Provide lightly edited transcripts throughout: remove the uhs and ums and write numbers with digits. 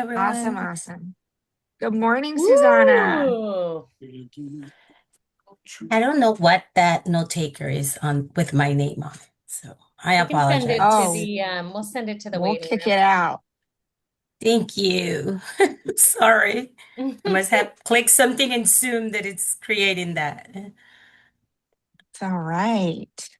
Awesome, everyone. awesome. Good morning, Susanna. Ooh. I don't know what that note taker is on with my name on it, so I We can send it to Oh, apologize. the we'll send it to the we'll waiting kick it out. Thank you. Sorry. I room. must have clicked something and assumed that it's creating that. It's all right.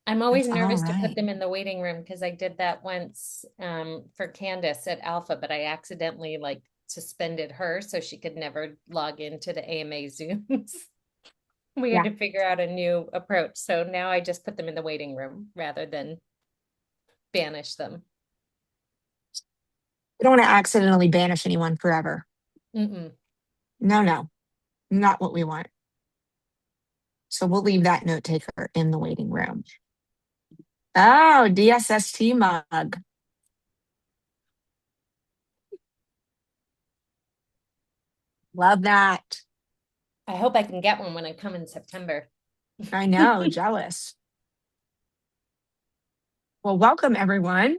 I'm always It's all nervous to put right. them in the waiting room because I did that once for Candace at Alpha, but I accidentally like suspended her so she could never log into the AMA Zooms. We had Yeah. to figure out a new approach. So now I just put them in the waiting room rather than banish them. We don't want to accidentally banish anyone forever. Mm-mm. No, no, not what we want. So we'll leave that note taker in the waiting room. Oh, DSST mug. Love that. I hope I can get one when I come in September. I know, jealous. Well, welcome everyone.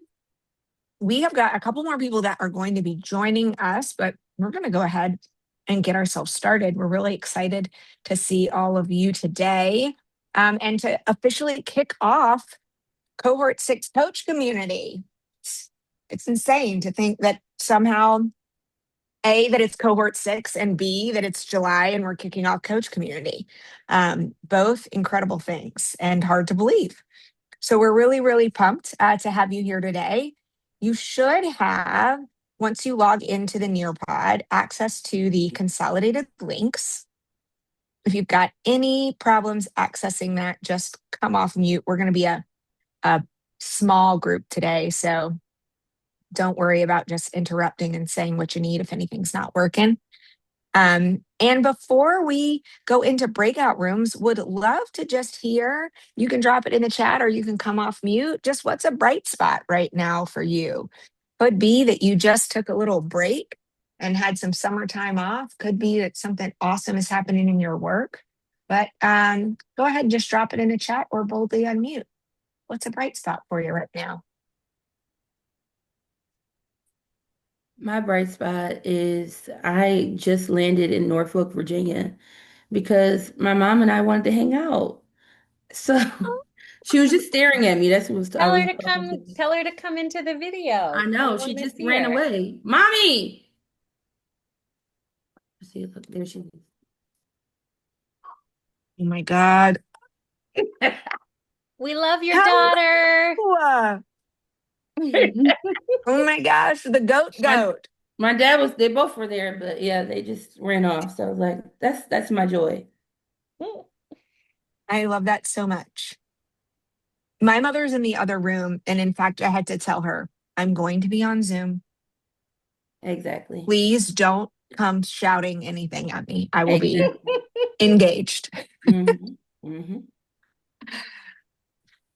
We have got a couple more people that are going to be joining us, but we're going to go ahead and get ourselves started. We're really excited to see all of you today and to officially kick off Cohort 6 Coach Community. It's insane to think that somehow, A, that it's Cohort 6, and B, that it's July and we're kicking off Coach Community. Both incredible things and hard to believe. So we're really, really pumped to have you here today. You should have, once you log into the Nearpod, access to the consolidated links. If you've got any problems accessing that, just come off mute. We're going to be a small group today, so don't worry about just interrupting and saying what you need if anything's not working. And before we go into breakout rooms, would love to just hear, you can drop it in the chat or you can come off mute. Just what's a bright spot right now for you? Could be that you just took a little break and had some summertime off. Could be that something awesome is happening in your work. But go ahead and just drop it in the chat or boldly unmute. What's a bright spot for you right now? My bright spot is I just landed in Norfolk, Virginia, because my mom and I wanted to hang out. So she was just staring at me. That's what I Tell her was to talking come, to. tell her to come into the I video. We know, she want to just see ran her. away. Mommy! See, look, there she is. Oh my God. We love your daughter. Hello. Oh my gosh, the goat My goat. my dad was they both were there, but yeah, they just ran off. So I was like, that's my joy. I love that so much. My mother's in the other room, and in fact, I had to tell her, I'm going to be on Zoom. Exactly. Please don't come shouting anything at me. I will be Exactly. engaged. hmm hmm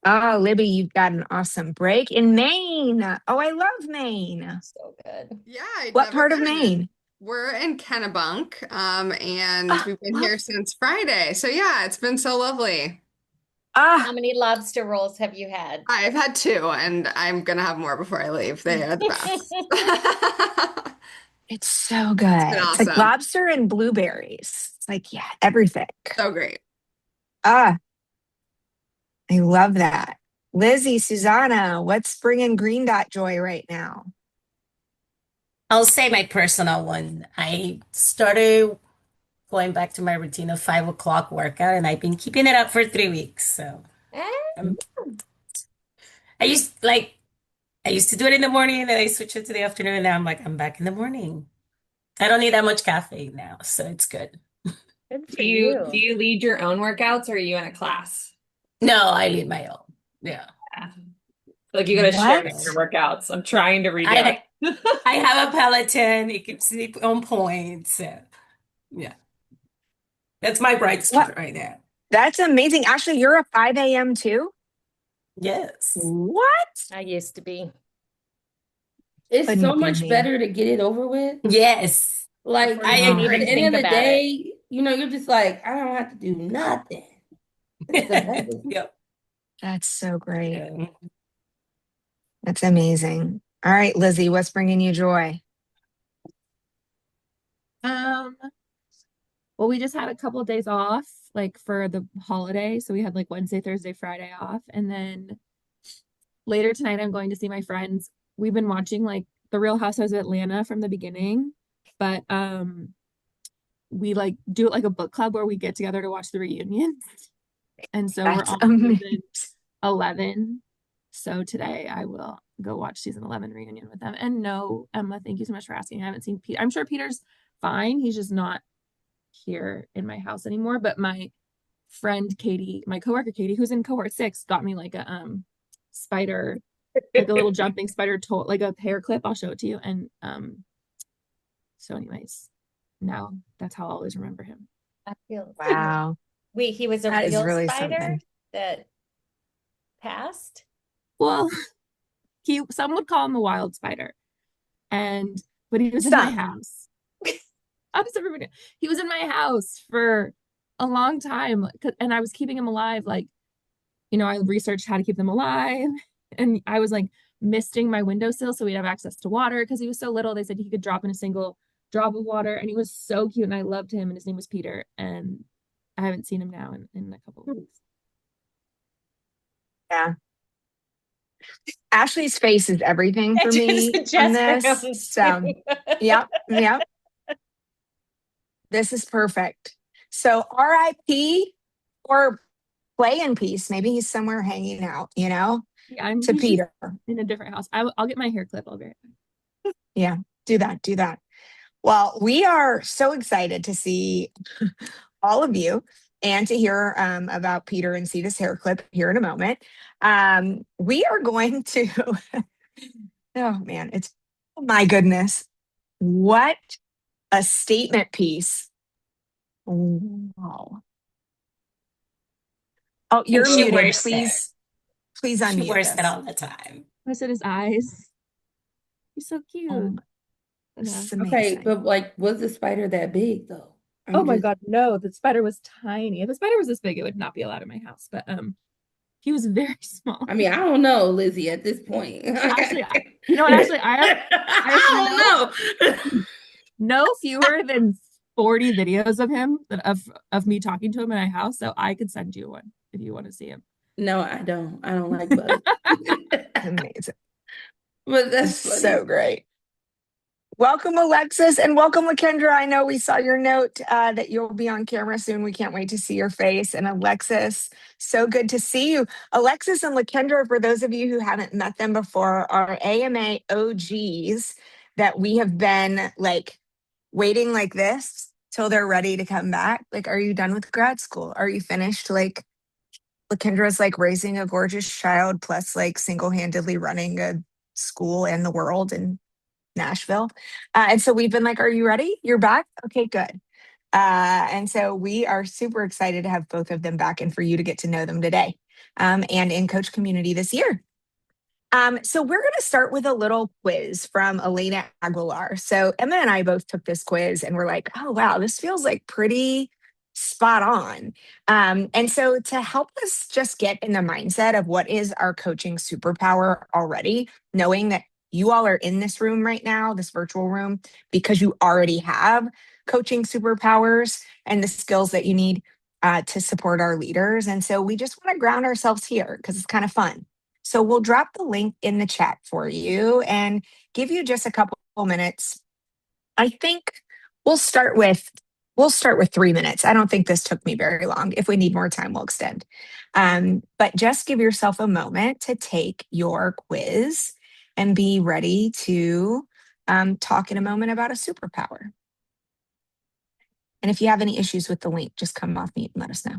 Oh, Libby, you've got an awesome break in Maine. Oh, I love Maine. So good. Yeah, I'd What never part of been. Maine? We're in Kennebunk, and Ah, we've been love. here since Friday. So yeah, it's been so lovely. Ah, How many lobster rolls have you had? I've had two, and I'm gonna have more before I leave. They are the best. it's so It's been good. It's like awesome. lobster and blueberries. It's like, yeah, everything. So great. Ah, I love that. Lizzie, Susanna, what's bringing Green Dot joy right now? I'll say my personal one. I started going back to my routine of 5 o'clock workout, and I've been keeping it up for 3 weeks. So um, I used like I used to do it in the morning, and then I switched it to the afternoon. And now I'm like, I'm back in the morning. I don't need that much caffeine now, so it's good. Good for Do you you. lead your own workouts or are you in a class? No, I lead my own. Yeah. Yeah. Like you got to share What? your workouts. I'm trying to redo I it. I have a Peloton. It keeps me on point. So yeah, that's my bright What? spot right there. That's amazing. Ashley, you're a 5 a.m. too? Yes. What? I used to be. It's so Couldn't be much me. better to get it over with. Yes. Like Before you I can Oh, at even the agree. end think of the about it. day, you're just like, I don't have to do nothing. It's the best. Yep. that's so great. Yeah. That's amazing. All right, Lizzie, what's bringing you joy? Um, well, we just had a couple of days off, like for the holiday. So we had like Wednesday, Thursday, Friday off. And then later tonight, I'm going to see my friends. We've been watching like The Real Housewives of Atlanta from the beginning, but we like do it like a book club where we get together to watch the reunions. And so we're That's on amazing. season 11. So today I will go watch season 11 reunion with them. And no, Emma, thank you so much for asking. I haven't seen Pete. I'm sure Peter's fine. He's just not here in my house anymore. But my friend Katie, my coworker Katie, who's in cohort 6, got me like a spider, like a little jumping spider like a hair clip. I'll show it to you. And so anyways, now that's how I'll always remember him. I feel Wow. Wait, he was a That is real really spider something. that passed? Well, some would call him a wild spider. But he was in my Some. house. How does everybody? He was in my house for a long time, and I was keeping him alive. Like, I researched how to keep them alive, and I was like misting my windowsill so we'd have access to water because he was so little. They said he could drop in a single drop of water, and he was so cute, and I loved him. And his name was Peter, and I haven't seen him now in a couple of weeks. Yeah. Ashley's face is everything for I me just on suggest for this. him So, too. yep. This is perfect. So, RIP or play in peace. Maybe he's somewhere hanging out, Yeah, to he's just Peter. in a different house. I'll get my hair clip. I'll be right back. Yeah, do that. Well, we are so excited to see all of you and to hear about Peter and see this hair clip here in a moment. We are going to, oh man, oh my goodness. What a statement piece. Wow. Oh, And you're she muted. wears Please She unmute wears it this. all the time. I said his eyes. He's so cute. Oh, Yeah. this is Okay, amazing. but like, was the spider that big though? Oh my God, no, the spider was tiny. If the spider was this big, it would not be allowed in my house. But he was very small. I mean, I don't know, Lizzie, at this point. Actually, you know what? Actually, I have I don't know. no fewer than 40 videos of him of me talking to him in my house. So I could send you one if you want to see him. No, I don't. I don't like bugs. Amazing. But that's So funny. great. Welcome, Alexis, and welcome, Lakendra. I know we saw your note that you'll be on camera soon. We can't wait to see your face. And Alexis, so good to see you. Alexis and Lakendra, for those of you who haven't met them before, are AMA OGs that we have been like waiting like this till they're ready to come back. Like, are you done with grad school? Are you finished? Like, Lakendra's like raising a gorgeous child, plus like single-handedly running a school and the world in Nashville. And so we've been like, are you ready? You're back? Okay, good. And so we are super excited to have both of them back and for you to get to know them today and in coach community this year. So we're going to start with a little quiz from Elena Aguilar. So Emma and I both took this quiz and we're like, oh, wow, this feels like pretty spot on. And so to help us just get in the mindset of what is our coaching superpower already, knowing that you all are in this room right now, this virtual room, because you already have coaching superpowers and the skills that you need to support our leaders. And so we just want to ground ourselves here because it's kind of fun. So we'll drop the link in the chat for you and give you just a couple minutes. I think we'll start with 3 minutes. I don't think this took me very long. If we need more time, we'll extend. But just give yourself a moment to take your quiz and be ready to talk in a moment about a superpower. And if you have any issues with the link, just come off mute and let us know.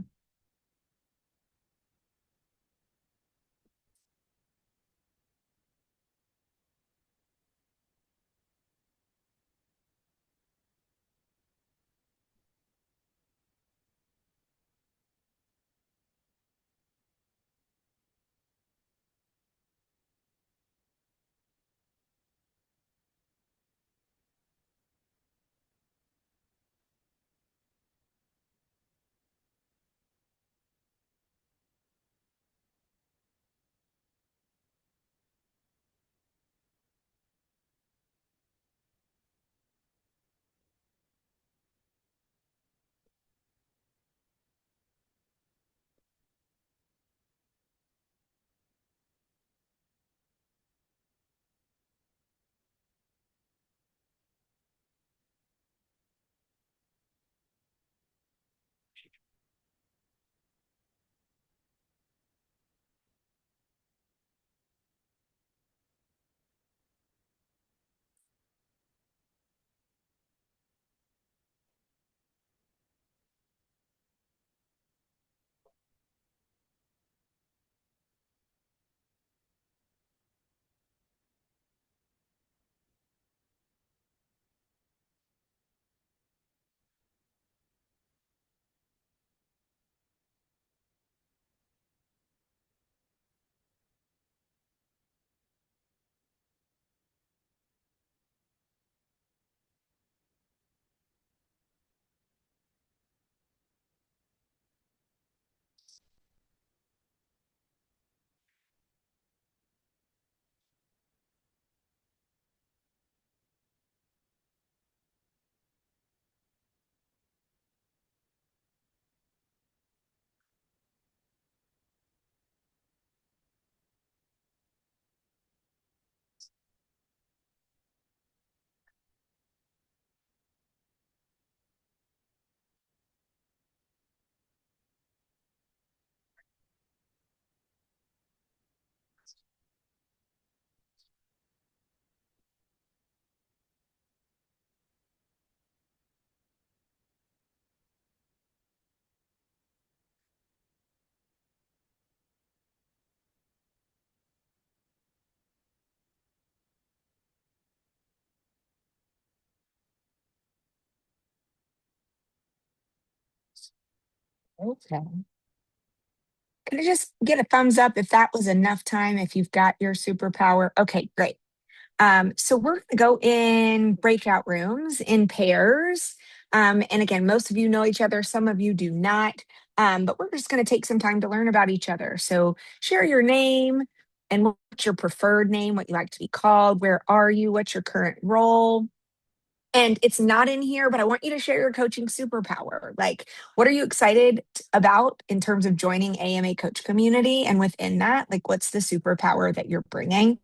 Okay. Can I just get a thumbs up if that was enough time, if you've got your superpower? Okay, great. So we're going to go in breakout rooms in pairs. And again, most of you know each other, some of you do not. But we're just going to take some time to learn about each other. So share your name and what's your preferred name, what you like to be called, where are you, what's your current role. And it's not in here, but I want you to share your coaching superpower. Like, what are you excited about in terms of joining AMA coach community? And within that, like, what's the superpower that you're bringing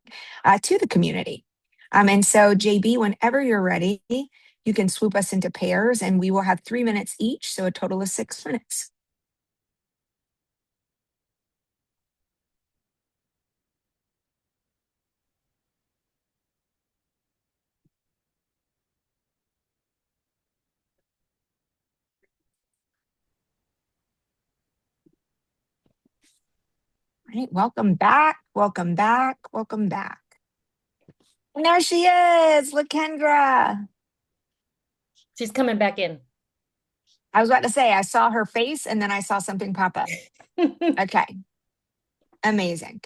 to the community? And so, JB, whenever you're ready, you can swoop us into pairs and we will have 3 minutes each. So, a total of 6 minutes. All right, welcome back, welcome back, welcome back. And there she is, LaKendra. She's coming back in. I was about to say, I saw her face and then I saw something pop up. Okay. Amazing.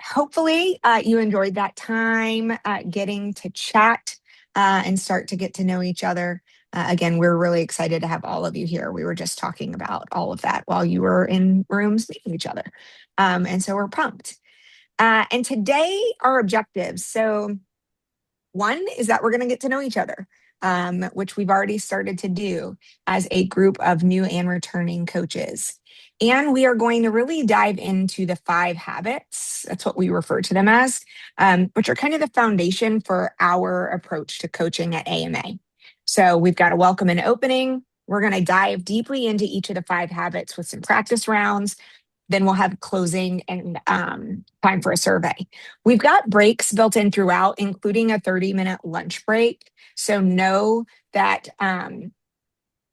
Hopefully you enjoyed that time getting to chat and start to get to know each other. Again, we're really excited to have all of you here. We were just talking about all of that while you were in rooms meeting each other. And so we're pumped. And today, our objectives. So one is that we're going to get to know each other, which we've already started to do as a group of new and returning coaches. And we are going to really dive into the 5 habits. That's what we refer to them as, which are kind of the foundation for our approach to coaching at AMA. So we've got a welcome and opening. We're going to dive deeply into each of the 5 habits with some practice rounds. Then we'll have closing and time for a survey. We've got breaks built in throughout, including a 30-minute lunch break. So know that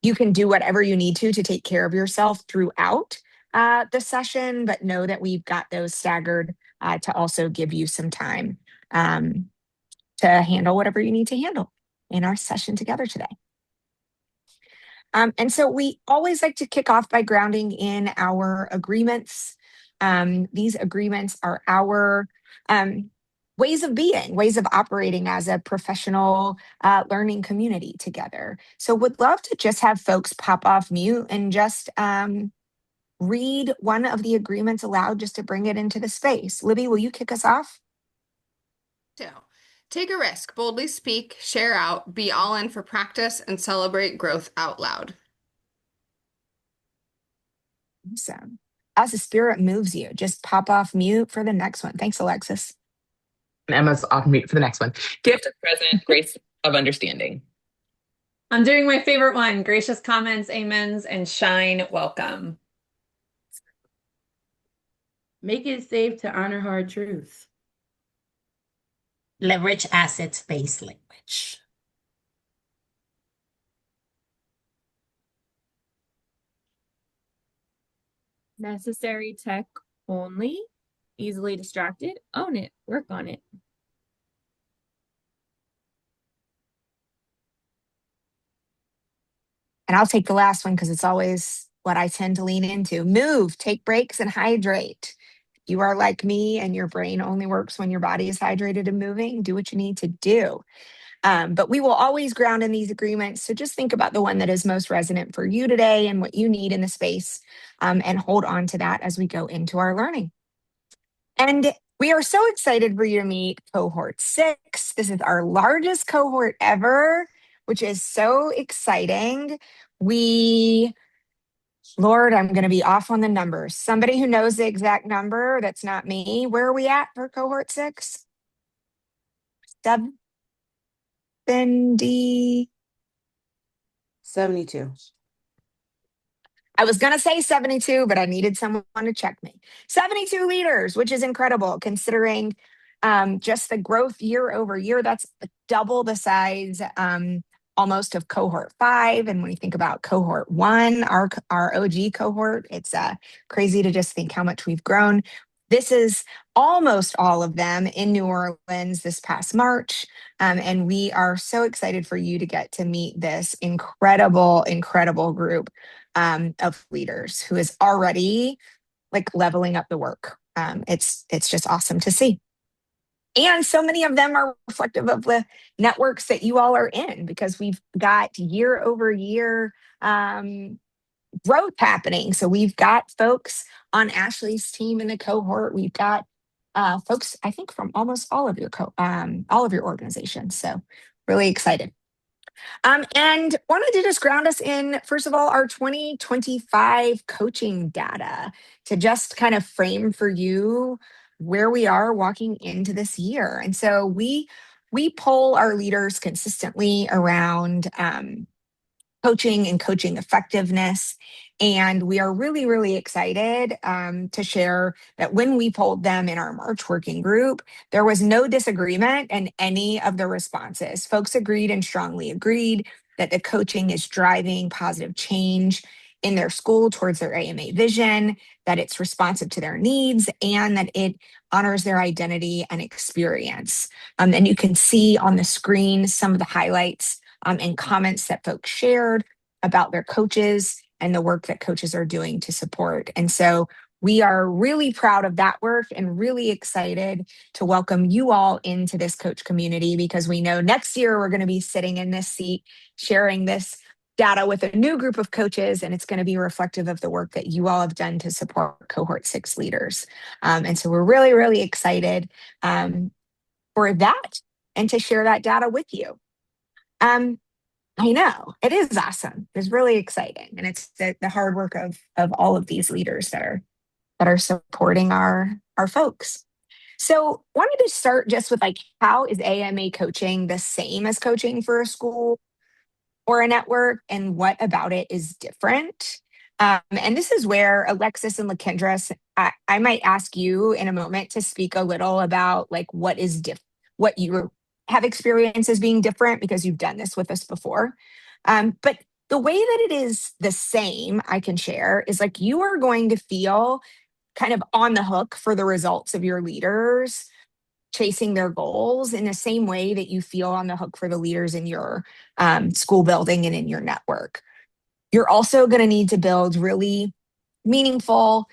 you can do whatever you need to take care of yourself throughout the session, but know that we've got those staggered to also give you some time to handle whatever you need to handle in our session together today. And so we always like to kick off by grounding in our agreements. These agreements are our ways of being, ways of operating as a professional learning community together. So would love to just have folks pop off mute and just read one of the agreements aloud just to bring it into the space. Libby, will you kick us off? So, take a risk, boldly speak, share out, be all in for practice, and celebrate growth out loud. Awesome. As the spirit moves you, just pop off mute for the next one. Thanks, Alexis. Emma's off mute for the next one. Gift of present, grace of understanding. I'm doing my favorite one, gracious comments, amens, and shine welcome. Make it safe to honor hard truths. Leverage assets-based language. Necessary tech only. Easily distracted. Own it. Work on it. And I'll take the last one because it's always what I tend to lean into. Move, take breaks, and hydrate. You are like me and your brain only works when your body is hydrated and moving. Do what you need to do. But we will always ground in these agreements. So just think about the one that is most resonant for you today and what you need in the space, and hold on to that as we go into our learning. And we are so excited for you to meet cohort 6. This is our largest cohort ever, which is so exciting. Lord, I'm going to be off on the numbers. Somebody who knows the exact number, that's not me. Where are we at for cohort 6? 70. 72. I was going to say 72, but I needed someone to check me. 72 leaders, which is incredible considering just the growth year over year. That's double the size almost of cohort 5. And when you think about cohort 1, our OG cohort, it's crazy to just think how much we've grown. This is almost all of them in New Orleans this past March. And we are so excited for you to get to meet this incredible group of leaders who is already like leveling up the work. It's just awesome to see. And so many of them are reflective of the networks that you all are in, because we've got year over year growth happening. So we've got folks on Ashley's team in the cohort. We've got folks, I think, from almost all of your organizations. So really excited. And wanted to just ground us in, first of all, our 2025 coaching data to just kind of frame for you where we are walking into this year. And so we poll our leaders consistently around coaching and coaching effectiveness. And we are really excited to share that when we polled them in our March working group, there was no disagreement in any of the responses. Folks agreed and strongly agreed that the coaching is driving positive change in their school towards their AMA vision, that it's responsive to their needs, and that it honors their identity and experience. And you can see on the screen some of the highlights and comments that folks shared about their coaches and the work that coaches are doing to support. And so we are really proud of that work and really excited to welcome you all into this coach community, because we know next year we're going to be sitting in this seat sharing this data with a new group of coaches, and it's going to be reflective of the work that you all have done to support cohort 6 leaders. And so we're really excited for that and to share that data with you. I know it is awesome. It's really exciting. And it's the hard work of all of these leaders that are supporting our folks. So wanted to start just with like, how is AMA coaching the same as coaching for a school or a network, and what about it is different? And this is where Alexis and Lakendra, I might ask you in a moment to speak a little about like what you have experienced as being different, because you've done this with us before. But the way that it is the same, I can share, is like you are going to feel kind of on the hook for the results of your leaders chasing their goals in the same way that you feel on the hook for the leaders in your school building and in your network. You're also going to need to build really meaningful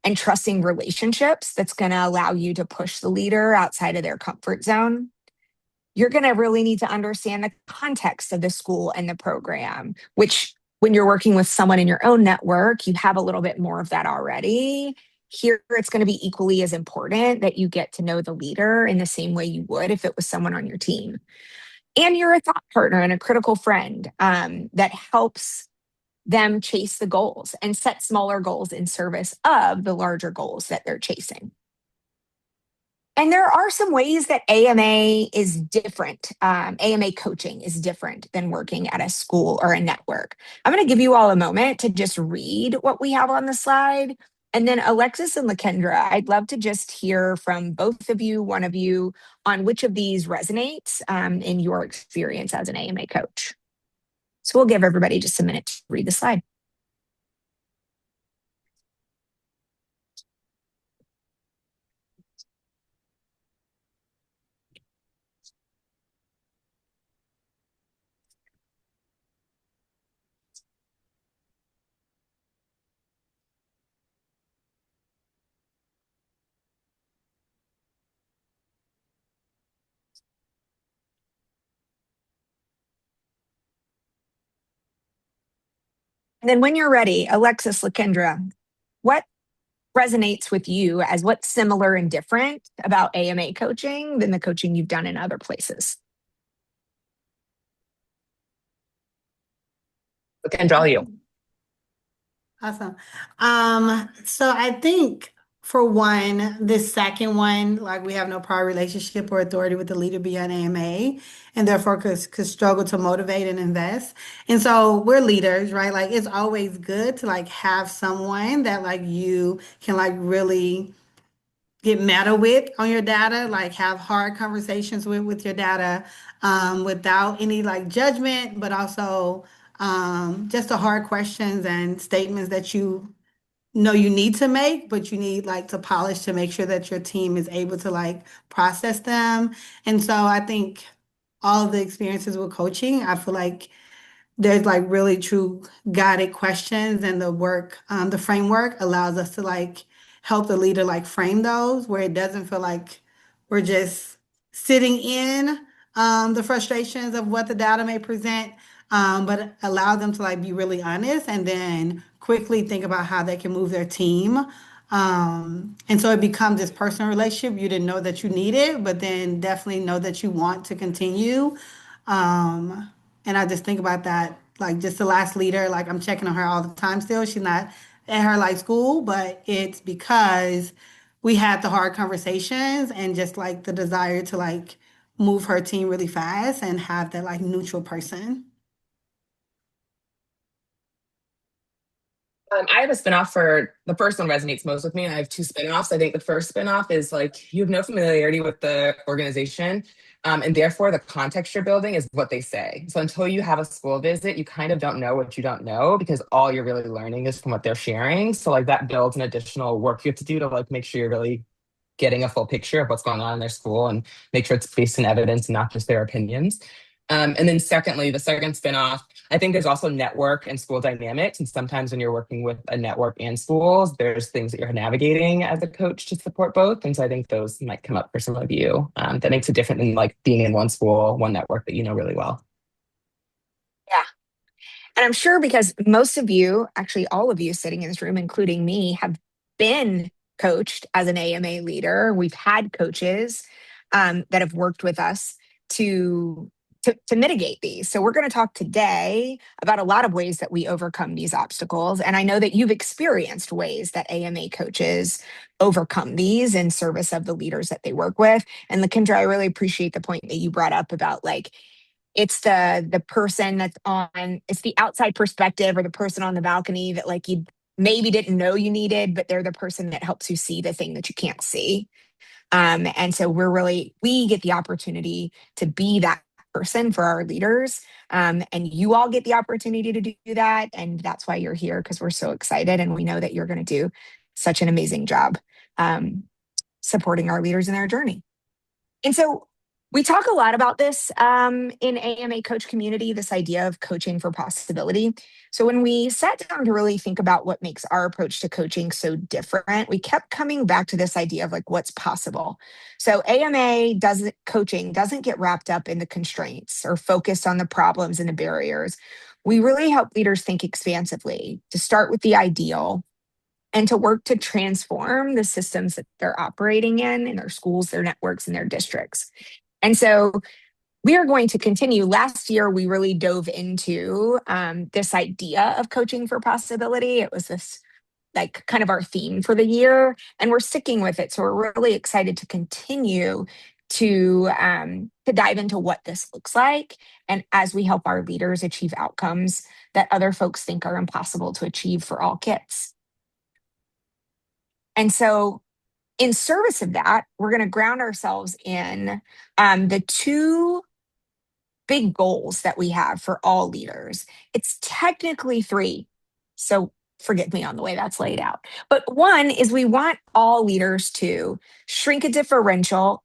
and trusting relationships that's going to allow you to push the leader outside of their comfort zone. You're going to really need to understand the context of the school and the program, which when you're working with someone in your own network, you have a little bit more of that already. Here, it's going to be equally as important that you get to know the leader in the same way you would if it was someone on your team. And you're a thought partner and a critical friend that helps them chase the goals and set smaller goals in service of the larger goals that they're chasing. And there are some ways that AMA is different. AMA coaching is different than working at a school or a network. I'm going to give you all a moment to just read what we have on the slide. And then Alexis and Lakendra, I'd love to just hear from both of you, one of you, on which of these resonates in your experience as an AMA coach. So we'll give everybody just a minute to read the slide. And then when you're ready, Alexis, Lakendra, what resonates with you as what's similar and different about AMA coaching than the coaching you've done in other places? Lakendra, all you. Awesome. So I think for one, this second one, like we have no prior relationship or authority with the leader beyond AMA, and therefore could struggle to motivate and invest. And so we're leaders, right? Like it's always good to like have someone that like you can like really get meta with on your data, like have hard conversations with your data, without any like judgment, but also just the hard questions and statements that you know you need to make, but you need like to polish to make sure that your team is able to like process them. And so I think all of the experiences with coaching, I feel like there's like really true guided questions, and the framework allows us to like help the leader like frame those where it doesn't feel like we're just sitting in the frustrations of what the data may present, but allow them to like be really honest and then quickly think about how they can move their team. And so it becomes this personal relationship you didn't know that you needed, but then definitely know that you want to continue. Um, and I just think about that, like just the last leader, like I'm checking on her all the time still. She's not at her like school, but it's because we had the hard conversations and just like the desire to like move her team really fast and have that like neutral person. I have a spinoff for the first one resonates most with me, and I have two spinoffs. I think the first spinoff is like you have no familiarity with the organization, and therefore the context you're building is what they say. So until you have a school visit, you kind of don't know what you don't know because all you're really learning is from what they're sharing. So like that builds an additional work you have to do to like make sure you're really getting a full picture of what's going on in their school and make sure it's based in evidence and not just their opinions. And then secondly, the second spinoff, I think there's also network and school dynamics. And sometimes when you're working with a network and schools, there's things that you're navigating as a coach to support both. And so I think those might come up for some of you. That makes it different than like being in one school, one network that you know really well. Yeah. And I'm sure because most of you, actually all of you sitting in this room, including me, have been coached as an AMA leader. We've had coaches that have worked with us to to mitigate these. So we're going to talk today about a lot of ways that we overcome these obstacles. And I know that you've experienced ways that AMA coaches overcome these in service of the leaders that they work with. And Lakendra, I really appreciate the point that you brought up about like it's the person that's on, it's the outside perspective or the person on the balcony that like you maybe didn't know you needed, but they're the person that helps you see the thing that you can't see. And so we get the opportunity to be that person for our leaders. And you all get the opportunity to do that. And that's why you're here, because we're so excited. And we know that you're going to do such an amazing job supporting our leaders in their journey. And so we talk a lot about this in AMA coach community, this idea of coaching for possibility. So when we sat down to really think about what makes our approach to coaching so different, we kept coming back to this idea of like what's possible. So coaching doesn't get wrapped up in the constraints or focused on the problems and the barriers. We really help leaders think expansively, to start with the ideal and to work to transform the systems that they're operating in their schools, their networks, and their districts. And so we are going to continue. Last year, we really dove into this idea of coaching for possibility. It was this like kind of our theme for the year, and we're sticking with it. So we're really excited to continue to dive into what this looks like, and as we help our leaders achieve outcomes that other folks think are impossible to achieve for all kids. And so in service of that, we're going to ground ourselves in the two big goals that we have for all leaders. It's technically three, so forgive me on the way that's laid out. But one is we want all leaders to shrink a differential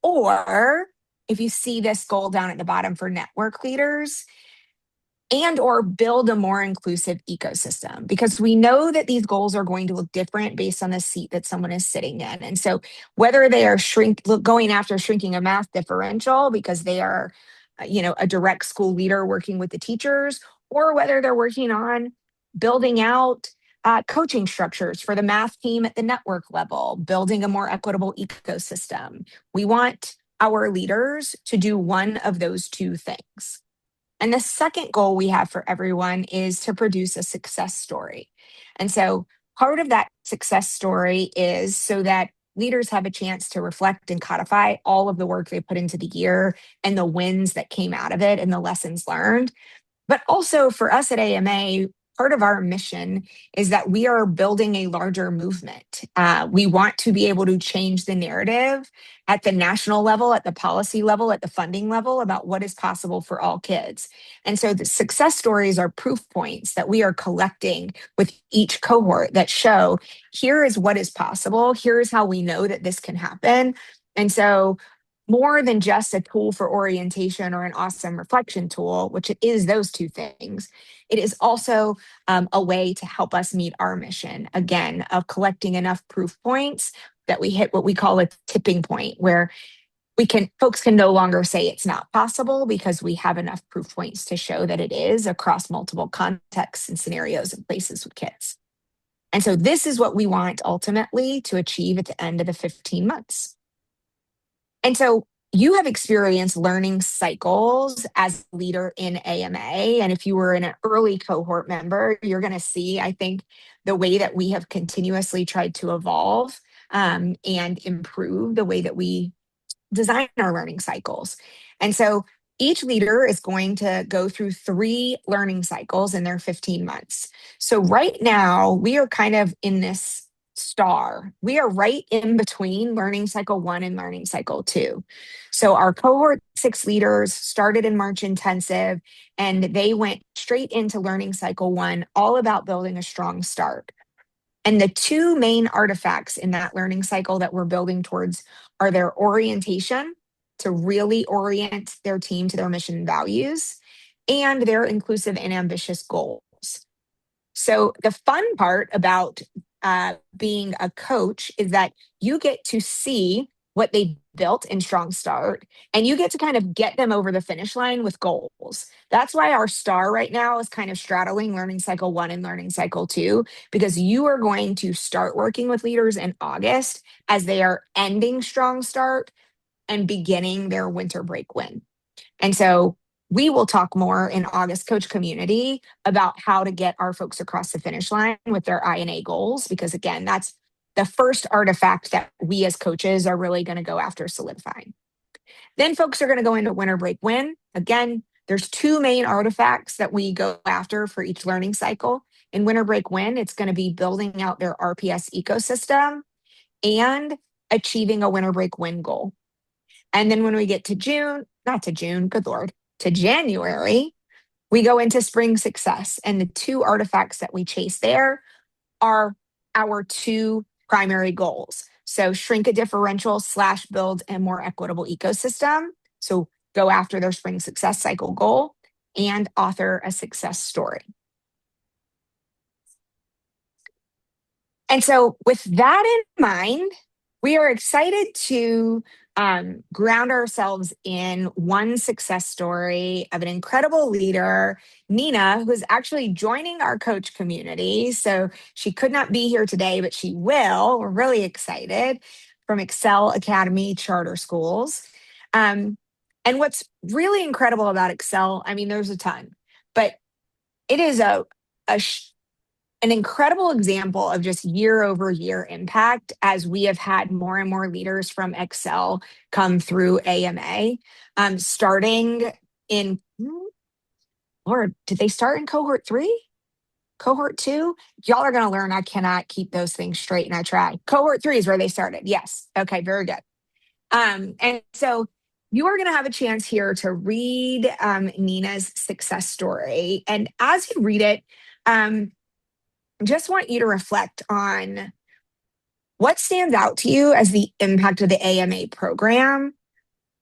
or if you see this goal down at the bottom for network leaders, or build a more inclusive ecosystem, because we know that these goals are going to look different based on the seat that someone is sitting in. And so whether they are going after shrinking a math differential because they are, a direct school leader working with the teachers, or whether they're working on building out coaching structures for the math team at the network level, building a more equitable ecosystem. We want our leaders to do one of those two things. And the second goal we have for everyone is to produce a success story. And so part of that success story is so that leaders have a chance to reflect and codify all of the work they put into the year and the wins that came out of it and the lessons learned. But also for us at AMA, part of our mission is that we are building a larger movement. We want to be able to change the narrative at the national level, at the policy level, at the funding level about what is possible for all kids. And so the success stories are proof points that we are collecting with each cohort that show here is what is possible. Here is how we know that this can happen. And so more than just a tool for orientation or an awesome reflection tool, which it is those two things, it is also a way to help us meet our mission, again, of collecting enough proof points that we hit what we call a tipping point, where folks can no longer say it's not possible because we have enough proof points to show that it is across multiple contexts and scenarios and places with kids. And so this is what we want ultimately to achieve at the end of the 15 months. And so you have experienced learning cycles as a leader in AMA. And if you were in an early cohort member, you're going to see, I think, the way that we have continuously tried to evolve and improve the way that we design our learning cycles. And so each leader is going to go through 3 learning cycles in their 15 months. So right now, we are kind of in this star. We are right in between learning cycle 1 and learning cycle 2. So our cohort 6 leaders started in March Intensive, and they went straight into learning cycle 1, all about building a strong start. And the 2 main artifacts in that learning cycle that we're building towards are their orientation, to really orient their team to their mission and values, and their inclusive and ambitious goals. So the fun part about being a coach is that you get to see what they built in Strong Start, and you get to kind of get them over the finish line with goals. That's why our star right now is kind of straddling learning cycle 1 and learning cycle 2, because you are going to start working with leaders in August as they are ending Strong Start and beginning their winter break win. And so we will talk more in August coach community about how to get our folks across the finish line with their INA goals, because again, that's the first artifact that we as coaches are really going to go after solidifying. Then folks are going to go into winter break win. Again, there's 2 main artifacts that we go after for each learning cycle. In winter break win, it's going to be building out their RPS ecosystem and achieving a winter break win goal. And then when we get to to January, we go into spring success. And the 2 artifacts that we chase there are our 2 primary goals. So shrink a differential / build a more equitable ecosystem. So go after their spring success cycle goal and author a success story. And so with that in mind, we are excited to ground ourselves in one success story of an incredible leader, Nina, who is actually joining our coach community. So she could not be here today, but she will. We're really excited, from Excel Academy Charter Schools. And what's really incredible about Excel, I mean, there's a ton, but it is an incredible example of just year over year impact as we have had more and more leaders from Excel come through AMA, starting in, Lord, did they start in cohort 3? Cohort 2? Y'all are going to learn I cannot keep those things straight, and I try. Cohort 3 is where they started. Yes. Okay, very good. And so you are going to have a chance here to read Nina's success story. And as you read it, just want you to reflect on what stands out to you as the impact of the AMA program,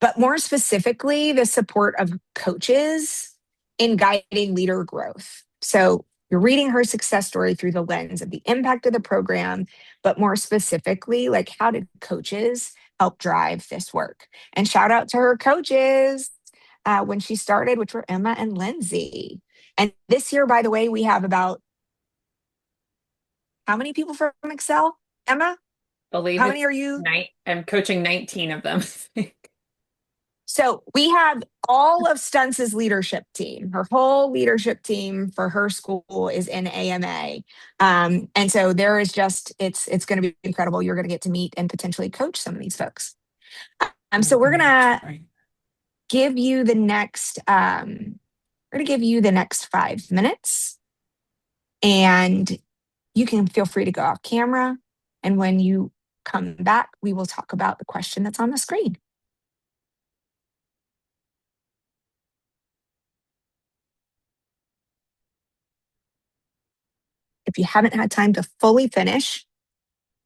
but more specifically, the support of coaches in guiding leader growth. So you're reading her success story through the lens of the impact of the program, but more specifically, like, how did coaches help drive this work? And shout out to her coaches when she started, which were Emma and Lindsay. And this year, by the way, we have about how many people from Excel? Emma? Believe How it, many are you? I'm coaching 19 of them. So we have all of Stunts' leadership team. Her whole leadership team for her school is in AMA. And so there is just, it's going to be incredible. You're going to get to meet and potentially coach some of these folks. So we're going to give you the next, 5 minutes. And you can feel free to go off camera. And when you come back, we will talk about the question that's on the screen. If you haven't had time to fully finish,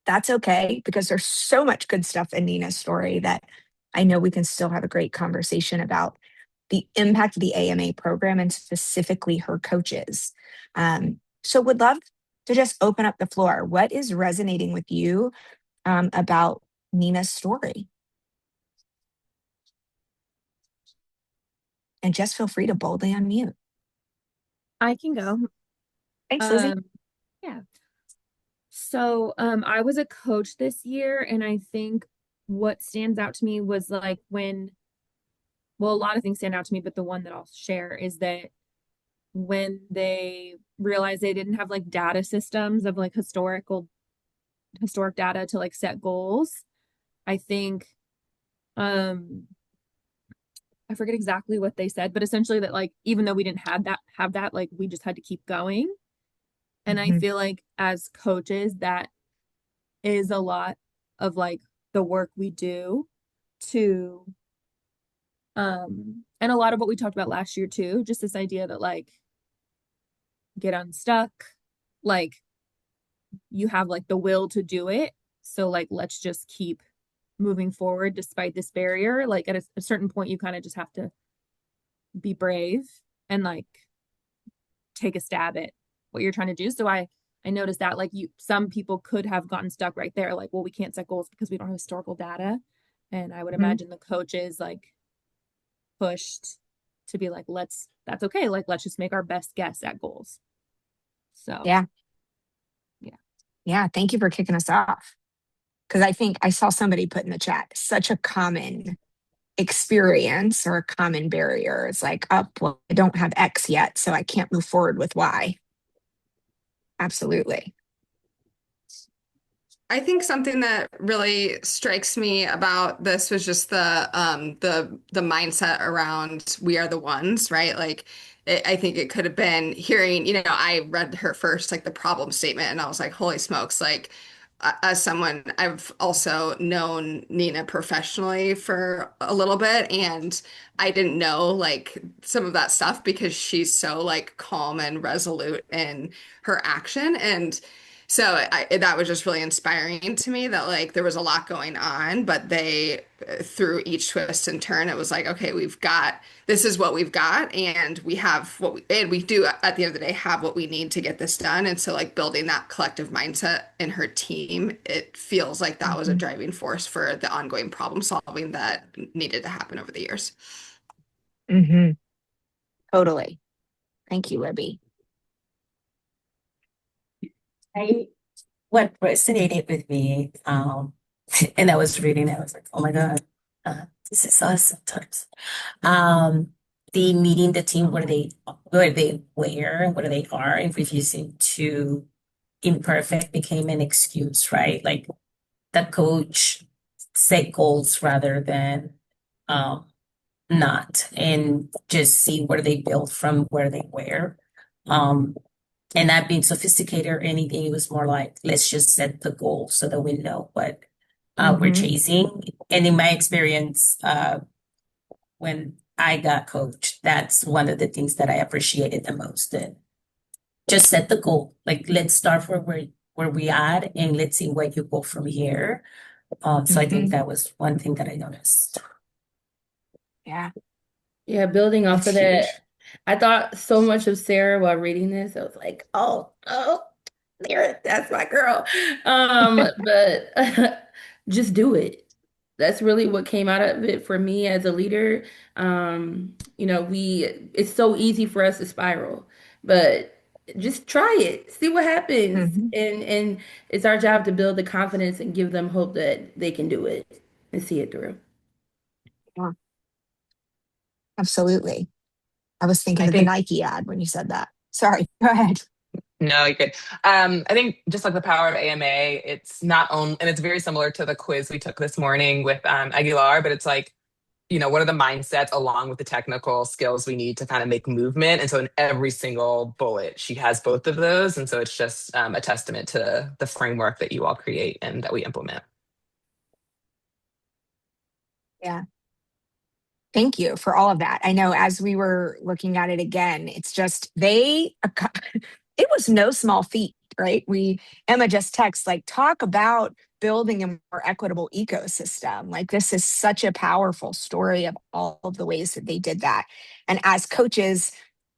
that's okay, because there's so much good stuff in Nina's story that I know we can still have a great conversation about the impact of the AMA program and specifically her coaches. So would love to just open up the floor. What is resonating with you about Nina's story? And just feel free to boldly unmute. I can go. Thanks, Lizzie. Yeah. So I was a coach this year, and I think what stands out to me was like well, a lot of things stand out to me, but the one that I'll share is that when they realized they didn't have like data systems of like historic data to like set goals, I think I forget exactly what they said, but essentially that like even though we didn't have that, like we just had to keep going. And I feel like as coaches, that is a lot of like the work we do to and a lot of what we talked about last year too, just this idea that like get unstuck, like you have like the will to do it. So like let's just keep moving forward despite this barrier. Like at a certain point, you kind of just have to be brave and like take a stab at what you're trying to do. So I noticed that like some people could have gotten stuck right there, like, well, we can't set goals because we don't have historical data. And I would imagine the coaches like pushed to be like, that's okay. Like, let's just make our best guess at goals. So yeah. Thank you for kicking us off. Because I think I saw somebody put in the chat, such a common experience or a common barrier. It's like, oh, well, I don't have X yet, so I can't move forward with Y. Absolutely. I think something that really strikes me about this was just the mindset around we are the ones, right? Like I think it could have been hearing, I read her first like the problem statement and I was like, holy smokes, like as someone I've also known Nina professionally for a little bit, and I didn't know like some of that stuff because she's so like calm and resolute in her action. And so that was just really inspiring to me that like there was a lot going on, but they, through each twist and turn, it was like, okay, this is what we've got, and we have and we do at the end of the day have what we need to get this done. And so like building that collective mindset in her team, it feels like that was a driving force for the ongoing problem solving that needed to happen over the years. Totally. Thank you, Libby. What resonated with me, and I was reading, I was like, oh my God, this is us sometimes. The meeting the team where they are, and refusing to imperfect became an excuse, right? Like the coach set goals rather than not, and just see where they built from where they were. And not being sophisticated or anything. It was more like, let's just set the goal so that we know what we're chasing. And in my experience, when I got coached, that's one of the things that I appreciated the most. And just set the goal. Like, let's start where we are and let's see where you go from here. So I think that was one thing that I noticed. Yeah. Yeah, building off That's of that, huge. I thought so much of Sarah while reading this. I was like, oh, there, that's my girl. But just do it. That's really what came out of it for me as a leader. It's so easy for us to spiral, but just try it, see what happens. And it's our job to build the confidence and give them hope that they can do it and see it through. Yeah. Absolutely. I was thinking of the Nike ad when you said that. Sorry, go ahead. No, you're good. I think just like the power of AMA, it's not only, and it's very similar to the quiz we took this morning with Aguilar, but it's like what are the mindsets along with the technical skills we need to kind of make movement. And so in every single bullet, she has both of those. And so it's just a testament to the framework that you all create and that we implement. Yeah. Thank you for all of that. I know as we were looking at it again, it's just it was no small feat, right? Emma just texts like, talk about building a more equitable ecosystem. Like this is such a powerful story of all of the ways that they did that. And as coaches,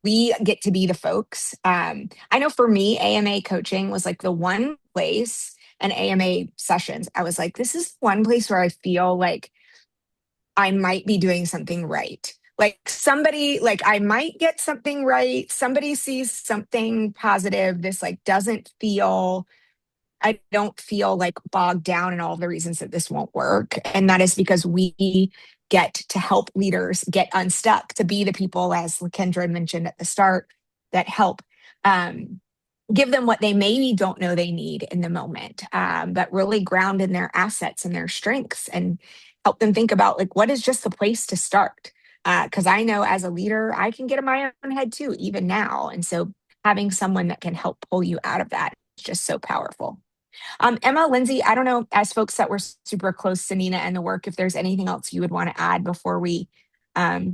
we get to be the folks. I know for me, AMA coaching was like the one place, and AMA sessions, I was like, this is one place where I feel like I might be doing something right. Like I might get something right. Somebody sees something positive. This like I don't feel like bogged down in all the reasons that this won't work. And that is because we get to help leaders get unstuck, to be the people, as Lakendra mentioned at the start, that help give them what they maybe don't know they need in the moment, but really ground in their assets and their strengths, and help them think about like, what is just the place to start? Because I know as a leader, I can get in my own head too, even now. And so having someone that can help pull you out of that is just so powerful. Emma, Lindsay, I don't know, as folks that were super close to Nina and the work, if there's anything else you would want to add before we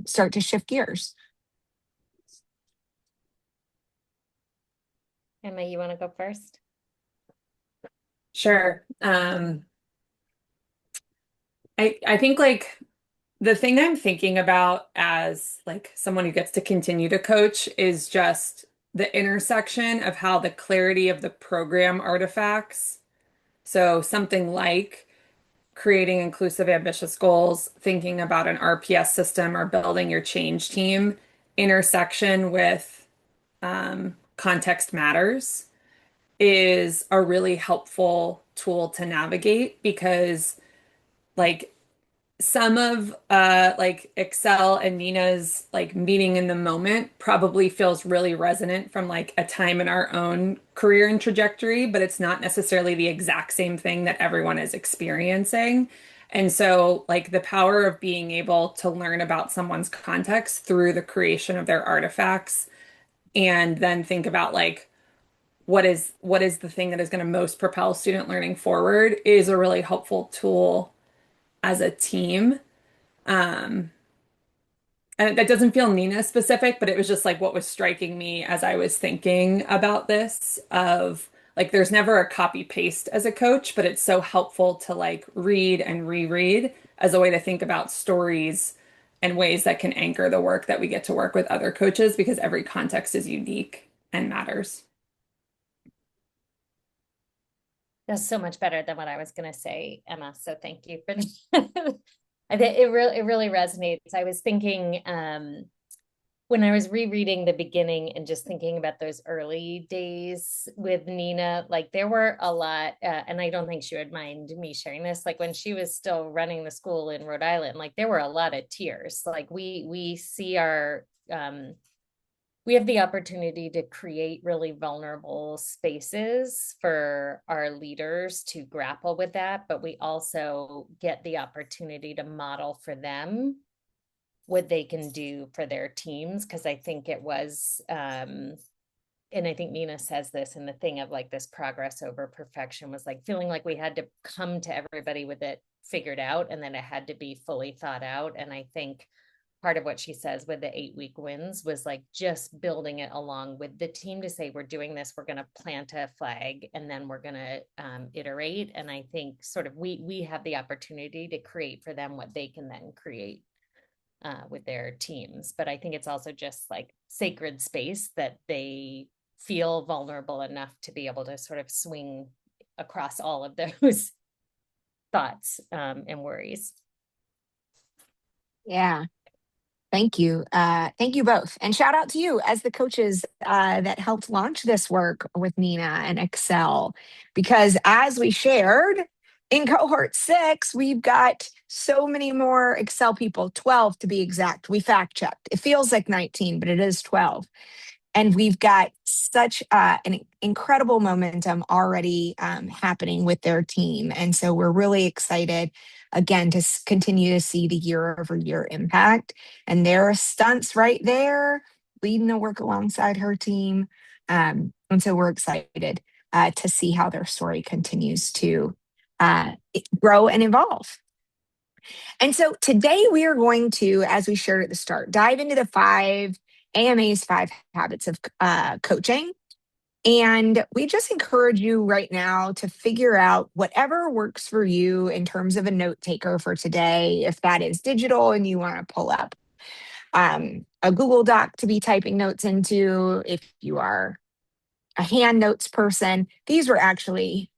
start to shift gears. Emma, you want to go first? Sure. I think like the thing I'm thinking about as like someone who gets to continue to coach is just the intersection of how the clarity of the program artifacts. So something like creating inclusive, ambitious goals, thinking about an RPS system, or building your change team, intersection with context matters is a really helpful tool to navigate, because like some of like Excel and Nina's like meeting in the moment probably feels really resonant from like a time in our own career and trajectory, but it's not necessarily the exact same thing that everyone is experiencing. And so like the power of being able to learn about someone's context through the creation of their artifacts, and then think about like what is the thing that is going to most propel student learning forward, is a really helpful tool as a team. And that doesn't feel Nina specific, but it was just like what was striking me as I was thinking about this, of like there's never a copy paste as a coach, but it's so helpful to like read and reread as a way to think about stories and ways that can anchor the work that we get to work with other coaches, because every context is unique and matters. That's so much better than what I was going to say, Emma. So thank you for that. I think it really resonates. I was thinking when I was rereading the beginning and just thinking about those early days with Nina, like there were a lot, and I don't think she would mind me sharing this, like when she was still running the school in Rhode Island, like there were a lot of tears. Like we see we have the opportunity to create really vulnerable spaces for our leaders to grapple with that, but we also get the opportunity to model for them what they can do for their teams. Because I think it was, and I think Nina says this in the thing of like this progress over perfection, was like feeling like we had to come to everybody with it figured out, and then it had to be fully thought out. And I think part of what she says with the 8-week wins was like just building it along with the team to say, we're doing this, we're going to plant a flag, and then we're going to iterate. And I think sort of we have the opportunity to create for them what they can then create with their teams. But I think it's also just like sacred space that they feel vulnerable enough to be able to sort of swing across all of those thoughts and worries. Yeah. Thank you. Thank you both. And shout out to you as the coaches that helped launch this work with Nina and Excel, because as we shared in cohort 6, we've got so many more Excel people, 12 to be exact. We fact checked. It feels like 19, but it is 12. And we've got such an incredible momentum already happening with their team. And so we're really excited, again, to continue to see the year-over-year impact. And there are stunts right there leading the work alongside her team. And so we're excited to see how their story continues to grow and evolve. And so today we are going to, as we shared at the start, dive into the AMA's 5 habits of coaching. And we just encourage you right now to figure out whatever works for you in terms of a note taker for today. If that is digital and you want to pull up a Google Doc to be typing notes into, if you are a hand notes person, these were actually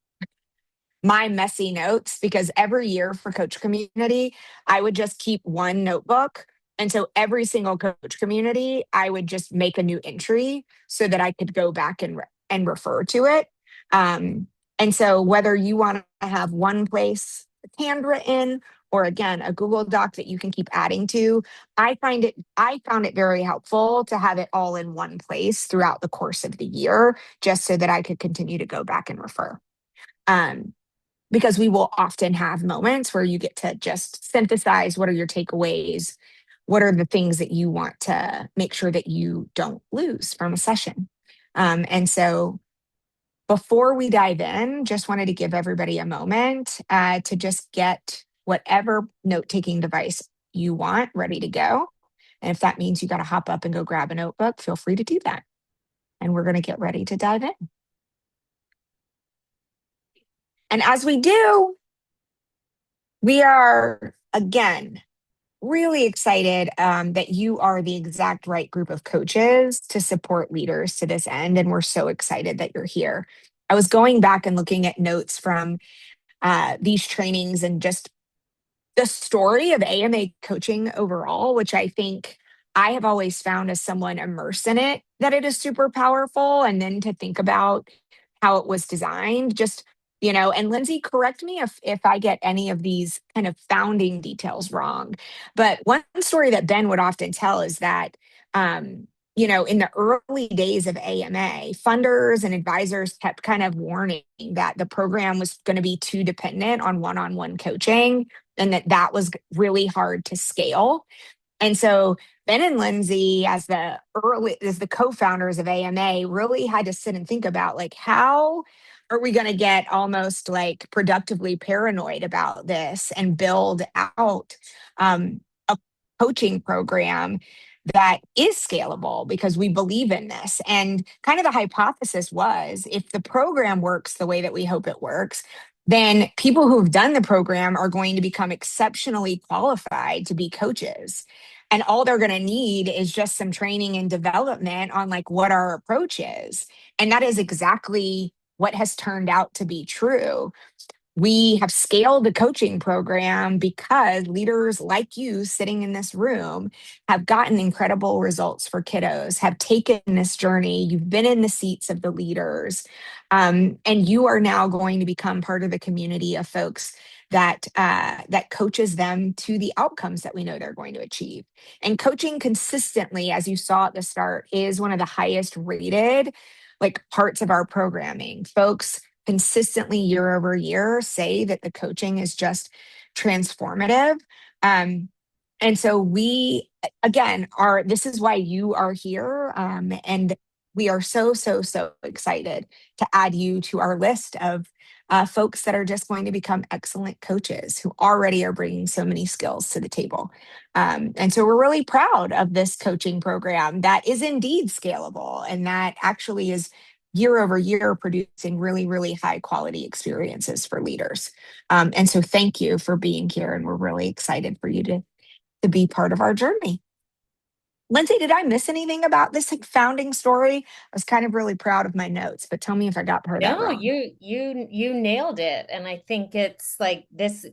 my messy notes, because every year for Coach Community, I would just keep one notebook. And so every single Coach Community, I would just make a new entry so that I could go back and refer to it. And so whether you want to have one place handwritten, or again, a Google Doc that you can keep adding to, I found it very helpful to have it all in one place throughout the course of the year, just so that I could continue to go back and refer. Because we will often have moments where you get to just synthesize what are your takeaways, what are the things that you want to make sure that you don't lose from a session. And so before we dive in, just wanted to give everybody a moment to just get whatever note-taking device you want ready to go. And if that means you got to hop up and go grab a notebook, feel free to do that. And we're going to get ready to dive in. And as we do, we are, again, really excited that you are the exact right group of coaches to support leaders to this end. And we're so excited that you're here. I was going back and looking at notes from these trainings and just the story of AMA coaching overall, which I think I have always found as someone immersed in it, that it is super powerful. And then to think about how it was designed, just, and Lindsay, correct me if I get any of these kind of founding details wrong. But one story that Ben would often tell is that, in the early days of AMA, funders and advisors kept kind of warning that the program was going to be too dependent on one-on-one coaching, and that was really hard to scale. And so Ben and Lindsay, as the co-founders of AMA, really had to sit and think about, like, how are we going to get almost like productively paranoid about this and build out a coaching program that is scalable, because we believe in this. And kind of the hypothesis was, if the program works the way that we hope it works, then people who've done the program are going to become exceptionally qualified to be coaches. And all they're going to need is just some training and development on, like, what our approach is. And that is exactly what has turned out to be true. We have scaled the coaching program because leaders like you sitting in this room have gotten incredible results for kiddos, have taken this journey. You've been in the seats of the leaders, and you are now going to become part of the community of folks that coaches them to the outcomes that we know they're going to achieve. And coaching consistently, as you saw at the start, is one of the highest rated, like, parts of our programming. Folks consistently year over year say that the coaching is just transformative. And so we, again, this is why you are here. And we are so, so, so excited to add you to our list of folks that are just going to become excellent coaches who already are bringing so many skills to the table. And so we're really proud of this coaching program that is indeed scalable, and that actually is year over year producing really, really high quality experiences for leaders. And so thank you for being here. And we're really excited for you to be part of our journey. Lindsay, did I miss anything about this, like, founding story? I was kind of really proud of my notes, but tell me if I got part of that wrong. You nailed it. And I think it's like this,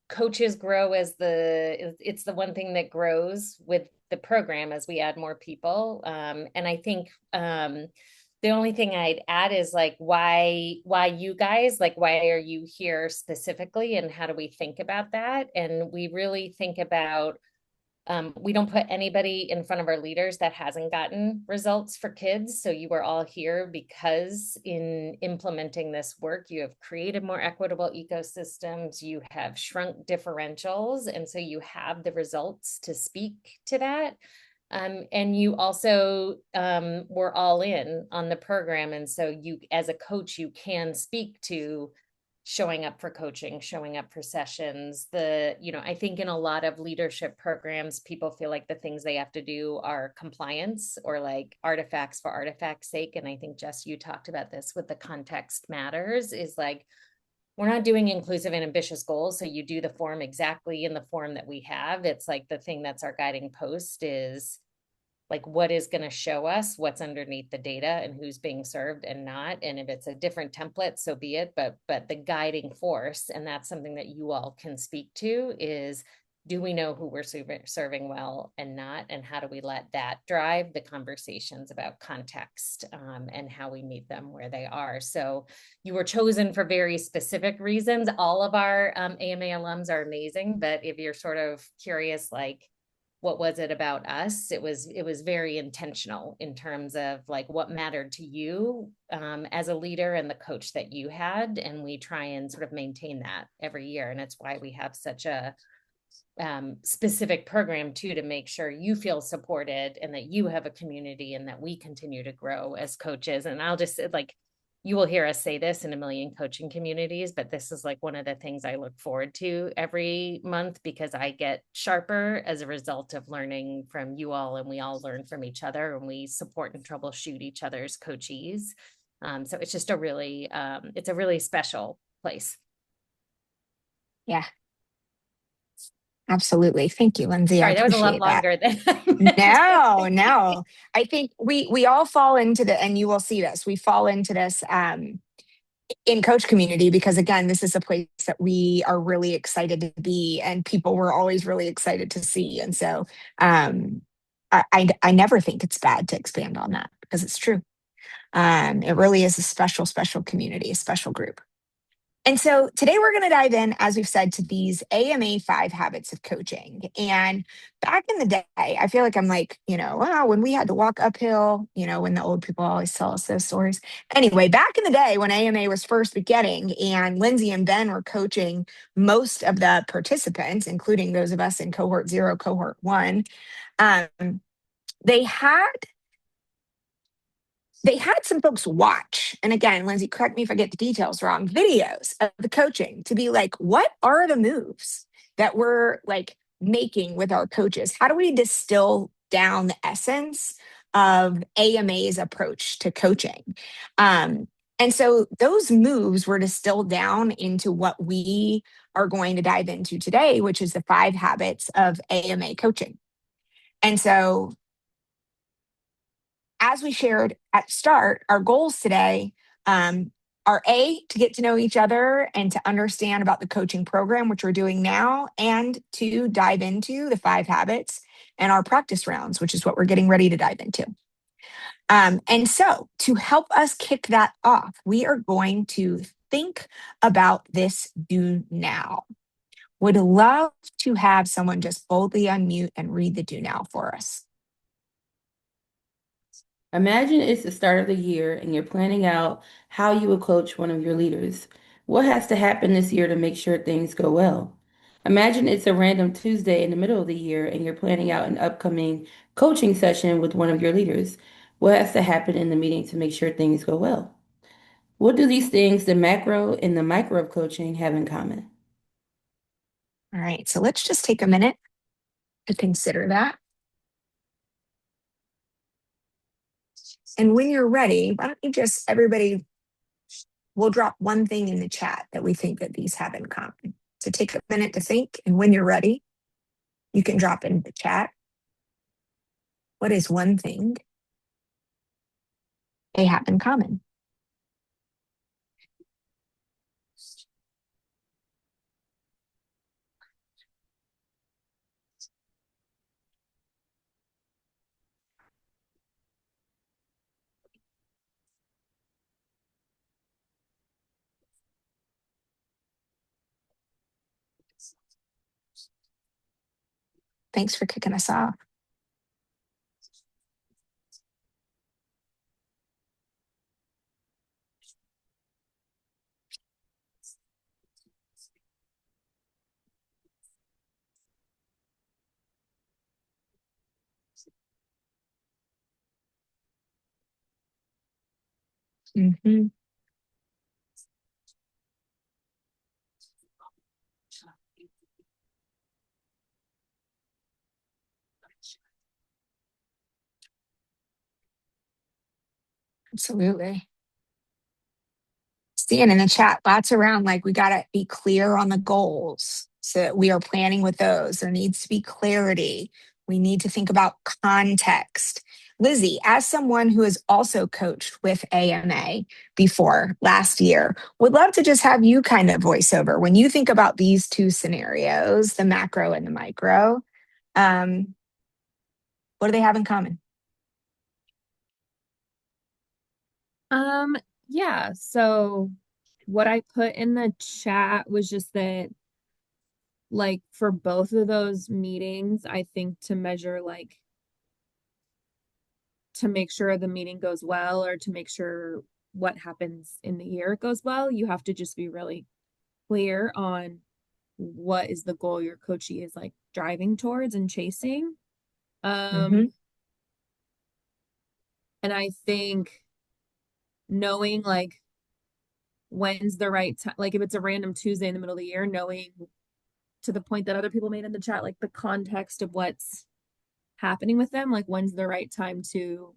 coaches grow as it's the one thing that grows with the program as we add more people. And I think the only thing I'd add is, like, why you guys, like, why are you here specifically, and how do we think about that? And we really think about We don't put anybody in front of our leaders that hasn't gotten results for kids. So you are all here because in implementing this work, you have created more equitable ecosystems, you have shrunk differentials, and so you have the results to speak to that. And you also were all in on the program. And so you, as a coach, you can speak to showing up for coaching, showing up for sessions. I think in a lot of leadership programs, people feel like the things they have to do are compliance or like artifacts for artifact's sake. And I think, Jess, you talked about this with the context matters, is like, we're not doing inclusive and ambitious goals. So you do the form exactly in the form that we have. It's like the thing that's our guiding post is like what is going to show us what's underneath the data and who's being served and not. And if it's a different template, so be it. But the guiding force, and that's something that you all can speak to, is do we know who we're serving well and not? And how do we let that drive the conversations about context and how we meet them where they are? So you were chosen for very specific reasons. All of our AMA alums are amazing, but if you're sort of curious, like, what was it about us? It was very intentional in terms of like what mattered to you as a leader and the coach that you had. And we try and sort of maintain that every year. And it's why we have such a specific program too, to make sure you feel supported and that you have a community and that we continue to grow as coaches. And I'll just like, you will hear us say this in a million coaching communities, but this is like one of the things I look forward to every month because I get sharper as a result of learning from you all, and we all learn from each other and we support and troubleshoot each other's coachees. So it's just it's a really special place. Yeah, absolutely. Thank you, Lindsay. Sorry, I that was a lot appreciate that. longer than I meant. No. I think we all fall into and you will see this. We fall into this in coach community because again, this is a place that we are really excited to be and people were always really excited to see. And so I never think it's bad to expand on that because it's true. It really is a special, special community, a special group. And so today we're going to dive in, as we've said, to these AMA 5 habits of coaching. And back in the day, I feel like I'm like, wow, when we had to walk uphill, when the old people always tell us those stories. Anyway, back in the day when AMA was first beginning and Lindsay and Ben were coaching most of the participants, including those of us in cohort 0, cohort 1, they had some folks watch, and again, Lindsay, correct me if I get the details wrong, videos of the coaching to be like, what are the moves that we're like making with our coaches? How do we distill down the essence of AMA's approach to coaching? And so those moves were distilled down into what we are going to dive into today, which is the 5 habits of AMA coaching. And so as we shared at the start, our goals today are to get to know each other and to understand about the coaching program, which we're doing now, and to dive into the 5 habits and our practice rounds, which is what we're getting ready to dive into. And so to help us kick that off, we are going to think about this do now. Would love to have someone just boldly unmute and read the do now for us. Imagine it's the start of the year and you're planning out how you will coach one of your leaders. What has to happen this year to make sure things go well? Imagine it's a random Tuesday in the middle of the year and you're planning out an upcoming coaching session with one of your leaders. What has to happen in the meeting to make sure things go well? What do these things, the macro and the micro of coaching, have in common? All right, so let's just take a minute to consider that. And when you're ready, why don't you just, everybody, we'll drop one thing in the chat that we think that these have in common. So take a minute to think, and when you're ready, you can drop in the chat. What is one thing they have in common? Thanks for kicking us off. Mhm. Absolutely. Seeing in the chat, lots around like we got to be clear on the goals so that we are planning with those. There needs to be clarity. We need to think about context. Lizzie, as someone who has also coached with AMA before last year, would love to just have you kind of voice over when you think about these two scenarios, the macro and the micro. What do they have in common? Yeah, so what I put in the chat was just that, like, for both of those meetings, I think to measure, like, to make sure the meeting goes well or to make sure what happens in the year goes well, you have to just be really clear on what is the goal your coachee is like driving towards and chasing. Mhm. And I think knowing like when's the right time, like if it's a random Tuesday in the middle of the year, knowing to the point that other people made in the chat, like the context of what's happening with them, like when's the right time to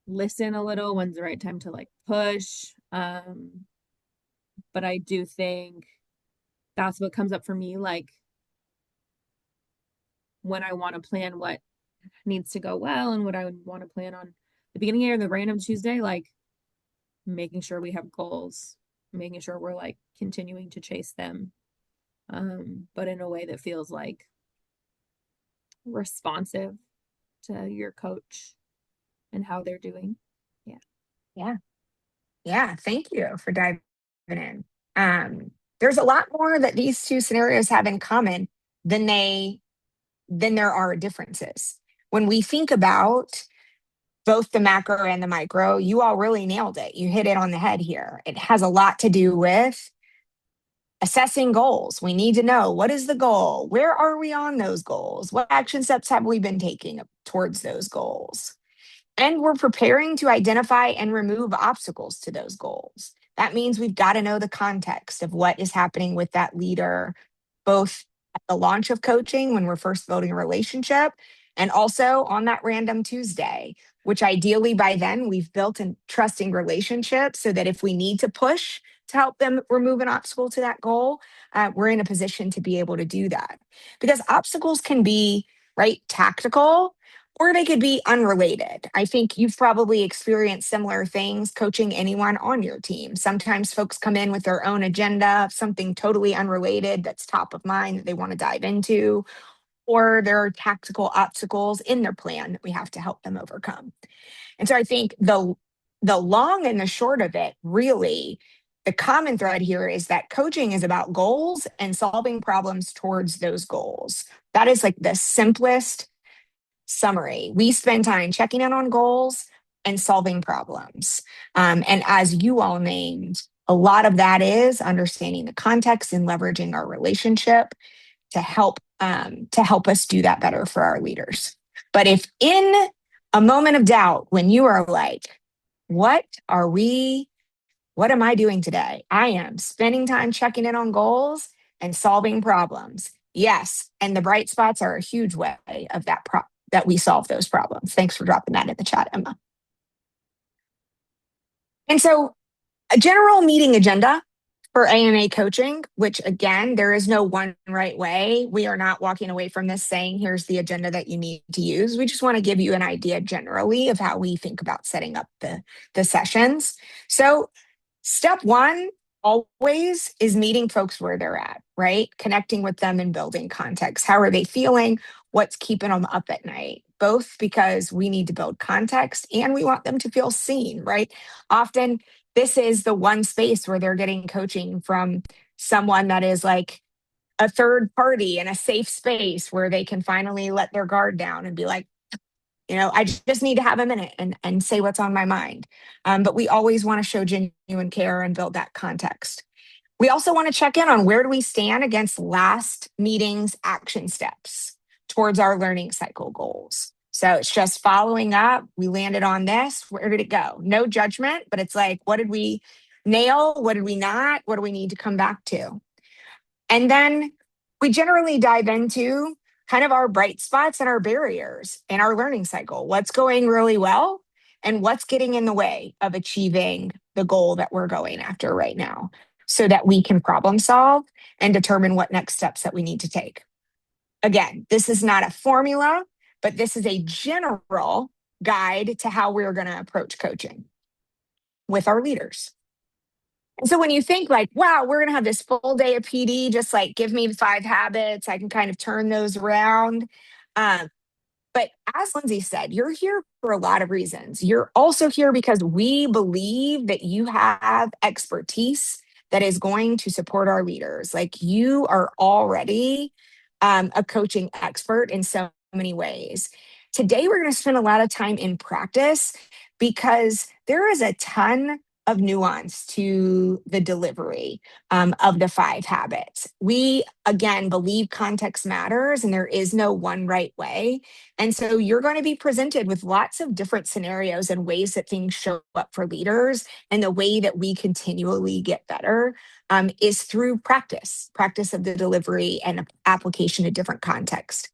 listen a little, when's the right time to like push. But I do think that's what comes up for me, like when I want to plan what needs to go well and what I would want to plan on the beginning of the year, the random Tuesday, like making sure we have goals, making sure we're like continuing to chase them, but in a way that feels like responsive to your coach and how they're doing. Yeah. Thank you for diving in. There's a lot more that these two scenarios have in common than there are differences. When we think about both the macro and the micro, you all really nailed it. You hit it on the head here. It has a lot to do with assessing goals. We need to know, what is the goal? Where are we on those goals? What action steps have we been taking towards those goals? And we're preparing to identify and remove obstacles to those goals. That means we've got to know the context of what is happening with that leader, both at the launch of coaching when we're first building a relationship, and also on that random Tuesday, which ideally by then we've built a trusting relationship so that if we need to push to help them remove an obstacle to that goal, we're in a position to be able to do that. Because obstacles can be, right, tactical, or they could be unrelated. I think you've probably experienced similar things coaching anyone on your team. Sometimes folks come in with their own agenda, something totally unrelated that's top of mind that they want to dive into, or there are tactical obstacles in their plan that we have to help them overcome. And so I think the long and the short of it, really, the common thread here is that coaching is about goals and solving problems towards those goals. That is like the simplest summary. We spend time checking in on goals and solving problems. And as you all named, a lot of that is understanding the context and leveraging our relationship to help us do that better for our leaders. But if in a moment of doubt, when you are like, what am I doing today? I am spending time checking in on goals and solving problems. Yes. And the bright spots are a huge way of that we solve those problems. Thanks for dropping that in the chat, Emma. And so a general meeting agenda for AMA coaching, which again, there is no one right way. We are not walking away from this saying, here's the agenda that you need to use. We just want to give you an idea generally of how we think about setting up the sessions. So step one always is meeting folks where they're at, right? Connecting with them and building context. How are they feeling? What's keeping them up at night? Both because we need to build context and we want them to feel seen, right? Often this is the one space where they're getting coaching from someone that is like a third party and a safe space where they can finally let their guard down and be like, I just need to have a minute and say what's on my mind. But we always want to show genuine care and build that context. We also want to check in on where do we stand against last meeting's action steps towards our learning cycle goals. So it's just following up. We landed on this. Where did it go? No judgment, but it's like, what did we nail? What did we not? What do we need to come back to? And then we generally dive into kind of our bright spots and our barriers in our learning cycle. What's going really well and what's getting in the way of achieving the goal that we're going after right now, so that we can problem solve and determine what next steps that we need to take. Again, this is not a formula, but this is a general guide to how we're going to approach coaching with our leaders. And so when you think like, wow, we're going to have this full day of PD, just like give me 5 habits, I can kind of turn those around. But as Lindsay said, you're here for a lot of reasons. You're also here because we believe that you have expertise that is going to support our leaders. Like, you are already a coaching expert in so many ways. Today, we're going to spend a lot of time in practice because there is a ton of nuance to the delivery of the 5 habits. We, again, believe context matters and there is no one right way. And so you're going to be presented with lots of different scenarios and ways that things show up for leaders. And the way that we continually get better is through practice of the delivery and application to different contexts.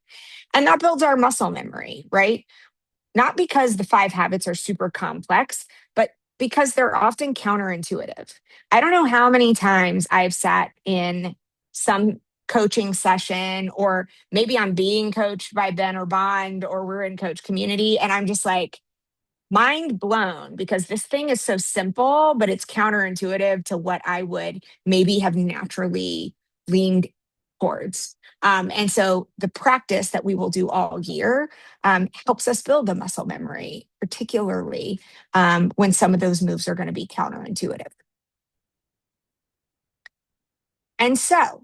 And that builds our muscle memory, right? Not because the 5 habits are super complex, but because they're often counterintuitive. I don't know how many times I've sat in some coaching session, or maybe I'm being coached by Ben or Bond, or we're in coach community, and I'm just like mind blown because this thing is so simple, but it's counterintuitive to what I would maybe have naturally leaned towards. And so the practice that we will do all year helps us build the muscle memory, particularly when some of those moves are going to be counterintuitive. And so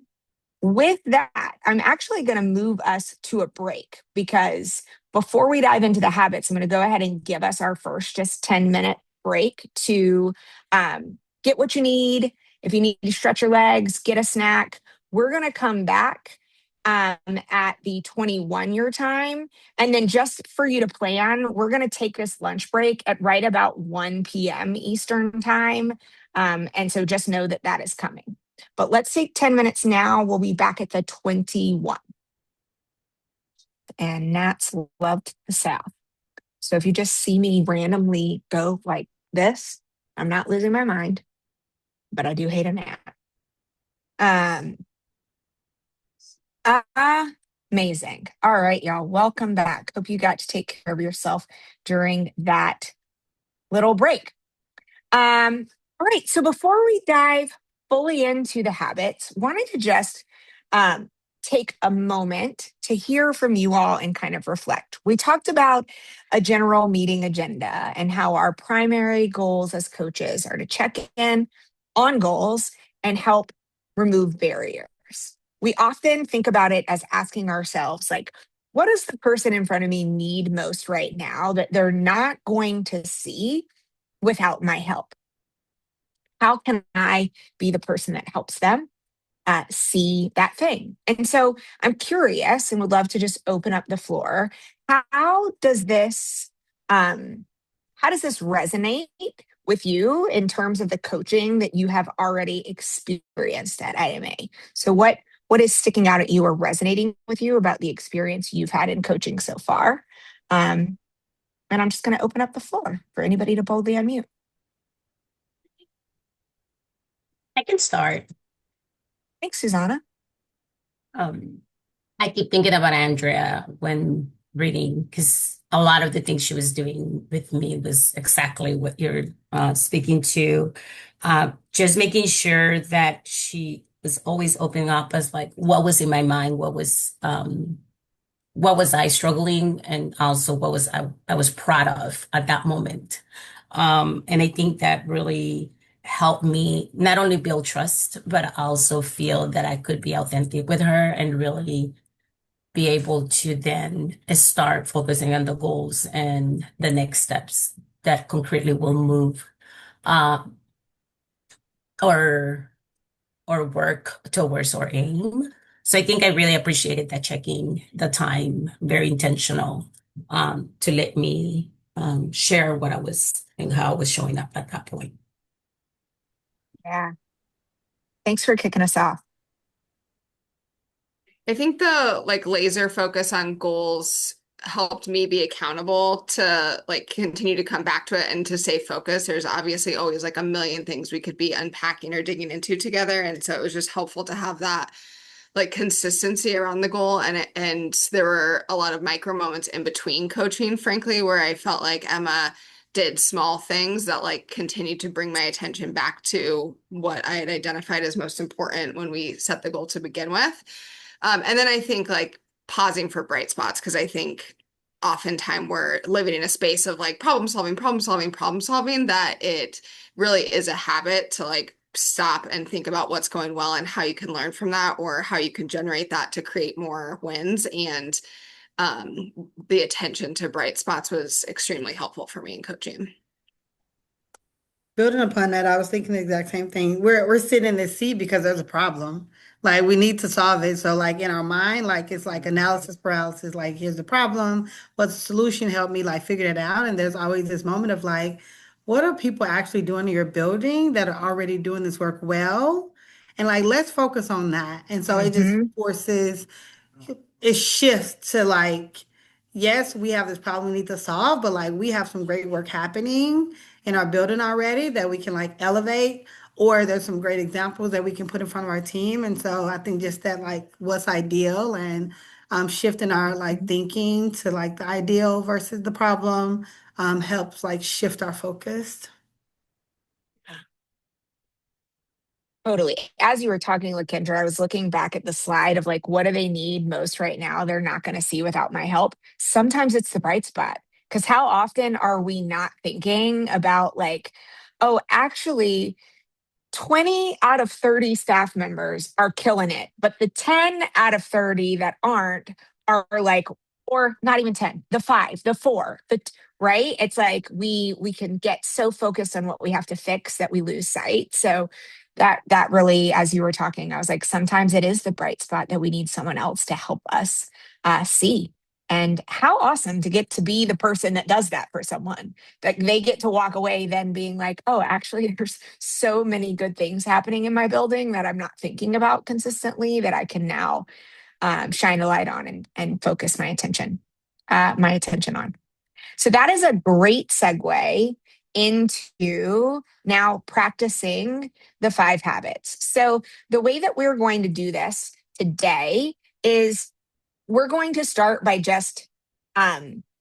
with that, I'm actually going to move us to a break, because before we dive into the habits, I'm going to go ahead and give us our first just 10-minute break to get what you need. If you need to stretch your legs, get a snack. We're going to come back at the 21 your time. And then just for you to plan, we're going to take this lunch break at right about 1 p.m. Eastern time. And so just know that that is coming. But let's take 10 minutes now. We'll be back at the 21. And Nats loved the South. So if you just see me randomly go like this, I'm not losing my mind, but I do hate a nap. Amazing. All right, y'all. Welcome back. Hope you got to take care of yourself during that little break. All right. So before we dive fully into the habits, wanted to just take a moment to hear from you all and kind of reflect. We talked about a general meeting agenda and how our primary goals as coaches are to check in on goals and help remove barriers. We often think about it as asking ourselves, like, what does the person in front of me need most right now that they're not going to see without my help? How can I be the person that helps them see that thing? And so I'm curious and would love to just open up the floor. How does this resonate with you in terms of the coaching that you have already experienced at IMA? So what is sticking out at you or resonating with you about the experience you've had in coaching so far? And I'm just going to open up the floor for anybody to boldly unmute. I can start. Thanks, Susanna. I keep thinking about Andrea when reading, because a lot of the things she was doing with me was exactly what you're speaking to. Just making sure that she was always opening up as like, what was in my mind? What was I struggling? And also what was I was proud of at that moment. And I think that really helped me not only build trust, but also feel that I could be authentic with her and really be able to then start focusing on the goals and the next steps that concretely will move uh, or work towards our aim. So I think I really appreciated that checking the time, very intentional, to let me share what I was and how I was showing up at that point. Yeah. Thanks for kicking us off. I think the like laser focus on goals helped me be accountable to like continue to come back to it and to stay focused. There's obviously always like a million things we could be unpacking or digging into together. And so it was just helpful to have that like consistency around the goal. And there were a lot of micro moments in between coaching, frankly, where I felt like Emma did small things that like continued to bring my attention back to what I had identified as most important when we set the goal to begin with. And then I think like pausing for bright spots, because I think oftentimes we're living in a space of like problem solving, that it really is a habit to like stop and think about what's going well and how you can learn from that or how you can generate that to create more wins. And the attention to bright spots was extremely helpful for me in coaching. Building upon that, I was thinking the exact same thing. We're sitting in this seat because there's a problem. Like we need to solve it. So like in our mind, like it's like analysis paralysis, like here's the problem, what's the solution? Help me like figure it out. And there's always this moment of like, what are people actually doing in your building that are already doing this work well? And like let's focus on that. And so it just forces it shifts to like, yes, we have this problem we need to solve, but like we have some great work happening in our building already that we can like elevate, or there's some great examples that we can put in front of our team. And so I think just that like what's ideal and shifting our like thinking to like the ideal versus the problem helps like shift our focus. Totally. As you were talking, Lakendra, I was looking back at the slide of like, what do they need most right now? They're not going to see without my help. Sometimes it's the bright spot. Because how often are we not thinking about like, oh, actually, 20 out of 30 staff members are killing it, but the 10 out of 30 that aren't are like, or not even 10, the 5, the 4, right? It's like we can get so focused on what we have to fix that we lose sight. So that really, as you were talking, I was like, sometimes it is the bright spot that we need someone else to help us see. And how awesome to get to be the person that does that for someone. Like they get to walk away then being like, oh, actually, there's so many good things happening in my building that I'm not thinking about consistently that I can now shine a light on and focus my attention on. So that is a great segue into now practicing the 5 habits. So the way that we're going to do this today is we're going to start by just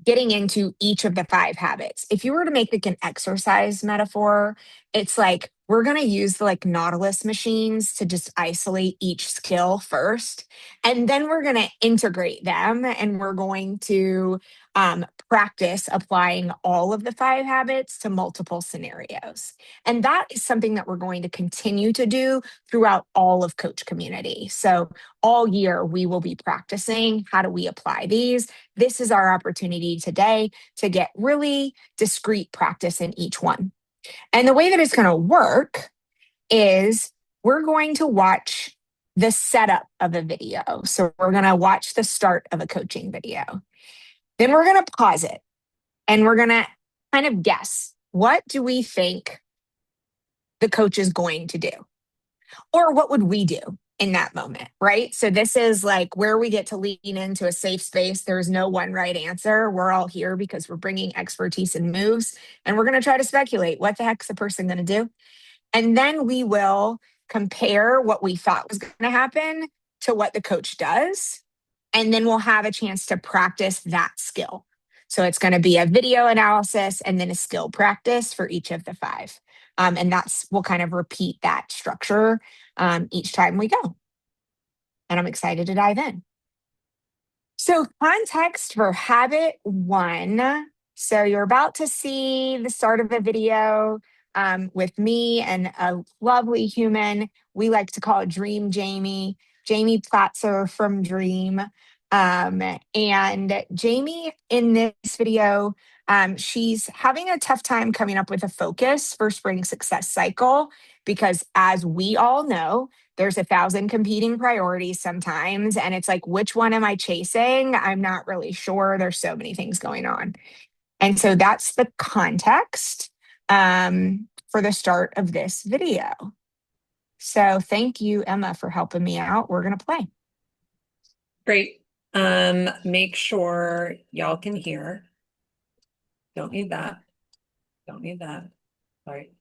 getting into each of the 5 habits. If you were to make like an exercise metaphor, it's like we're going to use the like Nautilus machines to just isolate each skill first. And then we're going to integrate them and we're going to practice applying all of the 5 habits to multiple scenarios. And that is something that we're going to continue to do throughout all of Coach Community. So all year we will be practicing how do we apply these. This is our opportunity today to get really discrete practice in each one. And the way that it's going to work is we're going to watch the setup of a video. So we're going to watch the start of a coaching video. Then we're going to pause it and we're going to kind of guess, what do we think the coach is going to do? Or what would we do in that moment, right? So this is like where we get to lean into a safe space. There's no one right answer. We're all here because we're bringing expertise and moves, and we're going to try to speculate what the heck's the person going to do. And then we will compare what we thought was going to happen to what the coach does. And then we'll have a chance to practice that skill. So it's going to be a video analysis and then a skill practice for each of the 5. And we'll kind of repeat that structure each time we go. And I'm excited to dive in. So context for habit 1. So you're about to see the start of a video. with me and a lovely human. We like to call it Dream Jamie, Jamie Platzer from Dream. And Jamie in this video, she's having a tough time coming up with a focus for Spring Success Cycle because, as we all know, there's 1,000 competing priorities sometimes. And it's like, which one am I chasing? I'm not really sure. There's so many things going on. And so that's the context for the start of this video. So thank you, Emma, for helping me out. We're going to play. Great. Make sure y'all can hear. Don't need that. Don't need that. Sorry.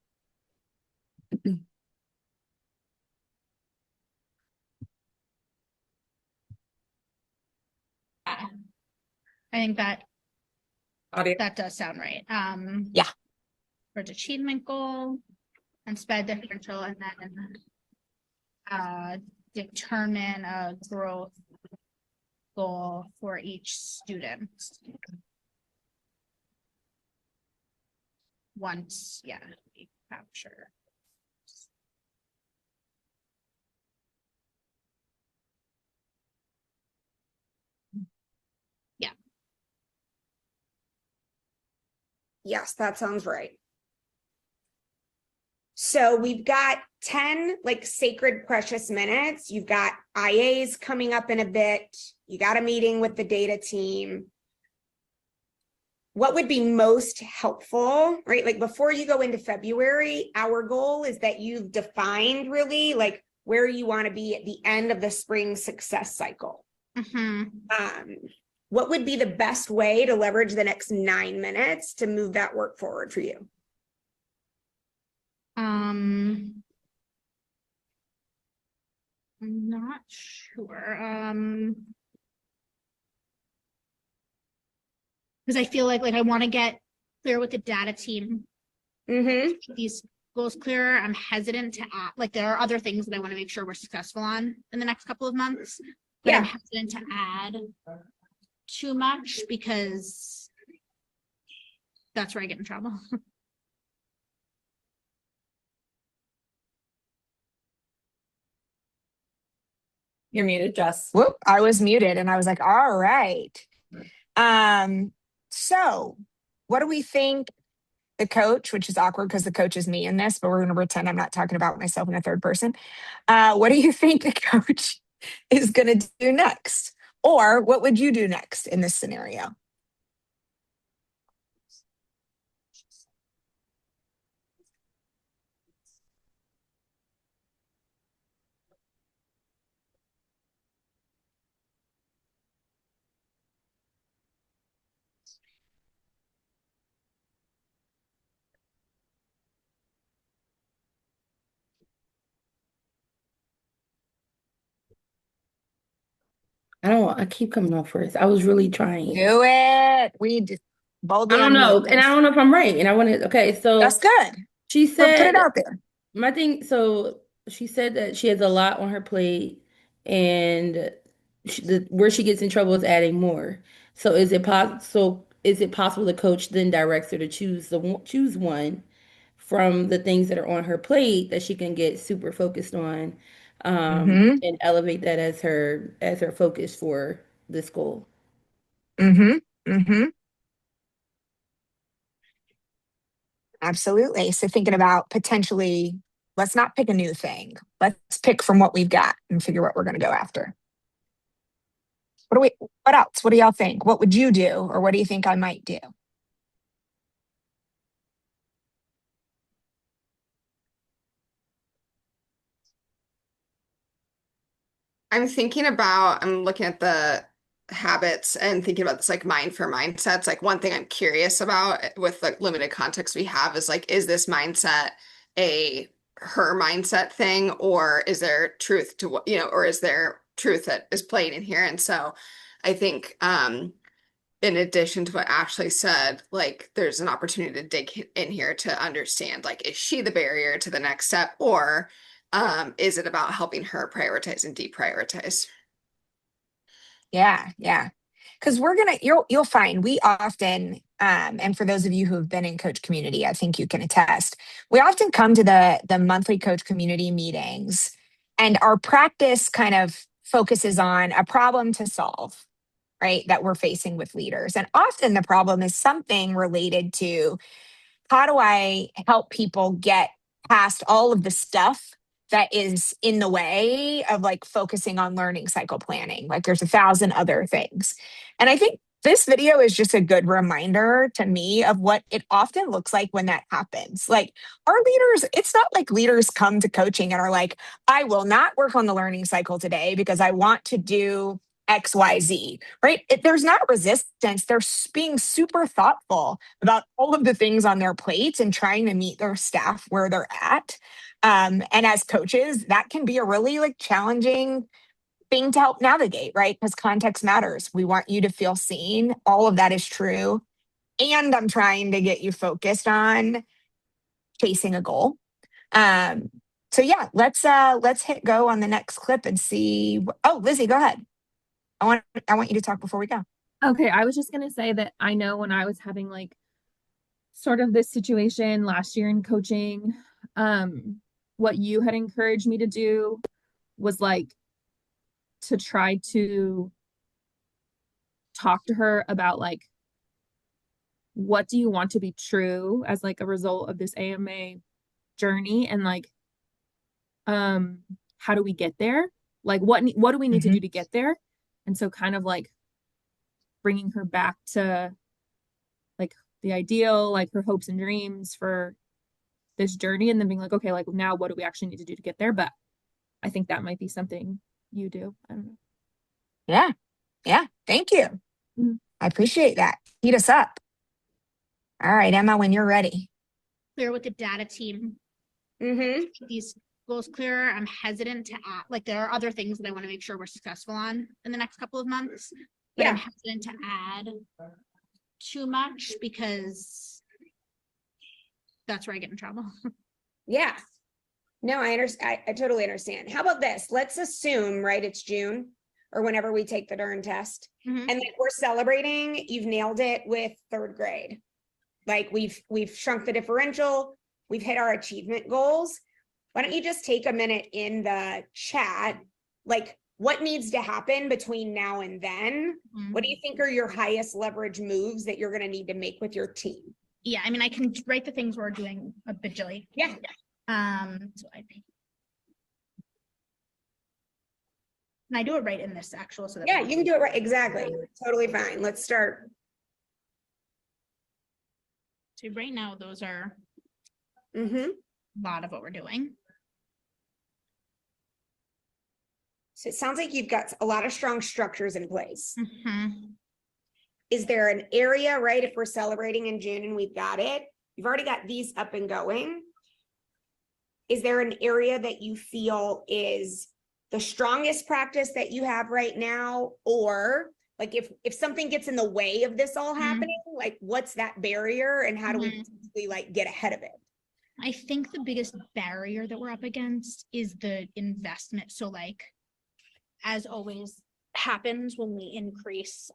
I think that Audio. that does sound right. Yeah. For the achievement goal and sped differential, and then determine a growth goal for each student. Once, yeah, we capture. Yes, that sounds right. So we've got 10 like sacred precious minutes. You've got IAs coming up in a bit. You got a meeting with the data team. What would be most helpful, right? Like before you go into February, our goal is that you've defined really like where you want to be at the end of the Spring Success Cycle. What would be the best way to leverage the next 9 minutes to move that work forward for you? I'm not sure. Because I feel like I want to get clear with the data team. These goals clearer. I'm hesitant to add, like there are other things that I want to make sure we're successful on in the next couple of months. But I'm hesitant to add too much because that's where I get in trouble. You're muted, Jess. Whoop, I was muted and I was like, all right. So what do we think the coach, which is awkward because the coach is me in this, but we're going to pretend I'm not talking about myself in the third person. What do you think the coach is going to do next? Or what would you do next in this scenario? I keep coming off first. I was really trying. Do it. We just boldly. I don't know. And I don't know if I'm right. And I want to, okay, so that's good. She said, put it out there. My thing, so she said that she has a lot on her plate and where she gets in trouble is adding more. So is it possible the coach then directs her to choose one from the things that are on her plate that she can get super focused on, and elevate that as her focus for this goal? Absolutely. So thinking about potentially, let's not pick a new thing. Let's pick from what we've got and figure what we're going to go after. What else? What do y'all think? What would you do? Or what do you think I might do? I'm looking at the habits and thinking about this like mind for mindsets. Like one thing I'm curious about with the limited context we have is like, is this mindset her mindset thing, or is there truth to what, or is there truth that is playing in here? And so I think, in addition to what Ashley said, like there's an opportunity to dig in here to understand, like, is she the barrier to the next step, or is it about helping her prioritize and deprioritize? Yeah. Because you'll find we often and for those of you who have been in coach community, I think you can attest. We often come to the monthly coach community meetings, and our practice kind of focuses on a problem to solve, right? That we're facing with leaders. And often the problem is something related to how do I help people get past all of the stuff that is in the way of like focusing on learning cycle planning? Like there's 1,000 other things. And I think this video is just a good reminder to me of what it often looks like when that happens. Like our leaders, it's not like leaders come to coaching and are like, I will not work on the learning cycle today because I want to do XYZ, right? There's not resistance. They're being super thoughtful about all of the things on their plates and trying to meet their staff where they're at. And as coaches, that can be a really like challenging thing to help navigate, right? Because context matters. We want you to feel seen. All of that is true. And I'm trying to get you focused on chasing a goal. So yeah, let's hit go on the next clip and see. Oh, Lizzie, go ahead. I want you to talk before we go. Okay, I was just gonna say that I know when I was having like sort of this situation last year in coaching, what you had encouraged me to do was like to try to talk to her about like what do you want to be true as like a result of this AMA journey, and like how do we get there? Like what do we need to do to get there? And so kind of like bringing her back to like the ideal, like her hopes and dreams for this journey, and then being like, okay, like now what do we actually need to do to get there? But I think that might be something you do. I don't know. Yeah. Yeah. Thank you. I appreciate that. Heat us up. All right, Emma, when you're ready. Clear with the data team. These goals clearer. I'm hesitant to add, like there are other things that I want to make sure we're successful on in the next couple of months, but I'm hesitant to add too much because that's where I get in trouble. Yeah. No, I understand. I totally understand. How about this? Let's assume, right, it's June or whenever we take the darn test, and like we're celebrating, you've nailed it with third grade. Like we've shrunk the differential, we've hit our achievement goals. Why don't you just take a minute in the chat, like what needs to happen between now and then? What do you think are your highest leverage moves that you're going to need to make with your team? Yeah, I mean, I can write the things we're doing a bajillion. Yeah. So can I do it right in this actual? So that yeah, you can do it right. Exactly. Totally fine. Let's start. So right now, those are a lot of what we're doing. So it sounds like you've got a lot of strong structures in place. Is there an area, right? If we're celebrating in June and we've got it, you've already got these up and going. Is there an area that you feel is the strongest practice that you have right now? Or like if something gets in the way of this all happening, like what's that barrier and how do we typically like get ahead of it? I think the biggest barrier that we're up against is the investment. So like, as always happens when we increase,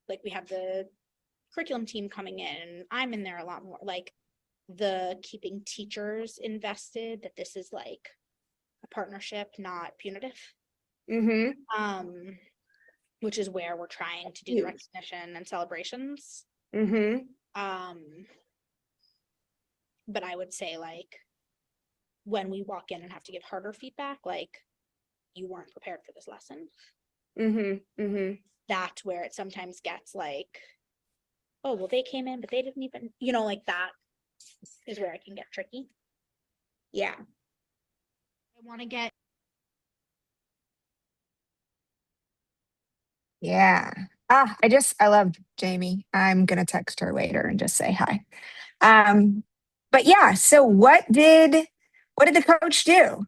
like we have the curriculum team coming in, I'm in there a lot more, like the keeping teachers invested, that this is like a partnership, not punitive. Which is where we're trying to do the recognition and celebrations. But I would say like when we walk in and have to give harder feedback, like you weren't prepared for this lesson. That's where it sometimes gets like, oh, well, they came in, but they didn't even, like that is where it can get tricky. Yeah. I want to get. Yeah. I love Jamie. I'm going to text her later and just say hi. But yeah, so what did the coach do?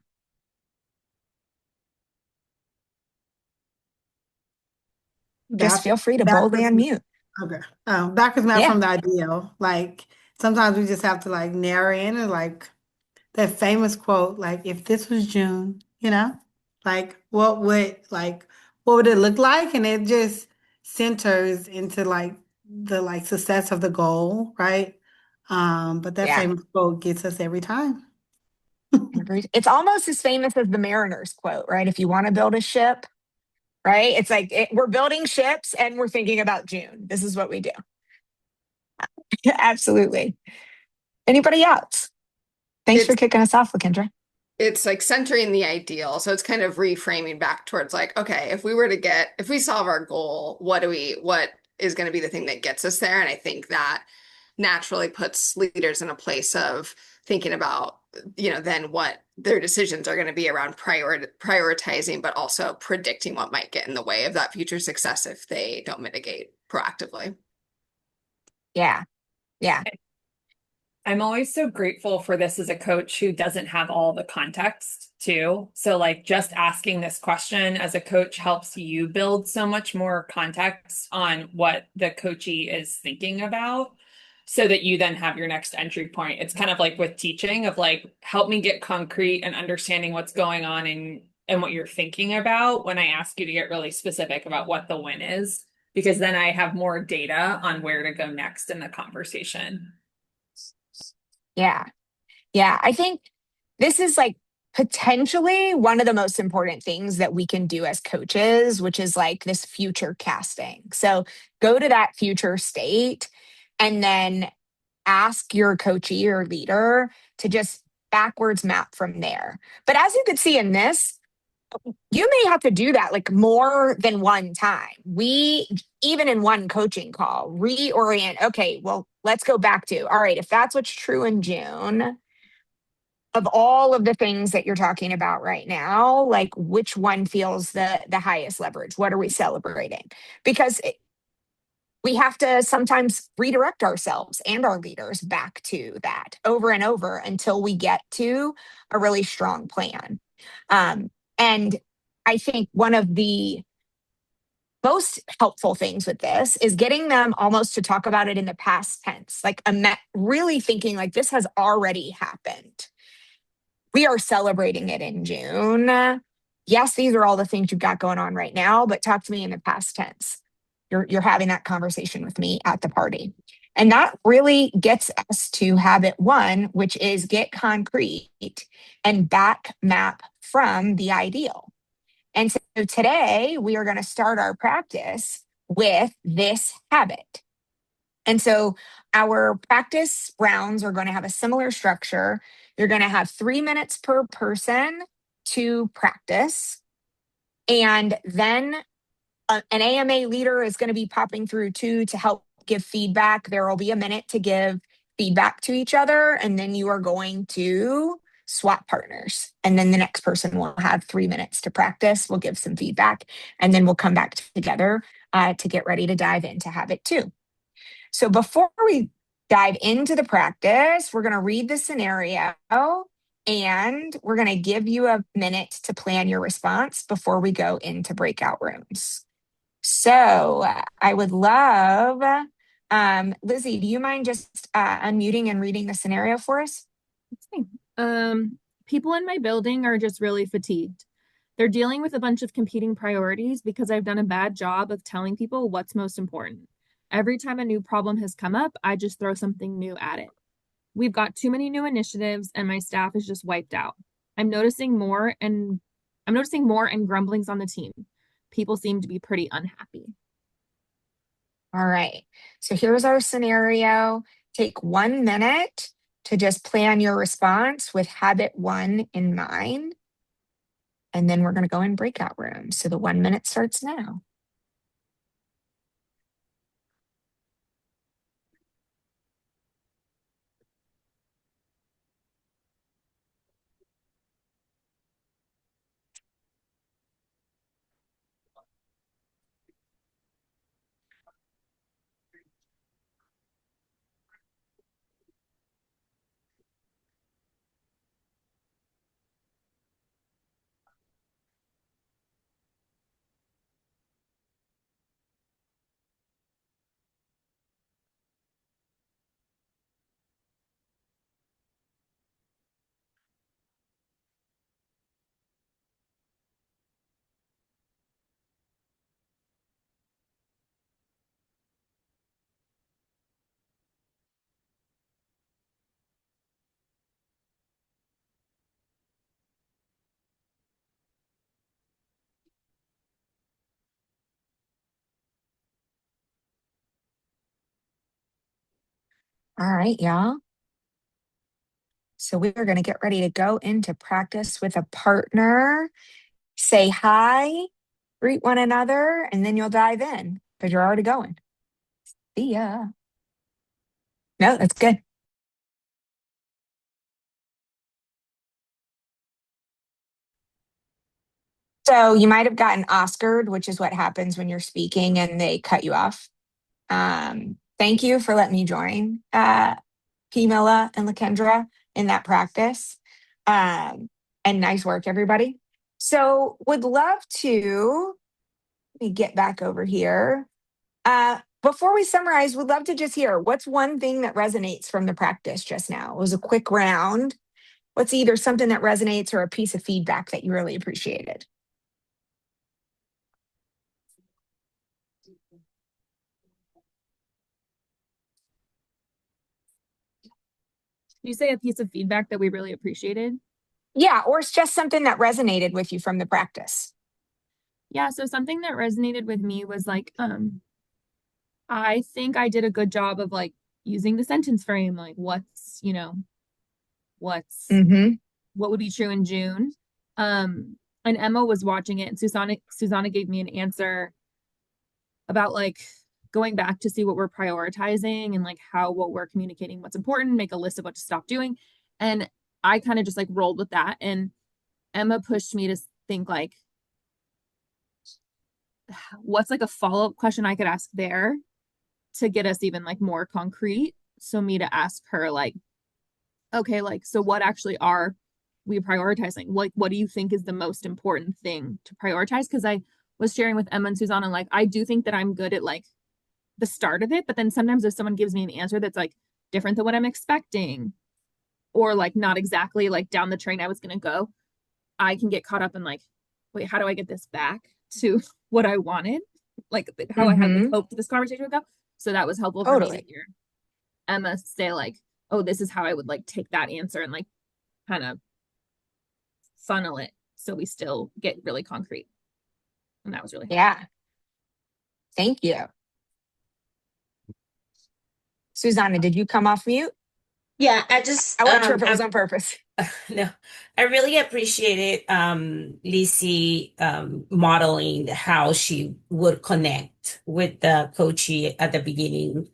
Just feel free to boldly unmute. Okay. Back is not Yeah. from the ideal. Like sometimes we just have to like narrow in and like that famous quote, like if this was June, like what would it look like? And it just centers into like the like success of the goal, right? But that Yeah. famous quote gets us every time. It's almost as famous as the Mariners quote, right? If you want to build a ship, right? It's like we're building ships and we're thinking about June. This is what we do. Absolutely. Anybody else? Thanks for It's kicking us off, Lakendra. it's like centering the ideal. So it's kind of reframing back towards like, okay, if we solve our goal, what is going to be the thing that gets us there? And I think that naturally puts leaders in a place of thinking about, then what their decisions are going to be around prioritizing, but also predicting what might get in the way of that future success if they don't mitigate proactively. Yeah. Yeah. I'm always so grateful for this as a coach who doesn't have all the context too. So like just asking this question as a coach helps you build so much more context on what the coachee is thinking about so that you then have your next entry point. It's kind of like with teaching of like, help me get concrete and understanding what's going on and what you're thinking about when I ask you to get really specific about what the win is, because then I have more data on where to go next in the conversation. Yeah. Yeah. I think this is like potentially one of the most important things that we can do as coaches, which is like this future casting. So go to that future state and then ask your coachee or leader to just backwards map from there. But as you could see in this, you may have to do that like more than one time. We, even in one coaching call, reorient. Okay, well, let's go back to, all right, if that's what's true in June, of all of the things that you're talking about right now, like which one feels the highest leverage? What are we celebrating? Because we have to sometimes redirect ourselves and our leaders back to that over and over until we get to a really strong plan. And I think one of the most helpful things with this is getting them almost to talk about it in the past tense, like really thinking like this has already happened. We are celebrating it in June. Yes, these are all the things you've got going on right now, but talk to me in the past tense. You're having that conversation with me at the party. And that really gets us to habit one, which is get concrete and back map from the ideal. And so today we are going to start our practice with this habit. And so our practice rounds are going to have a similar structure. You're going to have 3 minutes per person to practice. And then an AMA leader is going to be popping through too to help give feedback. There will be a minute to give feedback to each other. And then you are going to swap partners. And then the next person will have 3 minutes to practice. We'll give some feedback. And then we'll come back together to get ready to dive into habit two. So before we dive into the practice, we're going to read the scenario and we're going to give you a minute to plan your response before we go into breakout rooms. So I would love, Lizzie, do you mind just unmuting and reading the scenario for us? People in my building are just really fatigued. They're dealing with a bunch of competing priorities because I've done a bad job of telling people what's most important. Every time a new problem has come up, I just throw something new at it. We've got too many new initiatives and my staff is just wiped out. I'm noticing more and grumblings on the team. People seem to be pretty unhappy. All right. So here's our scenario. Take 1 minute to just plan your response with habit one in mind. And then we're going to go in breakout rooms. So the 1 minute starts now. All right, y'all. So we are going to get ready to go into practice with a partner. Say hi, greet one another, and then you'll dive in because you're already going. See ya. No, that's good. So you might have gotten Oscared, which is what happens when you're speaking and they cut you off. Thank you for letting me join, Pamela and Lakendra, in that practice. And nice work, everybody. So would love to, let me get back over here. Before we summarize, would love to just hear what's one thing that resonates from the practice just now. It was a quick round. What's either something that resonates or a piece of feedback that you really appreciated? You say a piece of feedback that we really appreciated? Yeah, or it's just something that resonated with you from the practice. Yeah, so something that resonated with me was like, I think I did a good job of like using the sentence frame, like what's, what's Mm-hmm. what would be true in June. And Emma was watching it, and Susanna gave me an answer about like going back to see what we're prioritizing and like what we're communicating, what's important, make a list of what to stop doing. And I kind of just like rolled with that. And Emma pushed me to think like, what's like a follow-up question I could ask there to get us even like more concrete. So me to ask her like, okay, like, so what actually are we prioritizing? What do you think is the most important thing to prioritize? Because I was sharing with Emma and Susanna, like, I do think that I'm good at like the start of it, but then sometimes if someone gives me an answer that's like different than what I'm expecting, or like not exactly like down the train I was gonna go, I can get caught up in like, wait, how do I get this back to what I wanted? Like how I had like, hoped this conversation would go. So that was helpful for me to hear Emma say like, oh, this is how I would like take that answer and like kind of funnel it so we still get really concrete. And that was really helpful. Yeah. Thank you. Susanna, did you come off mute? Yeah, I wasn't sure if it was on purpose. No, I really appreciated Lizzie modeling how she would connect with the coachee at the beginning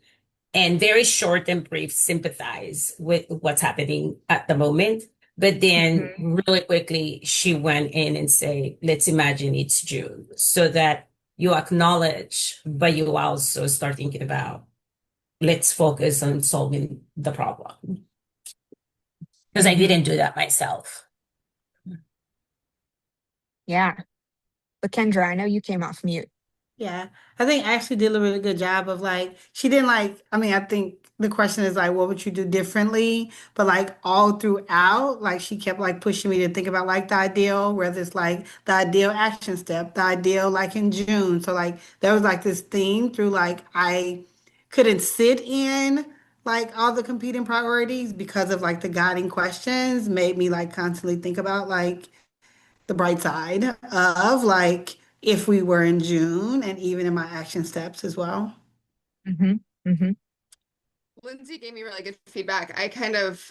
and very short and brief sympathize with what's happening at the moment. But then really quickly, she went in and say, let's imagine it's June, so that you acknowledge, but you also start thinking about, let's focus on solving the problem. Because I didn't do that myself. Yeah. But Kendra, I know you came off mute. Yeah, I think Ashley did a really good job of like, she didn't like, I mean, I think the question is like, what would you do differently? But like all throughout, like she kept like pushing me to think about like the ideal, whether it's like the ideal action step, the ideal like in June. So like there was like this theme through like I couldn't sit in like all the competing priorities because of like the guiding questions made me like constantly think about like the bright side of like if we were in June and even in my action steps as well. Lindsay gave me really good feedback. I kind of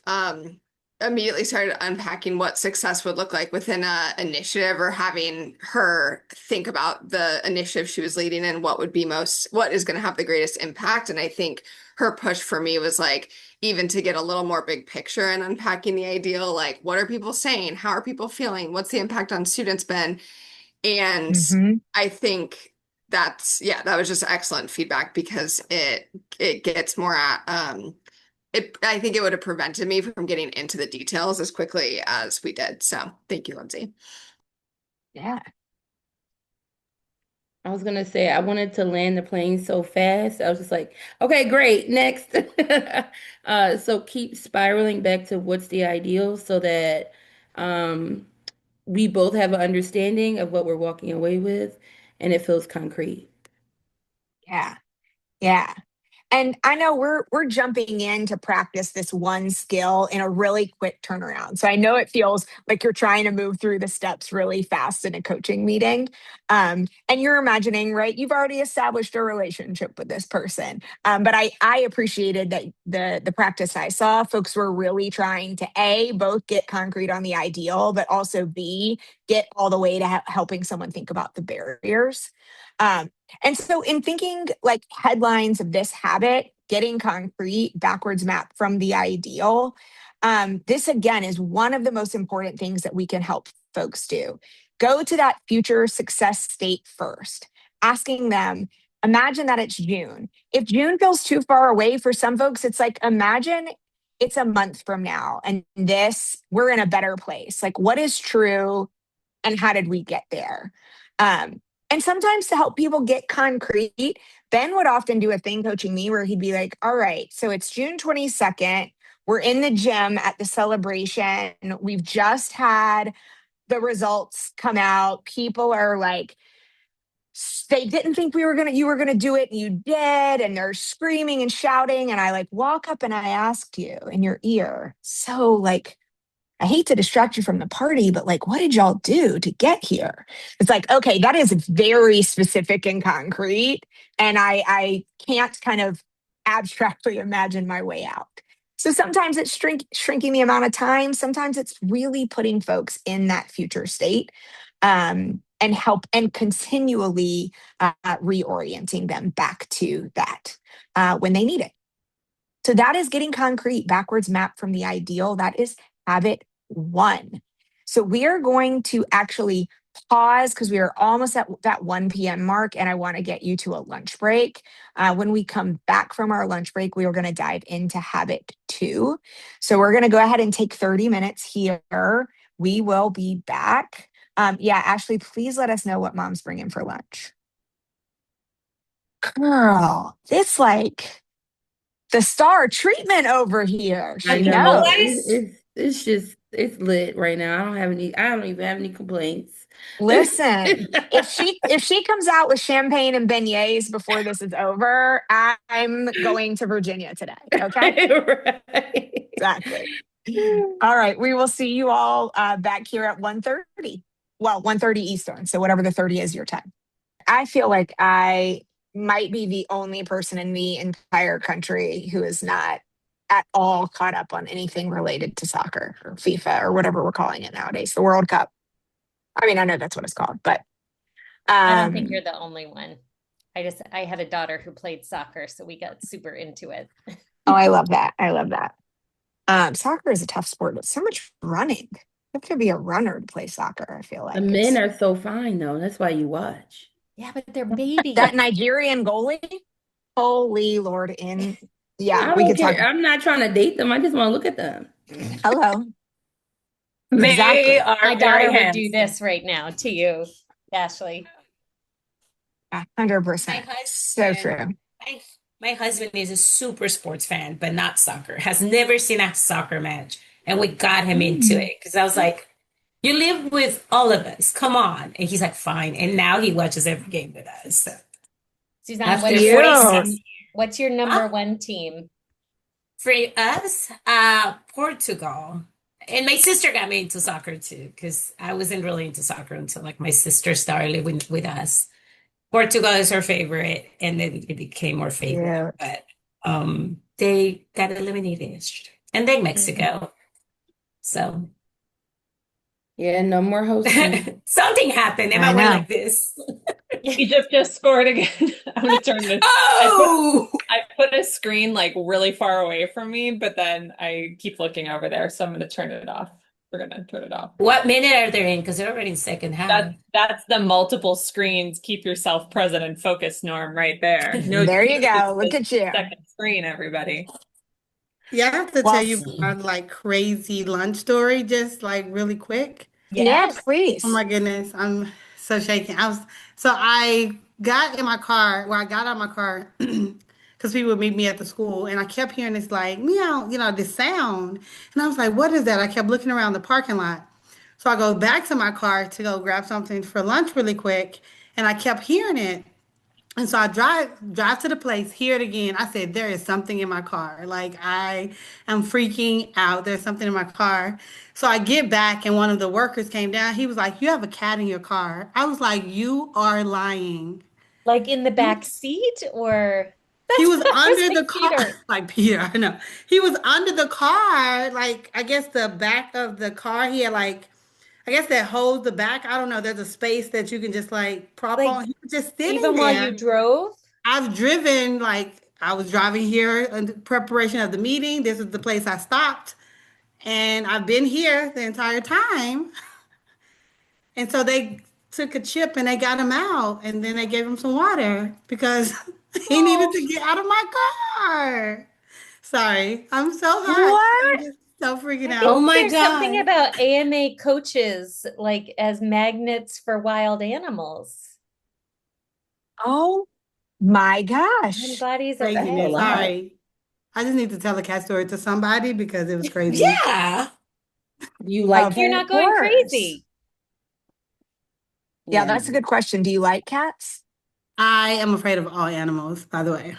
immediately started unpacking what success would look like within a initiative, or having her think about the initiative she was leading and what is going to have the greatest impact. And I think her push for me was like, even to get a little more big picture and unpacking the ideal, like what are people saying? How are people feeling? What's the impact on students been? And I think that was just excellent feedback, because it gets more at I think it would have prevented me from getting into the details as quickly as we did. So thank you, Lindsay. Yeah. I was gonna say I wanted to land the plane so fast. I was just like, okay, great, next. So keep spiraling back to what's the ideal, so that we both have an understanding of what we're walking away with and it feels concrete. Yeah. Yeah. And I know we're jumping in to practice this one skill in a really quick turnaround. So I know it feels like you're trying to move through the steps really fast in a coaching meeting. And you're imagining, right? You've already established a relationship with this person. But I appreciated that the practice I saw, folks were really trying to both get concrete on the ideal, but also B, get all the way to helping someone think about the barriers. And so in thinking like headlines of this habit, getting concrete backwards map from the ideal, this again is one of the most important things that we can help folks do. Go to that future success state first, asking them, imagine that it's June. If June feels too far away for some folks, it's like, imagine it's a month from now and we're in a better place. Like, what is true and how did we get there? And sometimes to help people get concrete, Ben would often do a thing coaching me where he'd be like, all right, so it's June 22nd. We're in the gym at the celebration. We've just had the results come out. People are like, they didn't think you were going to do it. And you did. And they're screaming and shouting. And I like walk up and I asked you in your ear, so like, I hate to distract you from the party, but like, what did y'all do to get here? It's like, okay, that is very specific and concrete. And I can't kind of abstractly imagine my way out. So sometimes it's shrinking the amount of time. Sometimes it's really putting folks in that future state and continually reorienting them back to that when they need it. So that is getting concrete backwards map from the ideal. That is habit 1. So we are going to actually pause because we are almost at that 1 p.m. mark and I want to get you to a lunch break. When we come back from our lunch break, we are going to dive into habit 2. So we're going to go ahead and take 30 minutes here. We will be back. Ashley, please let us know what mom's bringing for lunch. Girl, it's like the star treatment over here. I She know. knows. It's lit right now. I don't even have any complaints. Listen, if she comes out with champagne and beignets before this is over, I'm going to Virginia today. Okay. Right. Exactly. All right. We will see you all back here at 1:30. Well, 1:30 Eastern. So whatever the 30 is your time. I feel like I might be the only person in the entire country who is not at all caught up on anything related to soccer or FIFA or whatever we're calling it nowadays, the World Cup. I mean, I know that's what it's called, but I don't think you're the only one. I had a daughter who played soccer, so we got super into it. Oh, I love that. I love that. Soccer is a tough sport, but so much running. You have to be a runner to play soccer, I feel like. The men are so fine though. That's why you watch. Yeah, but they're babies. That Nigerian goalie, holy Lord, I we don't could talk. care. I'm not trying to date them. I just want to look at them. Hello. They Exactly. are My daughter very would do handsome. this right now to you, Ashley. 100%. So true. My husband is a super sports fan, but not soccer. Has never seen a soccer match, and we got him into it because I was like, "You live with all of us. Come on!" And he's like, "Fine." And now he watches every game with us. So Suzanne, after what's 46 what's your number one team? for us, Portugal. And my sister got me into soccer too, because I wasn't really into soccer until like my sister started living with us. Portugal is her favorite, and then it became our favorite. Yeah. But they got eliminated, and then Mexico. So Yeah, no more hosting. something happened, and I I went know. like this. Egypt just scored again. I'm gonna turn this. Oh, I put a screen like really far away from me, but then I keep looking over there, so I'm gonna turn it off. We're gonna turn it off. what minute are they in? Because they're already in second half. That's the multiple screens. Keep yourself present and focused, Norm, right there. No, There you go. it's Look the at you. second screen, everybody. Yeah, I have to Well, tell you my like crazy lunch story, just like really quick. Yeah, please. Oh my goodness, I'm so shaking. I got in my car. Well, I got out of my car because people would meet me at the school, and I kept hearing this like meow, this sound, and I was like, "What is that?" I kept looking around the parking lot. So I go back to my car to go grab something for lunch really quick, and I kept hearing it. And so I drive to the place, hear it again. I said, there is something in my car. Like I am freaking out. There's something in my car. So I get back and one of the workers came down. He was like, you have a cat in your car. I was like, you are lying. Like in the back seat, or He that's was what I was under the like, car, Peter. like Peter, I know. He was under the car, like I guess the back of the car. He had like, I guess that holds the back. I don't know. There's a space that you can just like prop Like on. He was just sitting even while there. you drove? I've driven, like, I was driving here in preparation of the meeting. This is the place I stopped, and I've been here the entire time. And so they took a chip and they got him out, and then they gave him some water because he needed Oh, to get out of my car. Sorry, I'm so hot. I'm What? just so freaking I out. think Oh my there's something God. about AMA coaches like as magnets for wild animals. Oh my Mind gosh. bodies are Craziness. That's a okay. lot. Sorry. I just need to tell a cat story to somebody because it was crazy. Yeah. You like You're Of not going course. crazy. Yeah, that's a good question. Do you like cats? I am afraid of all animals, by the way.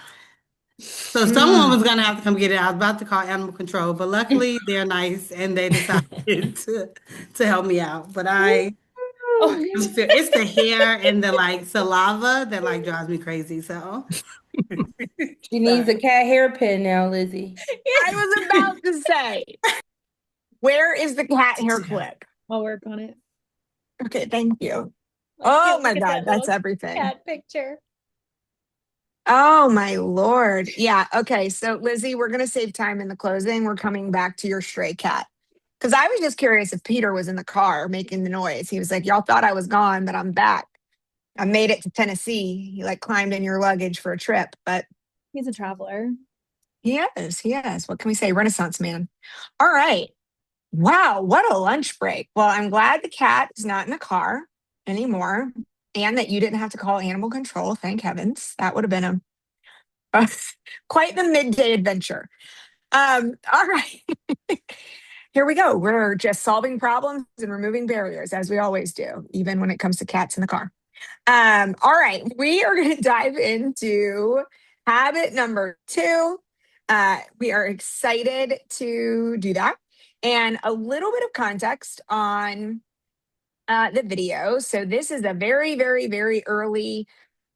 So Mm. someone was gonna have to come get it. I was about to call animal control, but luckily they're nice and they decided to help me out. But it's the hair and the like saliva that like drives me crazy. So She needs a sorry. cat hairpin now, Lizzie. I was about to say, where is the cat hair clip? I'll work on it. Okay, thank you. I Oh can't my look at God, that that's little everything. cat picture. Oh my Lord. Yeah. Okay. So Lizzie, we're going to save time in the closing. We're coming back to your stray cat. Because I was just curious if Peter was in the car making the noise. He was like, y'all thought I was gone, but I'm back. I made it to Tennessee. He like climbed in your luggage for a trip, but He's a traveler. he is. He is. What can we say? Renaissance man. All right. Wow. What a lunch break. Well, I'm glad the cat is not in the car anymore and that you didn't have to call animal control. Thank heavens. That would have been quite the midday adventure. All right. Here we go. We're just solving problems and removing barriers as we always do, even when it comes to cats in the car. All right. We are going to dive into habit number 2. We are excited to do that. And a little bit of context on the video. So this is a very, very, very early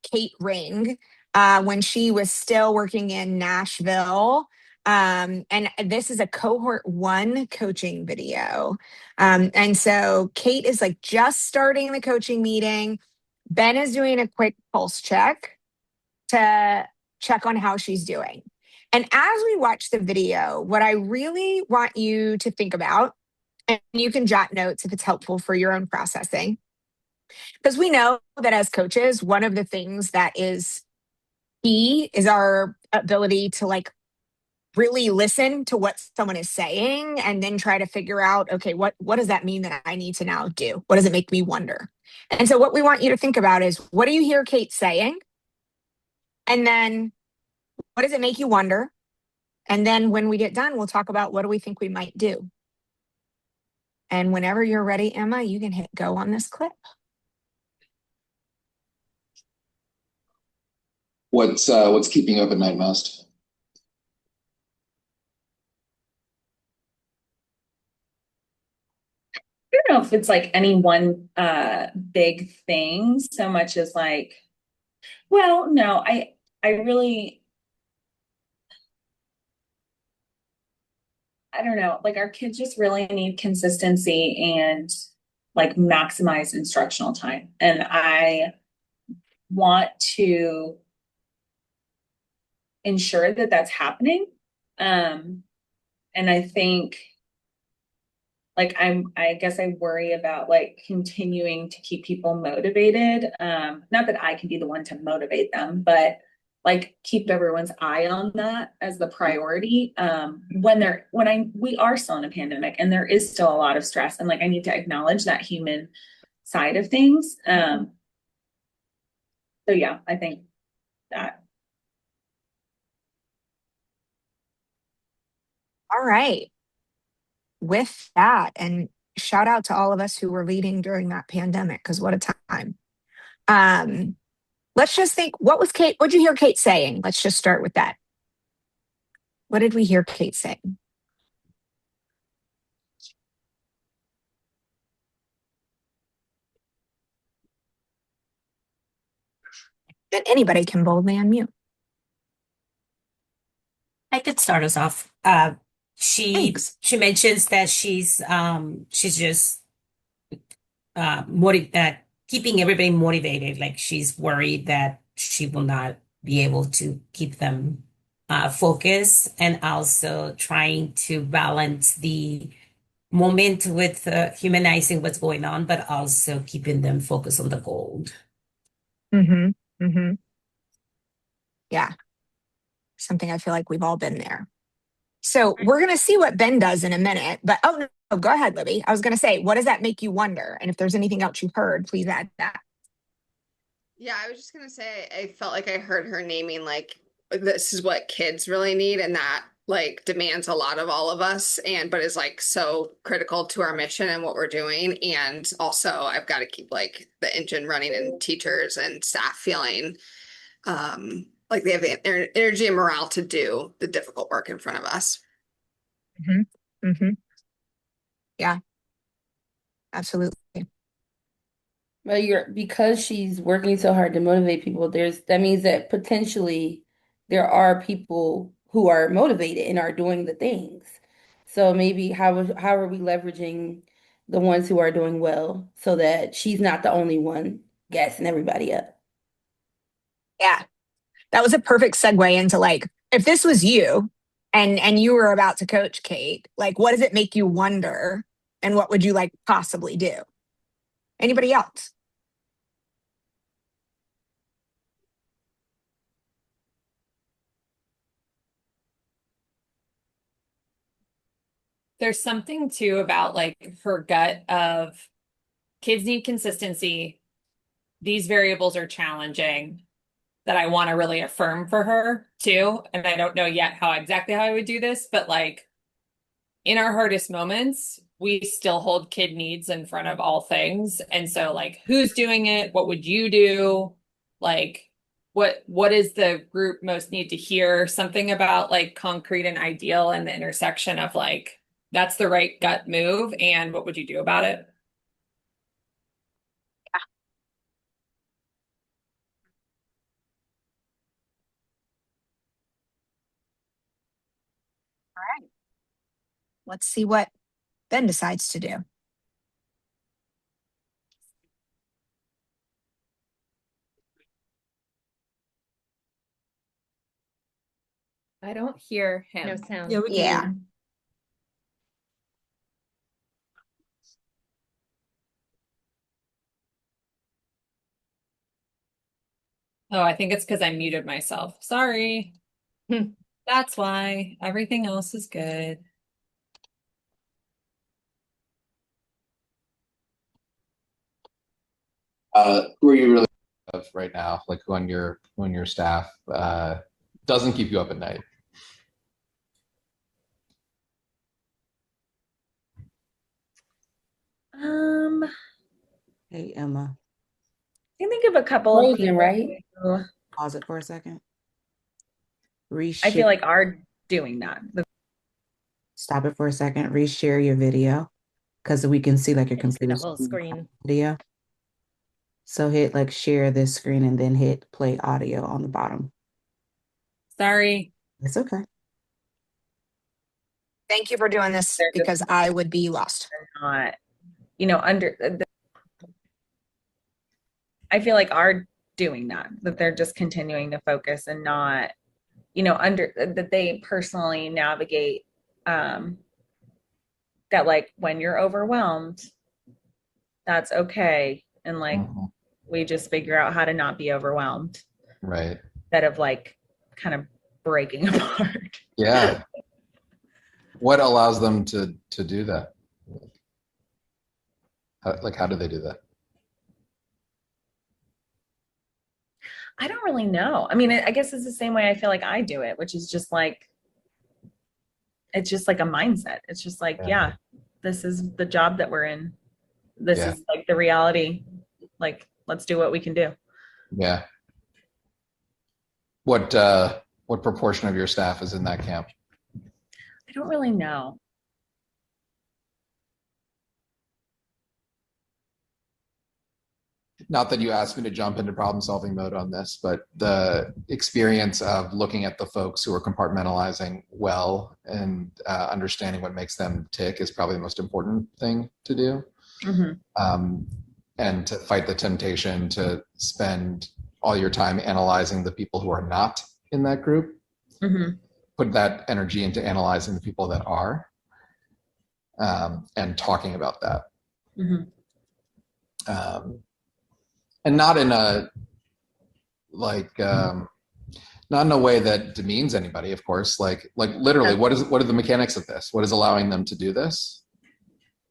Kate Ring when she was still working in Nashville. And this is a cohort 1 coaching video. And so Kate is like just starting the coaching meeting. Ben is doing a quick pulse check to check on how she's doing. And as we watch the video, what I really want you to think about, and you can jot notes if it's helpful for your own processing, because we know that as coaches, one of the things that is key is our ability to like really listen to what someone is saying and then try to figure out, okay, what does that mean that I need to now do? What does it make me wonder? And so what we want you to think about is, what do you hear Kate saying? And then what does it make you wonder? And then when we get done, we'll talk about what do we think we might do. And whenever you're ready, Emma, you can hit go on this clip. What's keeping you up at night most? I don't know if it's like any one big thing so much as like, well, no, I really, I don't know, like our kids just really need consistency and like maximize instructional time. And I want to ensure that that's happening. And I think like I guess I worry about like continuing to keep people motivated. Not that I can be the one to motivate them, but like keep everyone's eye on that as the priority. We are still in a pandemic and there is still a lot of stress, and like I need to acknowledge that human side of things. So yeah, I think that. All right. With that, and shout out to all of us who were leading during that pandemic, because what a time. let's just think, what'd you hear Kate saying? Let's just start with that. What did we hear Kate saying? Then anybody can boldly unmute. I could start us off. Thanks. She mentions that she's just keeping everybody motivated. Like she's worried that she will not be able to keep them focused, and also trying to balance the moment with humanizing what's going on, but also keeping them focused on the goal. Mm-hmm. Mm-hmm. Yeah. Something I feel like we've all been there. So we're going to see what Ben does in a minute, but no, go ahead, Libby. I was going to say, what does that make you wonder? And if there's anything else you've heard, please add that. Yeah, I was just gonna say I felt like I heard her naming like this is what kids really need, and that like demands a lot of all of us, and but is like so critical to our mission and what we're doing. And also I've got to keep like the engine running and teachers and staff feeling like they have the energy and morale to do the difficult work in front of us. Mm-hmm. Mm-hmm. Yeah, absolutely. Well, because she's working so hard to motivate people, that means that potentially there are people who are motivated and are doing the things. So maybe how are we leveraging the ones who are doing well so that she's not the only one gassing everybody up? Yeah, that was a perfect segue into like, if this was you and you were about to coach Kate, like, what does it make you wonder? And what would you like possibly do? Anybody else? There's something too about like her gut of kids need consistency. These variables are challenging that I want to really affirm for her too. And I don't know yet exactly how I would do this, but like in our hardest moments, we still hold kid needs in front of all things. And so like, who's doing it? What would you do? Like, what is the group most need to hear? Something about like concrete and ideal and the intersection of like, that's the right gut move. And what would you do about it? All right. Let's see what Ben decides to do. I don't hear him. No sound. Yeah, we can Yeah. hear him. Oh, I think it's because I muted myself. Sorry. That's why. Everything else is good. Who are you really of right now? Like who on your staff doesn't keep you up at night? Hey, Emma, I can think of a couple of Frozen, people right? who pause it for a second. I Reshare. feel like are doing that. Stop it for a second. Reshare your video because we can see like your It's computer the whole screen. video. So hit like share this screen and then hit play audio on the bottom. Sorry. It's okay. Thank you for doing this because I would be lost. Not, I feel like are doing that they're just continuing to focus and not, that they personally navigate, that like when you're overwhelmed, that's okay. And like, we just figure out how to not be overwhelmed. Right. Instead of like kind of breaking apart. Yeah. What allows them to do that? How do they do that? I don't really know. I mean, I guess it's the same way I feel like I do it, which is just like, it's just like a mindset. It's just like, yeah, this is the job that we're in. This is like the reality. Like, let's do what we can do. Yeah. What proportion of your staff is in that camp? I don't really know. Not that you asked me to jump into problem solving mode on this, but the experience of looking at the folks who are compartmentalizing well and understanding what makes them tick is probably the most important thing to do. And to fight the temptation to spend all your time analyzing the people who are not in that group. Put that energy into analyzing the people that are, and talking about that. And not in a not in a way that demeans anybody, of course. Like literally, what are the mechanics of this? What is allowing them to do this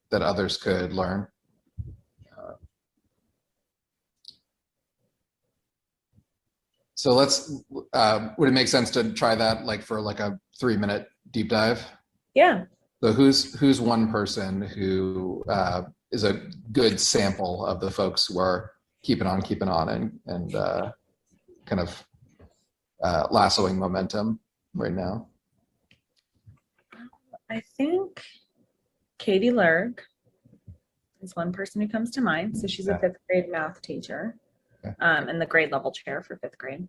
that others could learn? So would it make sense to try that for a 3-minute deep dive? Yeah. So who's one person who is a good sample of the folks who are keeping on and kind of lassoing momentum right now? I think Katie Lerg is one person who comes to mind. So she's a 5th grade math teacher. And the grade level chair for 5th grade.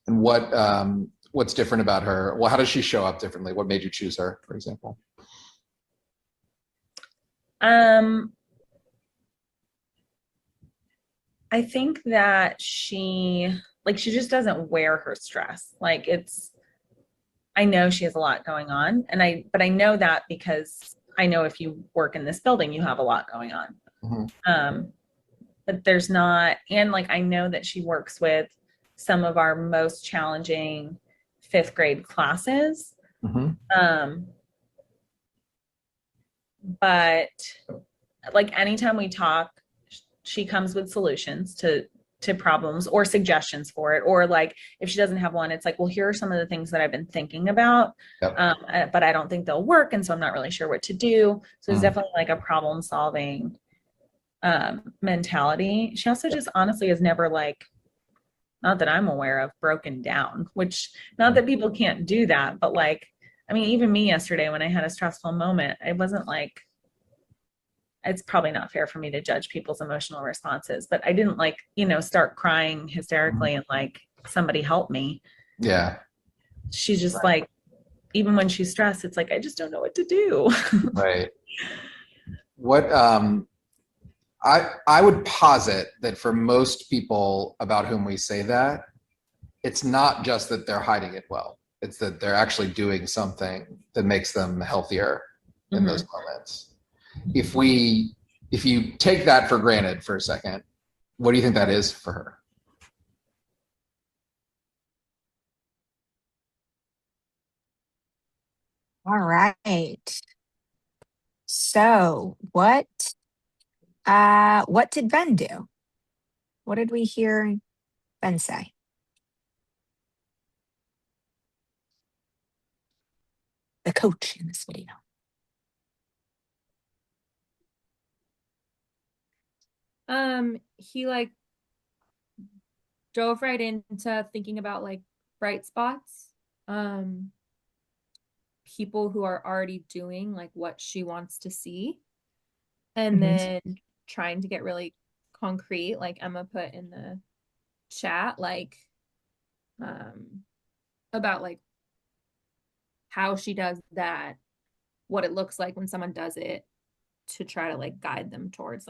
And what's different about her? Well, how does she show up differently? What made you choose her, for example? I think that she just doesn't wear her stress. I know she has a lot going on, but I know that because I know if you work in this building, you have a lot going on. But there's not, and I know that she works with some of our most challenging 5th grade classes. But anytime we talk, she comes with solutions to problems or suggestions for it. Or if she doesn't have one, it's well, here are some of the things that I've been thinking about, but I don't think they'll work. And so I'm not really sure what to do. So it's definitely a problem solving mentality. She also just honestly has never not that I'm aware of, broken down, which not that people can't do that, but even me yesterday when I had a stressful moment, it wasn't it's probably not fair for me to judge people's emotional responses, but I didn't start crying hysterically and somebody help me. Yeah. She's just even when she's stressed, it's I just don't know what to do. Right. What I would posit that for most people about whom we say that, it's not just that they're hiding it well. It's that they're actually doing something that makes them healthier in those moments. If you take that for granted for a second, what do you think that is for her? All right. So what did Ben do? What did we hear Ben say? The coach in this video. He dove right into thinking about bright spots. People who are already doing what she wants to see. And then trying to get really concrete, like Emma put in the chat, about how she does that, what it looks like when someone does it, to try to guide them towards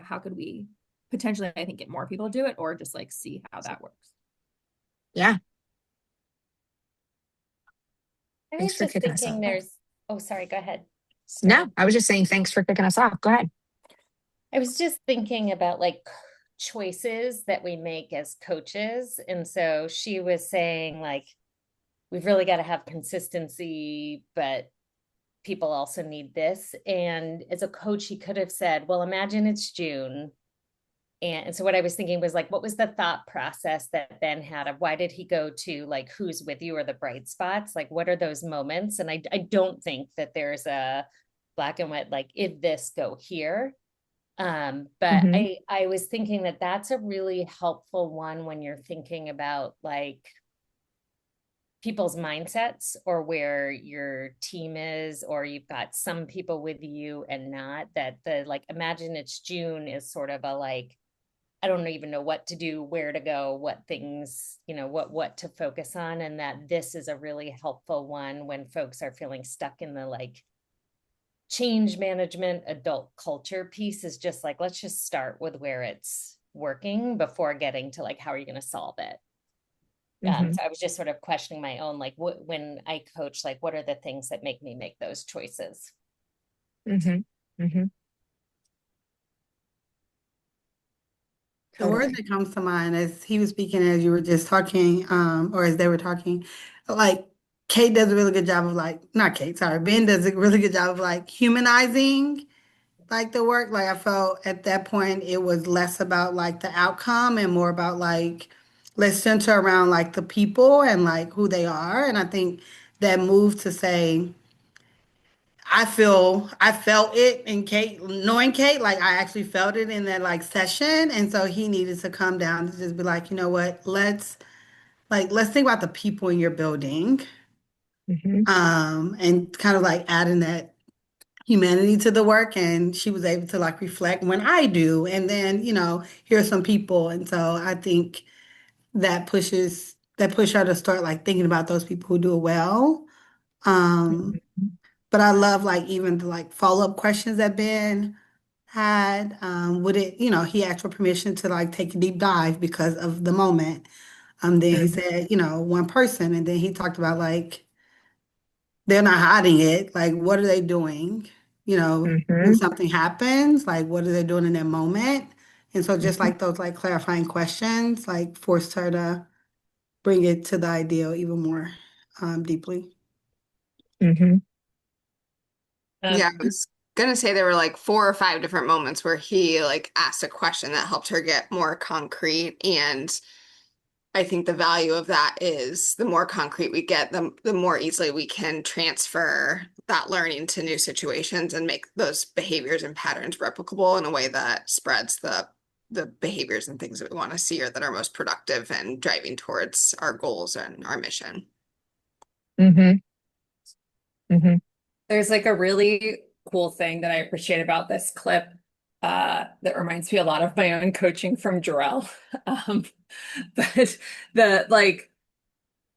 how could we potentially, I think, get more people to do it, or just see how that works. Yeah. I was just thinking oh, sorry, go ahead. No, I was just saying thanks for kicking us off. Go ahead. I was just thinking about choices that we make as coaches. And so she was saying we've really got to have consistency, but people also need this. And as a coach, he could have said, well, imagine it's June. And so what I was thinking was what was the thought process that Ben had of why did he go to who's with you or the bright spots? What are those moments? And I don't think that there's a black and white, if this, go here. But Mhm. I was thinking that that's a really helpful one when you're thinking about like people's mindsets or where your team is, or you've got some people with you and not, that the like imagine it's June is sort of a like, I don't even know what to do, where to go, what things, what to focus on. And that this is a really helpful one when folks are feeling stuck in the like change management adult culture piece, is just like, let's just start with where it's working before getting to like, how are you going to solve it? Mhm. So I was just sort of questioning my own, like when I coach, like, what are the things that make me make those choices? Mhm. Mhm. The word Totally. that comes to mind as he was speaking, as you were just talking, or as they were talking, like Kate does a really good job of like, not Kate, sorry, Ben does a really good job of like humanizing like the work. Like I felt at that point it was less about like the outcome and more about like let's center around like the people and like who they are. And I think that move to say, I felt it in Kate, knowing Kate, like I actually felt it in that like session. And so he needed to come down to just be like, you know what, let's think about the people in your building. Mhm. And kind of like adding that humanity to the work. And she was able to like reflect when I do. And then, here's some people. And so I think that push her to start like thinking about those people who do it well. Um, Mhm. but I love like even the like follow-up questions that Ben had. Would it, he asked for permission to like take a deep dive because of the moment. Then he Mhm. said, one person, and then he talked about like they're not hiding it. Like, what are they doing? When Mhm. something happens, like what are they doing in that moment? And so just Mhm. like those like clarifying questions, like forced her to bring it to the ideal even more deeply. Mhm. Yeah, Um, I was gonna say there were like 4 or 5 different moments where he like asked a question that helped her get more concrete. And I think the value of that is the more concrete we get, the more easily we can transfer that learning to new situations and make those behaviors and patterns replicable in a way that spreads the behaviors and things that we want to see or that are most productive and driving towards our goals and our mission. Mhm. Mhm. There's like a really cool thing that I appreciate about this clip that reminds me a lot of my own coaching from Jarrell. Um, but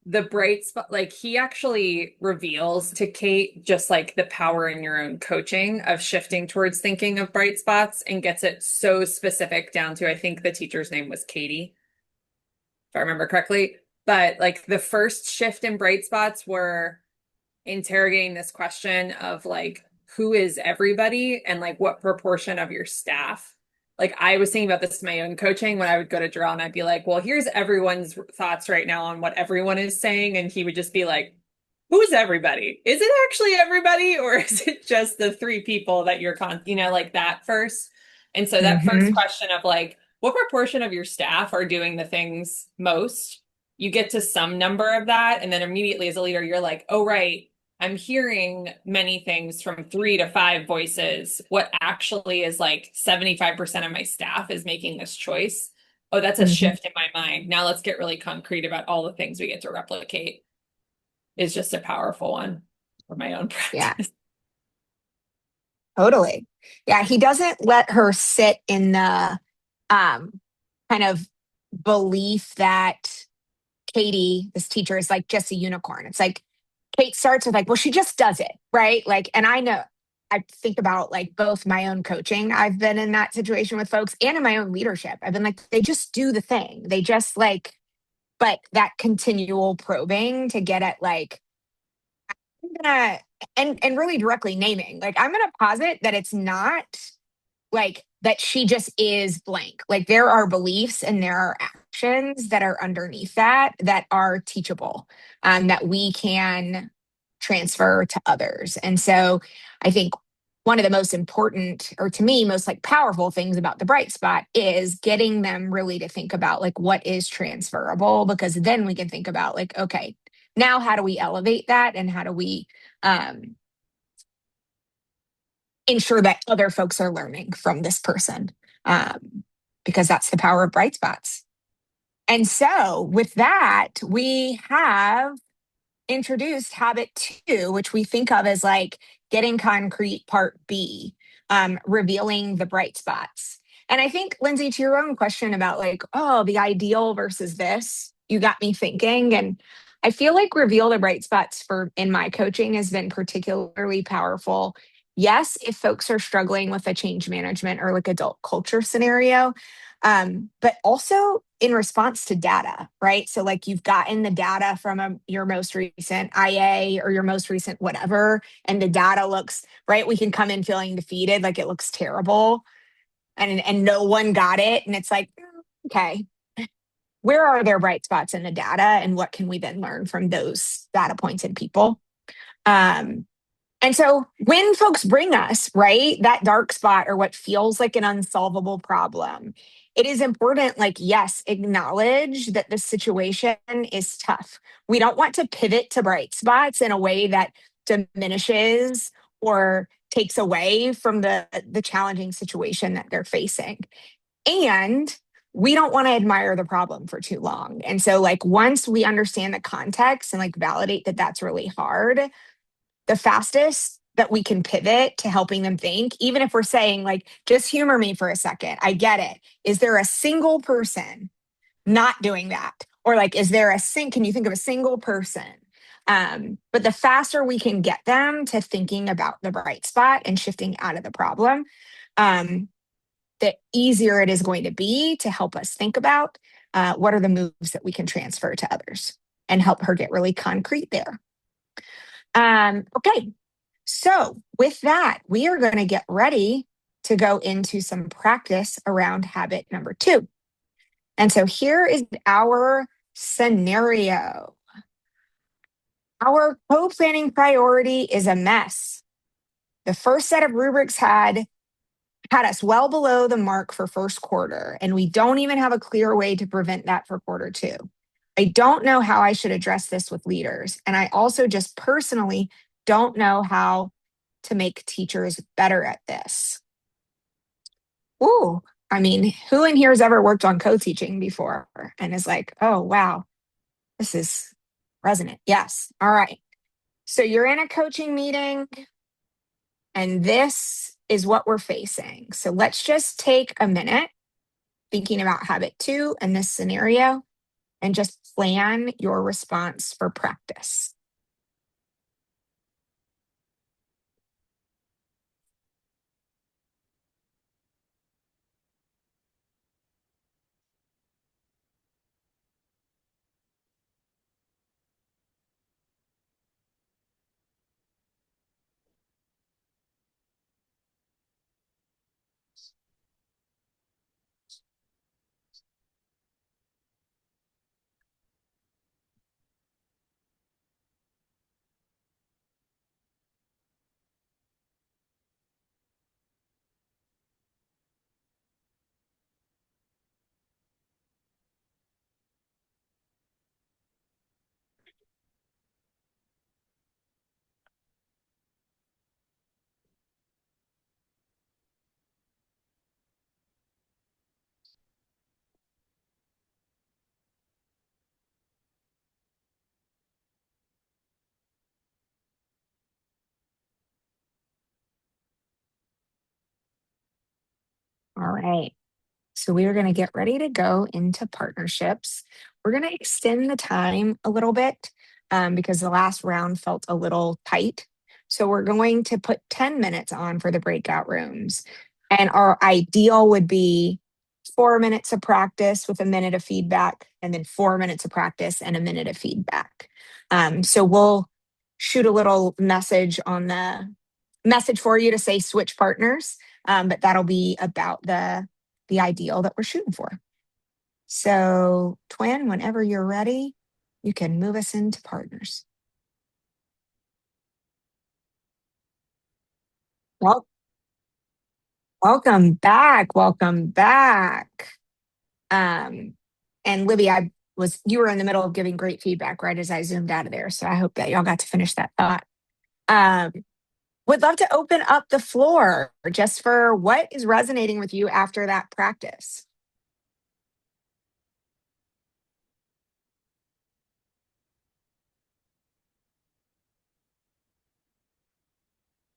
the bright spot, like he actually reveals to Kate just like the power in your own coaching of shifting towards thinking of bright spots and gets it so specific down to, I think the teacher's name was Katie, if I remember correctly. But like the first shift in bright spots were interrogating this question of like, who is everybody and like what proportion of your staff? Like I was thinking about this in my own coaching when I would go to Jarrell and I'd be like, well, here's everyone's thoughts right now on what everyone is saying. And he would just be like, who's everybody? Is it actually everybody? Or is it just the 3 people that you're like that first? And so that first Mhm. question of like, what proportion of your staff are doing the things most? You get to some number of that. And then immediately as a leader, you're like, oh, right. I'm hearing many things from 3 to 5 voices. What actually is like 75% of my staff is making this choice. Oh, that's a Mhm. shift in my mind. Now let's get really concrete about all the things we get to replicate. Is just a powerful one for my own Yeah, practice. totally. Yeah, he doesn't let her sit in the um kind of belief that Katie, this teacher, is like just a unicorn. It's like Kate starts with like, well, she just does it, right? Like, and I know I think about like both my own coaching. I've been in that situation with folks and in my own leadership. I've been like, they just do the thing. They just like, but that continual probing to get at like, I'm gonna and really directly naming, like, I'm gonna posit that it's not like that she just is blank. Like there are beliefs and there are actions that are underneath that are teachable, that we can transfer to others. And so I think one of the most important, or to me, most like powerful things about the bright spot is getting them really to think about like what is transferable, because then we can think about like, okay, now how do we elevate that and how do we um ensure that other folks are learning from this person, because that's the power of bright spots. And so with that, we have introduced habit 2, which we think of as like getting concrete part B, revealing the bright spots. And I think, Lindsay, to your own question about like, oh, the ideal versus this, you got me thinking. And I feel like reveal the bright spots for in my coaching has been particularly powerful. Yes, if folks are struggling with a change management or like adult culture scenario, but also in response to data, right? So like you've gotten the data from your most recent IA or your most recent whatever, and the data looks, right? We can come in feeling defeated, like it looks terrible and no one got it. And it's like, okay, where are there bright spots in the data and what can we then learn from those data points and people? And so when folks bring us, right, that dark spot or what feels like an unsolvable problem, it is important, like, yes, acknowledge that the situation is tough. We don't want to pivot to bright spots in a way that diminishes or takes away from the challenging situation that they're facing. And we don't want to admire the problem for too long. And so, like, once we understand the context and like validate that that's really hard, the fastest that we can pivot to helping them think, even if we're saying like, just humor me for a second. I get it. Is there a single person not doing that? Or like, is there can you think of a single person? But the faster we can get them to thinking about the bright spot and shifting out of the problem, the easier it is going to be to help us think about what are the moves that we can transfer to others and help her get really concrete there. Okay, so with that, we are going to get ready to go into some practice around habit number 2. And so here is our scenario. Our co-planning priority is a mess. The first set of rubrics had us well below the mark for first quarter, and we don't even have a clear way to prevent that for quarter 2. I don't know how I should address this with leaders. And I also just personally don't know how to make teachers better at this. Ooh, I mean, who in here has ever worked on co-teaching before and is like, oh, wow, this is resonant. Yes. All right. So you're in a coaching meeting and this is what we're facing. So let's just take a minute thinking about habit 2 and this scenario, and just plan your response for practice. All right. So we are going to get ready to go into partnerships. We're going to extend the time a little bit because the last round felt a little tight. So we're going to put 10 minutes on for the breakout rooms. And our ideal would be 4 minutes of practice with a minute of feedback, and then 4 minutes of practice and a minute of feedback. So we'll shoot a little message on the message for you to say switch partners, but that'll be about the ideal that we're shooting for. So Twin, whenever you're ready, you can move us into partners. Well, welcome back. Welcome back. And Libby, you were in the middle of giving great feedback right as I zoomed out of there. So I hope that y'all got to finish that thought. would love to open up the floor just for what is resonating with you after that practice.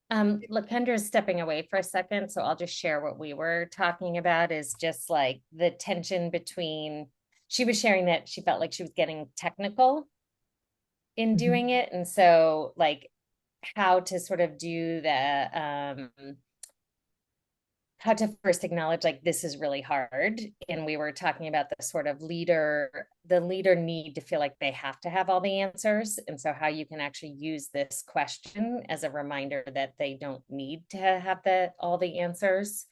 Lakendra is stepping away for a second, so I'll just share what we were talking about is just like the tension between, she was sharing that she felt like she was getting technical in doing it. And so like how to sort of do the, how to first acknowledge like this is really hard. And we were talking about the sort of the leader need to feel like they have to have all the answers. And so how you can actually use this question as a reminder that they don't need to have all the answers.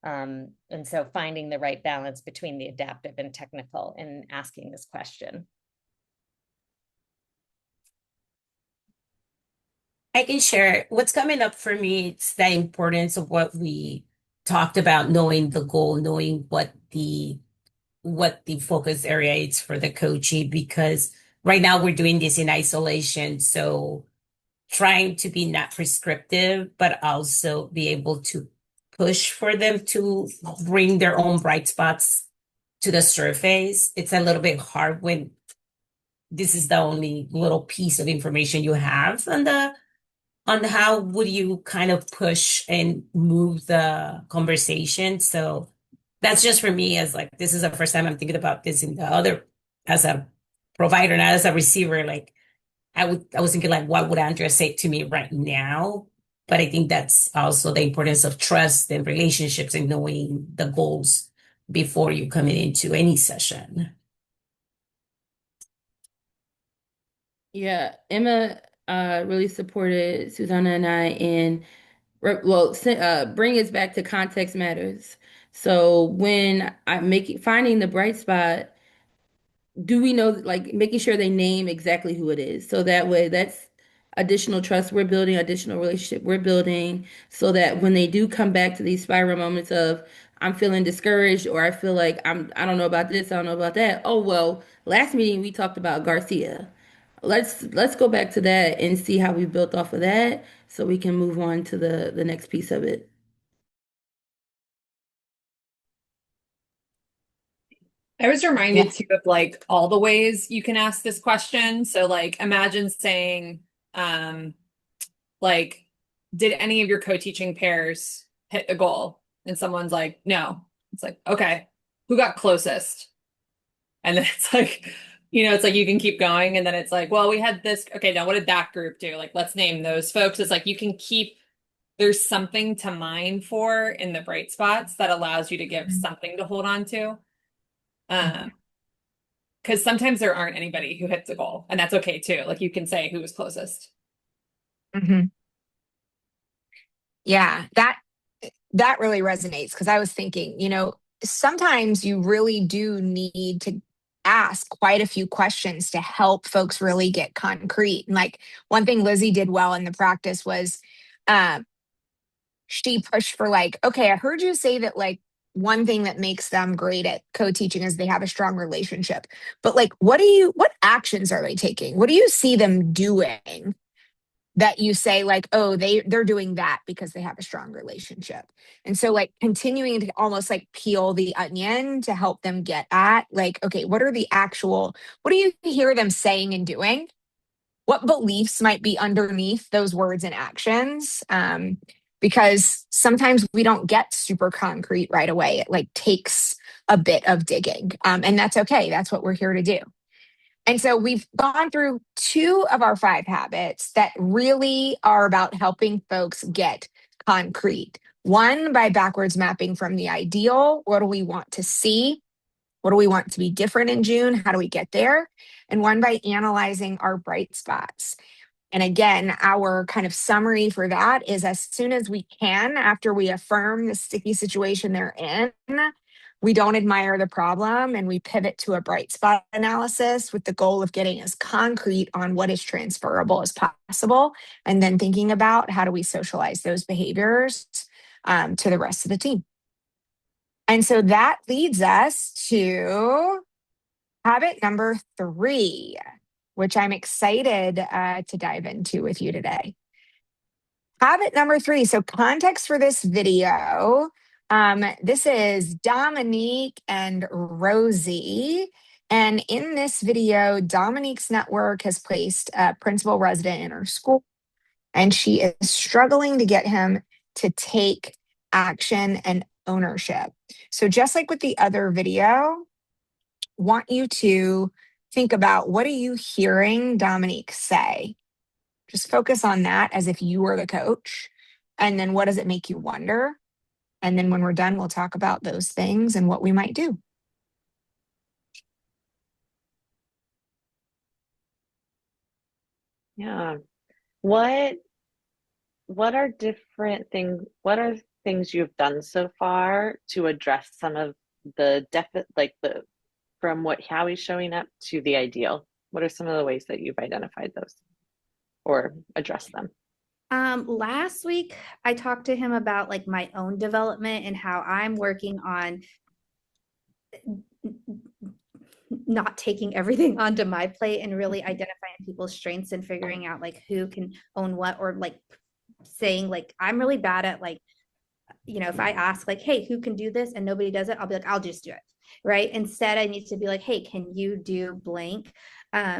And so finding the right balance between the adaptive and technical in asking this question. I can share what's coming up for me. It's the importance of what we talked about, knowing the goal, knowing what the focus area is for the coachee, because right now we're doing this in isolation. So trying to be not prescriptive, but also be able to push for them to bring their own bright spots to the surface. It's a little bit hard when this is the only little piece of information you have on how would you kind of push and move the conversation. So that's just for me as like, this is the first time I'm thinking about this in the other, as a provider, not as a receiver. Like I was thinking like, what would Andrea say to me right now? But I think that's also the importance of trust and relationships and knowing the goals before you come into any session. Yeah, Emma really supported Susanna and I in bring us back to context matters. So when I'm finding the bright spot, do we know, like making sure they name exactly who it is, so that way that's additional trust we're building, additional relationship we're building, so that when they do come back to these spiral moments of I'm feeling discouraged, or I feel like I don't know about this, I don't know about that. Oh well, last meeting we talked about Garcia. Let's go back to that and see how we built off of that, so we can move on to the next piece of it. I was reminded too of like all the ways you can ask this question. So like imagine saying, like, did any of your co-teaching pairs hit the goal? And someone's like, no. It's like, okay, who got closest? And then it's like, it's like you can keep going. And then it's like, well, we had this. Okay, now what did that group do? Like, let's name those folks. It's like you can there's something to mine for in the bright spots that allows you to give something to hold on to. Because sometimes there aren't anybody who hits a goal, and that's okay too. Like you can say who was closest. Yeah, that really resonates, because I was thinking, sometimes you really do need to ask quite a few questions to help folks really get concrete. And like one thing Lizzie did well in the practice was she pushed for like, okay, I heard you say that like one thing that makes them great at co-teaching is they have a strong relationship. But like, what actions are they taking? What do you see them doing that you say like, oh, they're doing that because they have a strong relationship? And so like continuing to almost like peel the onion to help them get at like, okay, what do you hear them saying and doing? What beliefs might be underneath those words and actions? Because sometimes we don't get super concrete right away. It like takes a bit of digging. And that's okay. That's what we're here to do. And so we've gone through 2 of our 5 habits that really are about helping folks get concrete. One, by backwards mapping from the ideal. What do we want to see? What do we want to be different in June? How do we get there? And one, by analyzing our bright spots. And again, our kind of summary for that is as soon as we can, after we affirm the sticky situation they're in, we don't admire the problem and we pivot to a bright spot analysis with the goal of getting as concrete on what is transferable as possible. And then thinking about how do we socialize those behaviors to the rest of the team. And so that leads us to habit number 3, which I'm excited to dive into with you today. Habit number 3. So context for this video. This is Dominique and Rosie. And in this video, Dominique's network has placed a principal resident in her school, and she is struggling to get him to take action and ownership. So just like with the other video, want you to think about, what are you hearing Dominique say? Just focus on that as if you were the coach. And then what does it make you wonder? And then when we're done, we'll talk about those things and what we might do. Yeah. What are different things, what are things you've done so far to address some of the from how he's showing up to the ideal? What are some of the ways that you've identified those or addressed them? Last week I talked to him about like my own development and how I'm working on not taking everything onto my plate and really identifying people's strengths and figuring out like who can own what, or like saying like I'm really bad at like, if I ask like, hey, who can do this and nobody does it, I'll be like, I'll just do it. Right. Instead, I need to be like, hey, can you do blank?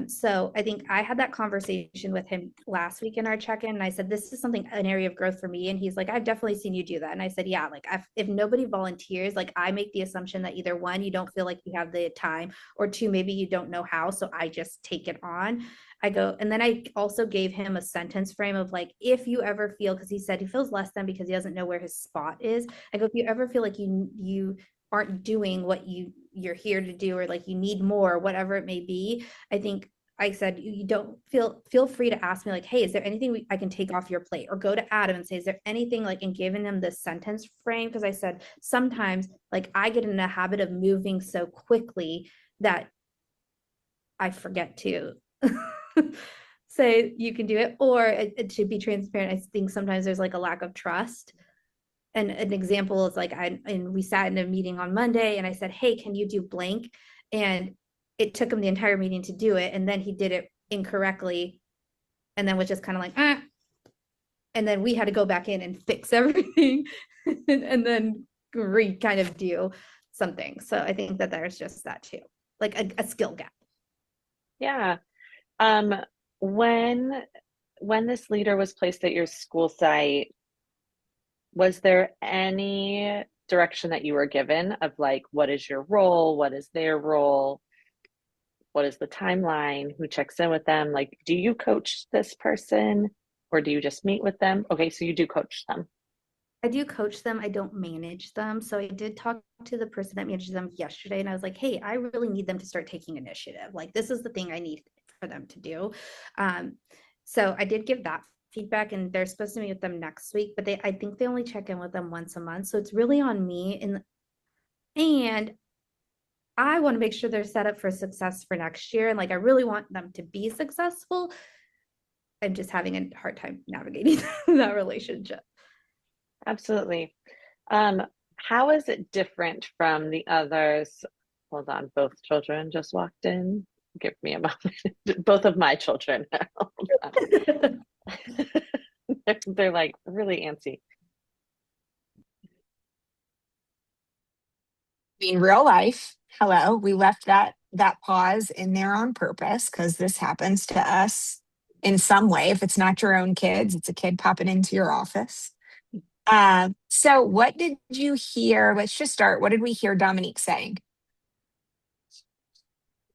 So I think I had that conversation with him last week in our check-in, and I said, this is an area of growth for me. And he's like, I've definitely seen you do that. And I said, yeah, like if nobody volunteers, like I make the assumption that either 1, you don't feel like you have the time, or 2, maybe you don't know how. So I just take it on. I go, and then I also gave him a sentence frame of like, if you ever feel, because he said he feels less than because he doesn't know where his spot is. I go, if you ever feel like you aren't doing what you're here to do, or like you need more, whatever it may be. I think I said, you don't feel free to ask me like, hey, is there anything I can take off your plate? Or go to Adam and say, is there anything like, and giving him the sentence frame. Cause I said, sometimes like I get in a habit of moving so quickly that I forget to say you can do it. Or it should be transparent. I think sometimes there's like a lack of trust. And an example is like, we sat in a meeting on Monday and I said, hey, can you do blank? And it took him the entire meeting to do it. And then he did it incorrectly. And then was just kind of like, and then we had to go back in and fix everything and then kind of do something. So I think that there's just that too, like a skill gap. Yeah. When this leader was placed at your school site, was there any direction that you were given of like, what is your role? What is their role? What is the timeline? Who checks in with them? Like, do you coach this person or do you just meet with them? Okay, so you do coach them. I do coach them. I don't manage them. So I did talk to the person that manages them yesterday, and I was like, hey, I really need them to start taking initiative. Like, this is the thing I need for them to do. So I did give that feedback, and they're supposed to meet with them next week, but I think they only check in with them once a month. So it's really on me. And I want to make sure they're set up for success for next year. And like, I really want them to be successful. I'm just having a hard time navigating that relationship. Absolutely. How is it different from the others? Hold on, both children just walked in. Give me a moment. Both of my children. Hold on. They're like really antsy. In real life, hello, we left that pause in there on purpose because this happens to us in some way. If it's not your own kids, it's a kid popping into your office. So what did you hear? Let's just start. What did we hear Dominique saying?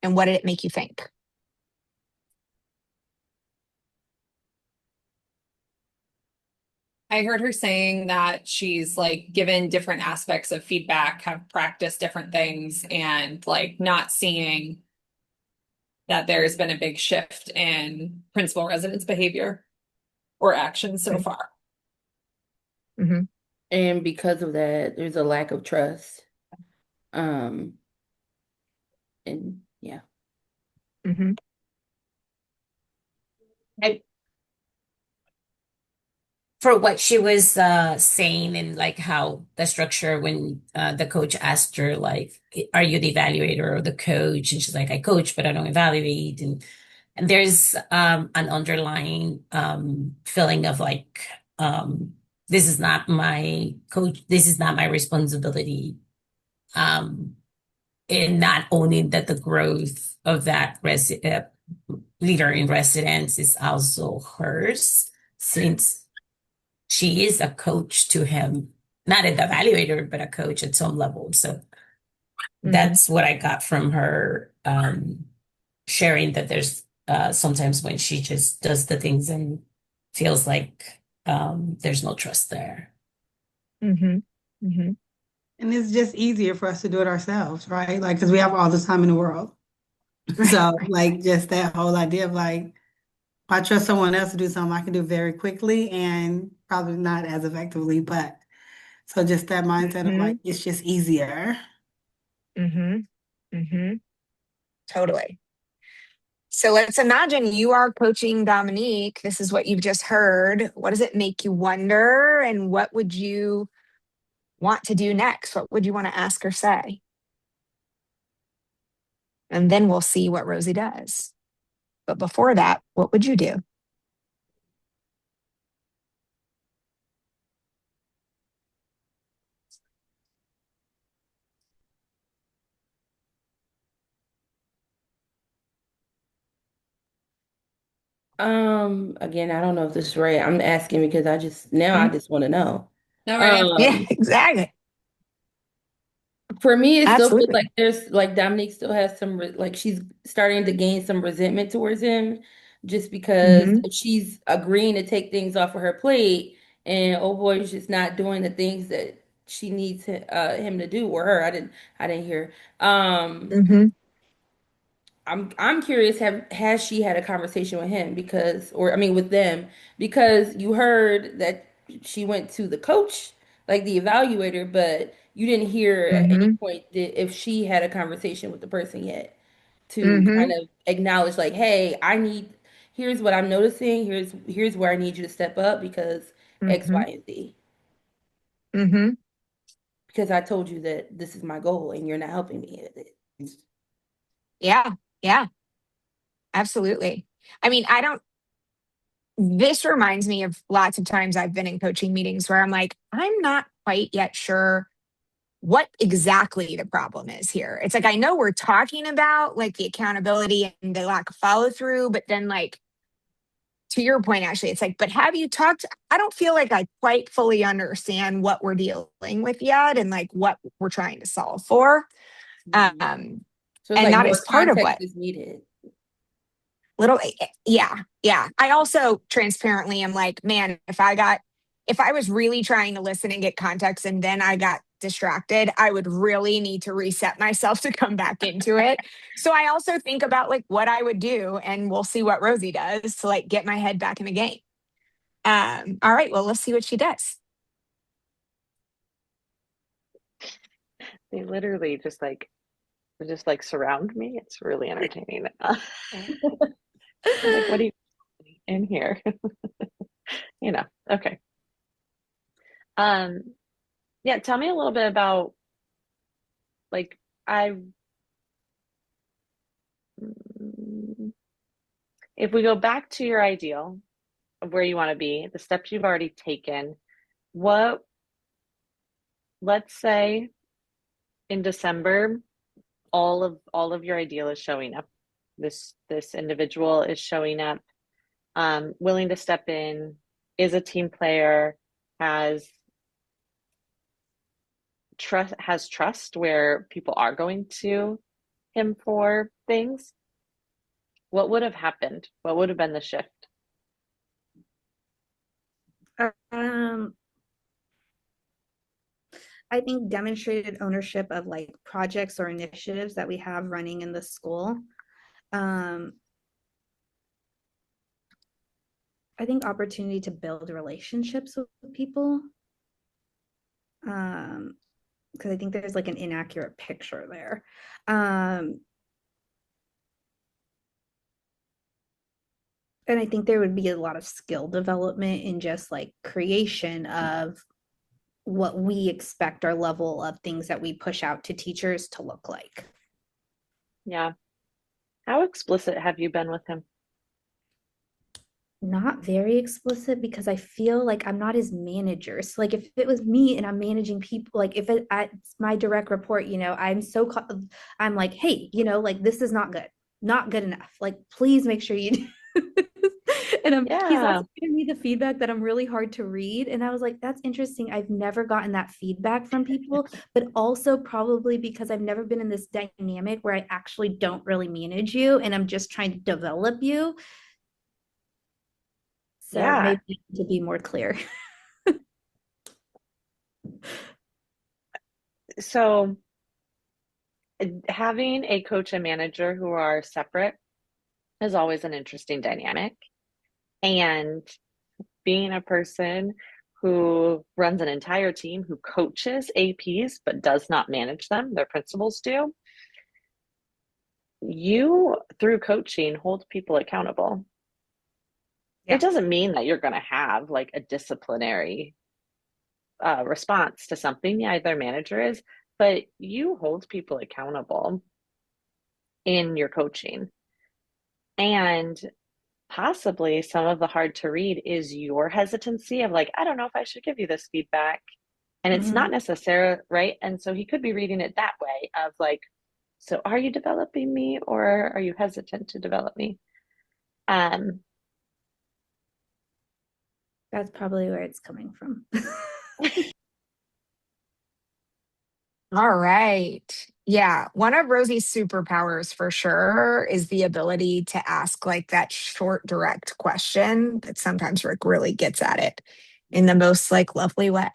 And what did it make you think? I heard her saying that she's like given different aspects of feedback, have practiced different things, and like not seeing that there's been a big shift in principal residents' behavior or action so far. Mm-hmm. And because of that, there's a lack of trust. And yeah. Mm-hmm. For what she was saying, and like how the structure when the coach asked her like, are you the evaluator or the coach? And she's like, I coach, but I don't evaluate. And there's an underlying feeling of like this is not my coach, this is not my responsibility. And not owning that the growth of that leader in residence is also hers, since she is a coach to him, not an evaluator, but a coach at some level. So that's what I got from her, sharing that there's sometimes when she just does the things and feels like there's no trust there. And it's just easier for us to do it ourselves, right? Like, because we have all the time in the world. So, like, just that whole idea of like, if I trust someone else to do something I can do very quickly and probably not as effectively, but so just that mindset of like, it's just easier. Totally. So let's imagine you are coaching Dominique. This is what you've just heard. What does it make you wonder? And what would you want to do next? What would you want to ask or say? And then we'll see what Rosie does. But before that, what would you do? Again, I don't know if this is right. I'm asking because I just want to know. No, right. Yeah, exactly. For me, it still feels Absolutely. like there's like Dominique still has some like she's starting to gain some resentment towards him just because she's agreeing to take things off of her plate and oh boy is just not doing the things that she needs him to do, or her. I didn't hear. I'm curious, has she had a conversation with him with them, because you heard that she went to the coach, like the evaluator, but you didn't hear at any point if she had a conversation with the person yet to kind of acknowledge like, hey, here's what I'm noticing, here's where I need you to step up because X, Y, and Z. Because I told you that this is my goal and you're not helping me with it. Yeah, absolutely. I mean, this reminds me of lots of times I've been in coaching meetings where I'm like, I'm not quite yet sure what exactly the problem is here. It's like, I know we're talking about like the accountability and the lack of follow through, but then like, to your point, Ashley, it's like, but have you talked? I don't feel like I quite fully understand what we're dealing with yet and like what we're trying to solve for. So it's And like that more is part of context what is needed. yeah. I also transparently am like, man, if I was really trying to listen and get context and then I got distracted, I would really need to reset myself to come back into it. So I also think about like what I would do, and we'll see what Rosie does to like get my head back in the game. All right, well, let's see what she does. They literally just like surround me. It's really entertaining. Like, what do you in here? Okay. Yeah, tell me a little bit about like if we go back to your ideal of where you want to be, the steps you've already taken, let's say in December, all of your ideal is showing up. This individual is showing up, willing to step in, is a team player, has trust where people are going to him for things. What would have happened? What would have been the shift? I think demonstrated ownership of like projects or initiatives that we have running in the school. I think opportunity to build relationships with people. Because I think there's like an inaccurate picture there. And I think there would be a lot of skill development in just like creation of what we expect our level of things that we push out to teachers to look like. Yeah. How explicit have you been with him? not very explicit because I feel like I'm not his manager. So like if it was me and I'm managing people, like if it's my direct report, I'm like, hey, like this is not good, not good enough. Like please make sure you do. And he's Yeah. also giving me the feedback that I'm really hard to read. And I was like, that's interesting. I've never gotten that feedback from people, but also probably because I've never been in this dynamic where I actually don't really manage you and I'm just trying to develop you. So Yeah. maybe to be more clear. So having a coach and manager who are separate is always an interesting dynamic. And being a person who runs an entire team who coaches APs but does not manage them, their principals do, you, through coaching, hold people accountable. Yeah. It doesn't mean that you're going to have like a disciplinary response to something. Yeah, their manager is, but you hold people accountable in your coaching. And possibly some of the hard to read is your hesitancy of like, I don't know if I should give you this feedback. And it's not necessarily right. And so he could be reading it that way of like, so are you developing me or are you hesitant to develop me? That's probably where it's coming from. All right. Yeah. One of Rosie's superpowers for sure is the ability to ask like that short, direct question that sometimes Rick really gets at it in the most like lovely way.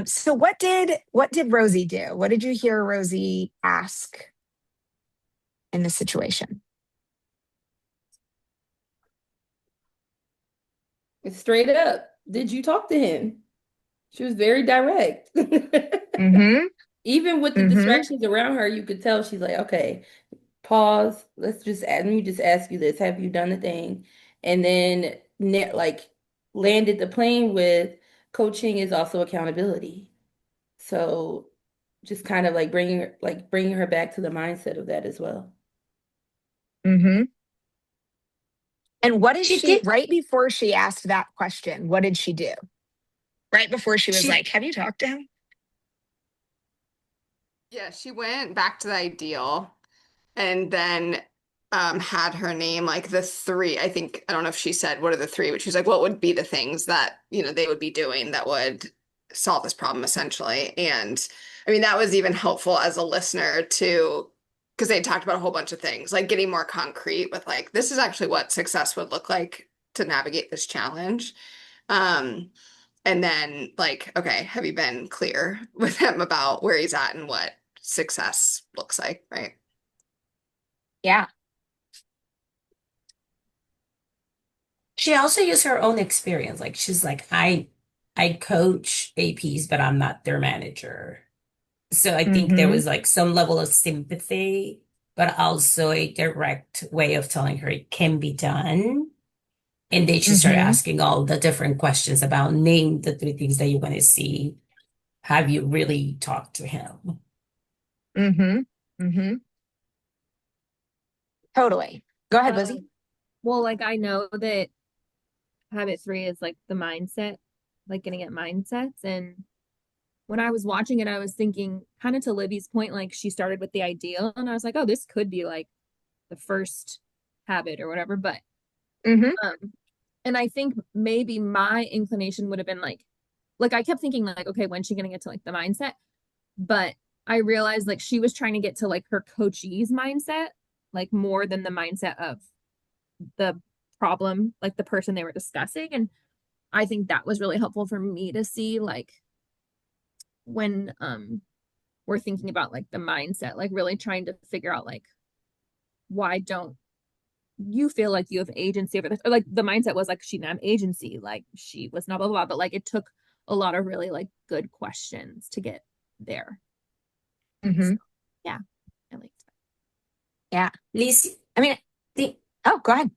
So what did Rosie do? What did you hear Rosie ask in this situation? Straight up, did you talk to him? She was very direct. Even with the distractions around her, you could tell she's like, okay, pause. Let me just ask you this. Have you done the thing? And then like landed the plane with coaching is also accountability. So just kind of like bringing her back to the mindset of that as well. And what did she right before she asked that question? What did she do? Right before she was like, have you talked to him? Yeah, she went back to the ideal and then had her name like the three. I don't know if she said what are the three, but she was like, what would be the things that, they would be doing that would solve this problem essentially. And I mean, that was even helpful as a listener to, because they talked about a whole bunch of things, like getting more concrete with like, this is actually what success would look like to navigate this challenge. And then like, okay, have you been clear with him about where he's at and what success looks like, right? Yeah. She also used her own experience. Like she's like, I coach APs, but I'm not their manager. So I think there was like some level of sympathy, but also a direct way of telling her it can be done. And then she started asking all the different questions about name the three things that you want to see. Have you really talked to him? Totally. Go ahead, Lizzie. Well, like I know that habit 3 is like the mindset, like getting at mindsets. And when I was watching it, I was thinking kind of to Libby's point, like she started with the ideal and I was like, oh, this could be like the first habit or whatever. But and I think maybe my inclination would have been like I kept thinking like, okay, when's she gonna get to like the mindset? But I realized like she was trying to get to like her coachee's mindset, like more than the mindset of the problem, like the person they were discussing. And I think that was really helpful for me to see like when we're thinking about like the mindset, like really trying to figure out like why don't you feel like you have agency over this? Or like the mindset was like she didn't have agency, like she was not blah, blah, blah. But like it took a lot of really like good questions to get there. So, yeah, I liked that. Yeah. Lizzie, oh, go ahead.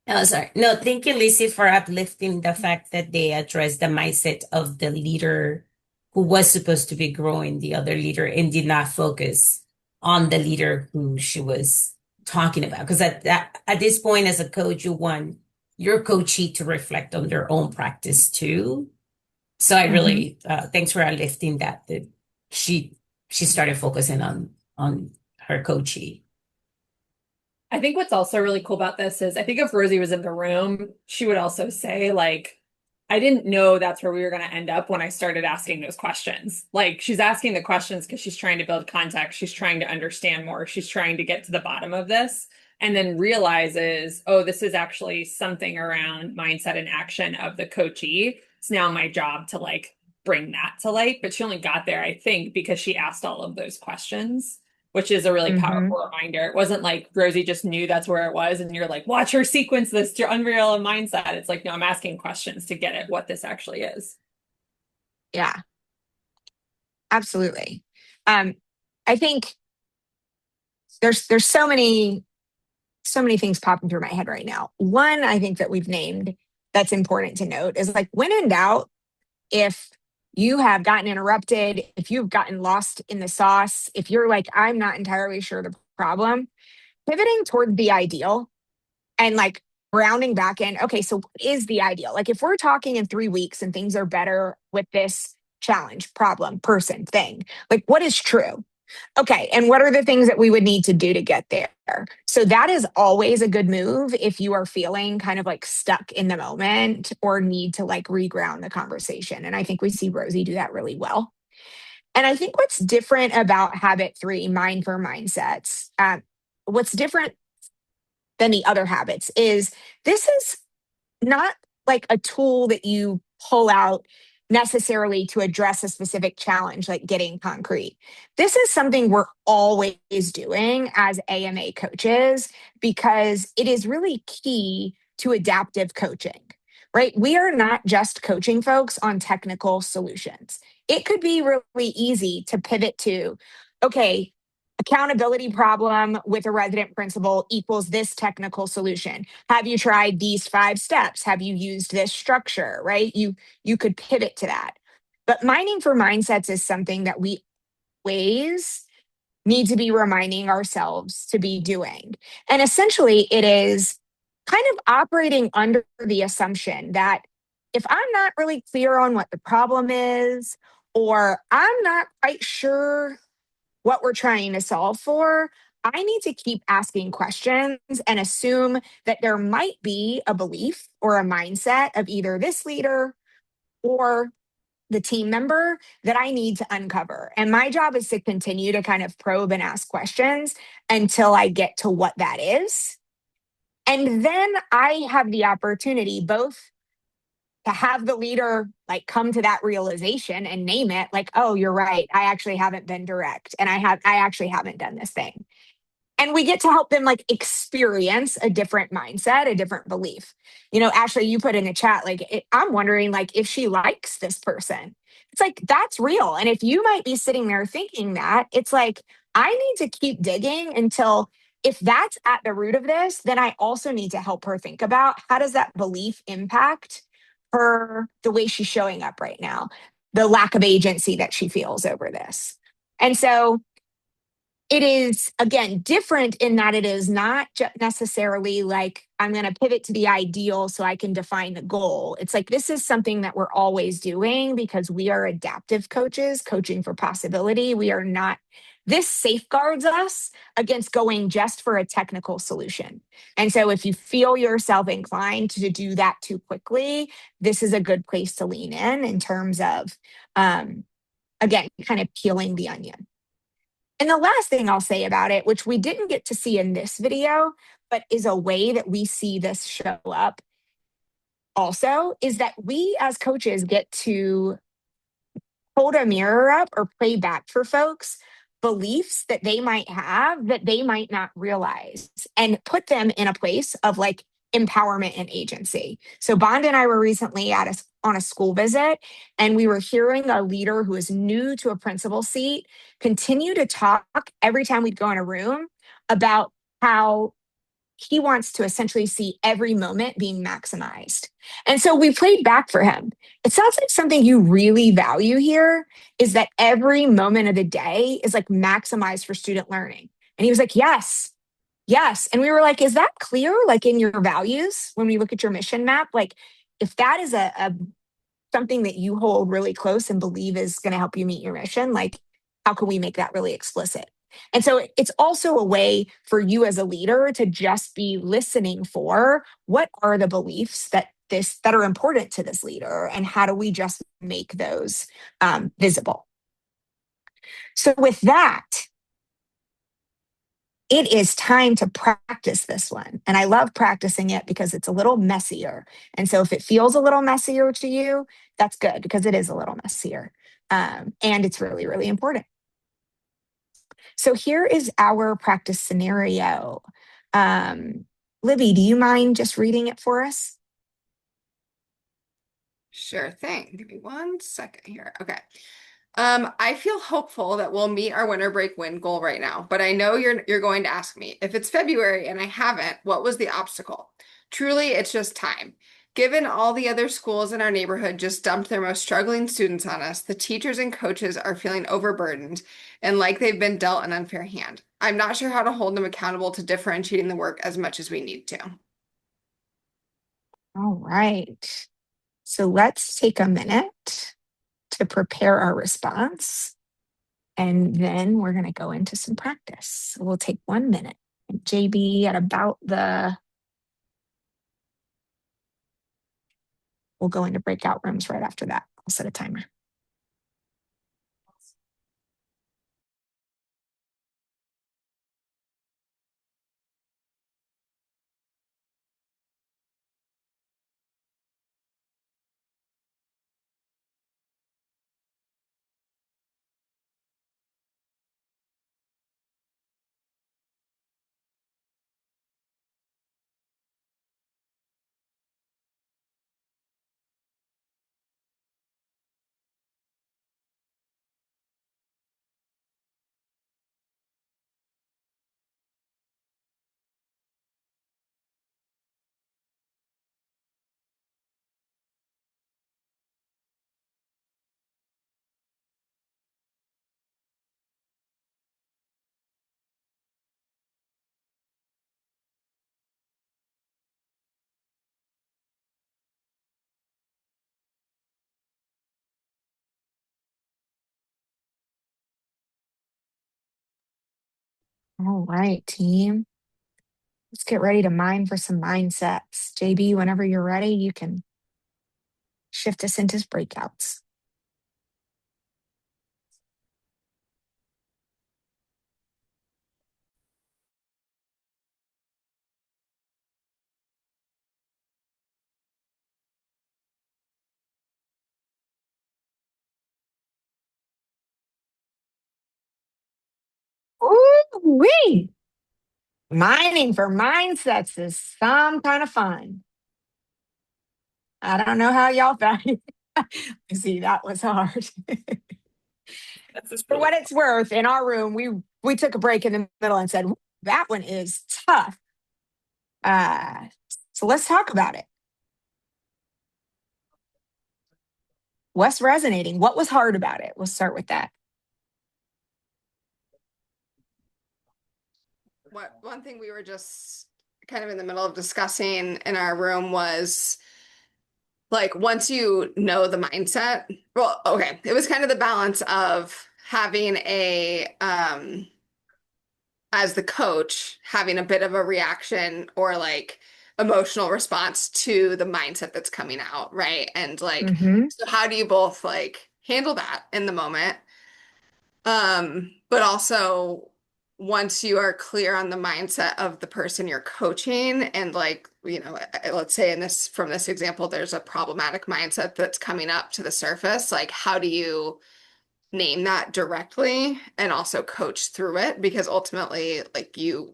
Oh, sorry. No, thank you, Lizzie, for uplifting the fact that they addressed the mindset of the leader who was supposed to be growing the other leader and did not focus on the leader who she was talking about. Because at this point, as a coach, you want your coachee to reflect on their own practice too. So I really thanks for lifting that she started focusing on her coachee. I think what's also really cool about this is I think if Rosie was in the room, she would also say, like, I didn't know that's where we were going to end up when I started asking those questions. Like, she's asking the questions because she's trying to build context. She's trying to understand more. She's trying to get to the bottom of this, and then realizes, oh, this is actually something around mindset and action of the coachee. It's now my job to like bring that to light. But she only got there, I think, because she asked all of those questions, which is a really powerful reminder. It wasn't like Rosie just knew that's where it was and you're like, watch her sequence this to unreal and mindset. It's like, no, I'm asking questions to get at what this actually is. Yeah, absolutely. I think there's so many things popping through my head right now. One, I think that we've named that's important to note is like, when in doubt, if you have gotten interrupted, if you've gotten lost in the sauce, if you're like, I'm not entirely sure the problem, pivoting toward the ideal and like rounding back in, okay, so what is the ideal? Like if we're talking in 3 weeks and things are better with this challenge, problem, person, thing, like what is true? Okay, and what are the things that we would need to do to get there? So that is always a good move if you are feeling kind of like stuck in the moment or need to like reground the conversation. And I think we see Rosie do that really well. And I think what's different about habit 3, mind for mindsets, what's different than the other habits is this is not like a tool that you pull out necessarily to address a specific challenge, like getting concrete. This is something we're always doing as AMA coaches because it is really key to adaptive coaching, right? We are not just coaching folks on technical solutions. It could be really easy to pivot to, okay, accountability problem with a resident principal equals this technical solution. Have you tried these 5 steps? Have you used this structure, right? You could pivot to that. But mining for mindsets is something that we always need to be reminding ourselves to be doing. And essentially it is kind of operating under the assumption that if I'm not really clear on what the problem is, or I'm not quite sure what we're trying to solve for, I need to keep asking questions and assume that there might be a belief or a mindset of either this leader or the team member that I need to uncover. And my job is to continue to kind of probe and ask questions until I get to what that is. And then I have the opportunity both to have the leader like come to that realization and name it like, oh, you're right. I actually haven't been direct and I actually haven't done this thing. And we get to help them like experience a different mindset, a different belief. You know, Ashley, you put in the chat, like, I'm wondering like if she likes this person. It's like, that's real. And if you might be sitting there thinking that, it's like, I need to keep digging until if that's at the root of this, then I also need to help her think about how does that belief impact her, the way she's showing up right now, the lack of agency that she feels over this. And so it is, again, different in that it is not necessarily like I'm going to pivot to the ideal so I can define the goal. It's like this is something that we're always doing because we are adaptive coaches, coaching for possibility. We are not, this safeguards us against going just for a technical solution. And so if you feel yourself inclined to do that too quickly, this is a good place to lean in terms of, again, kind of peeling the onion. And the last thing I'll say about it, which we didn't get to see in this video, but is a way that we see this show up also, is that we as coaches get to hold a mirror up or play back for folks beliefs that they might have that they might not realize and put them in a place of like empowerment and agency. So Bond and I were recently on a school visit, and we were hearing a leader who is new to a principal seat continue to talk every time we'd go in a room about how he wants to essentially see every moment being maximized. And so we played back for him. It sounds like something you really value here is that every moment of the day is like maximized for student learning. And he was like, yes, Yes. And we were like, is that clear? Like in your values, when we look at your mission map, like if that is a something that you hold really close and believe is going to help you meet your mission, like how can we make that really explicit? And so it's also a way for you as a leader to just be listening for what are the beliefs that are important to this leader, and how do we just make those visible? So with that, it is time to practice this one. And I love practicing it because it's a little messier. And so if it feels a little messier to you, that's good, because it is a little messier. And it's really, really important. So here is our practice scenario. Libby, do you mind just reading it for us? Sure thing. Give me 1 second here. Okay. I feel hopeful that we'll meet our winter break win goal right now, but I know you're going to ask me, if it's February and I haven't, what was the obstacle? Truly, it's just time. Given all the other schools in our neighborhood just dumped their most struggling students on us, the teachers and coaches are feeling overburdened and like they've been dealt an unfair hand. I'm not sure how to hold them accountable to differentiating the work as much as we need to. All right. So let's take a minute to prepare our response, and then we're going to go into some practice. So we'll take 1 minute. And JB, at about we'll go into breakout rooms right after that. I'll set a timer. All right, team. Let's get ready to mine for some mindsets. JB, whenever you're ready, you can shift us into breakouts. Ooh-wee. Mining for mindsets is some kind of fun. I don't know how y'all found it. See, that was hard. For what it's worth, in our room, we took a break in the middle and said, that one is tough. So let's talk about it. What's resonating? What was hard about it? We'll start with that. One thing we were just kind of in the middle of discussing in our room was, like, once you know the mindset, well, okay, it was kind of the balance of having as the coach, having a bit of a reaction or like emotional response to the mindset that's coming out, right? And like, so how do you both like handle that in the moment? But also, once you are clear on the mindset of the person you're coaching, and like, let's say from this example, there's a problematic mindset that's coming up to the surface, like how do you name that directly and also coach through it? Because ultimately, like the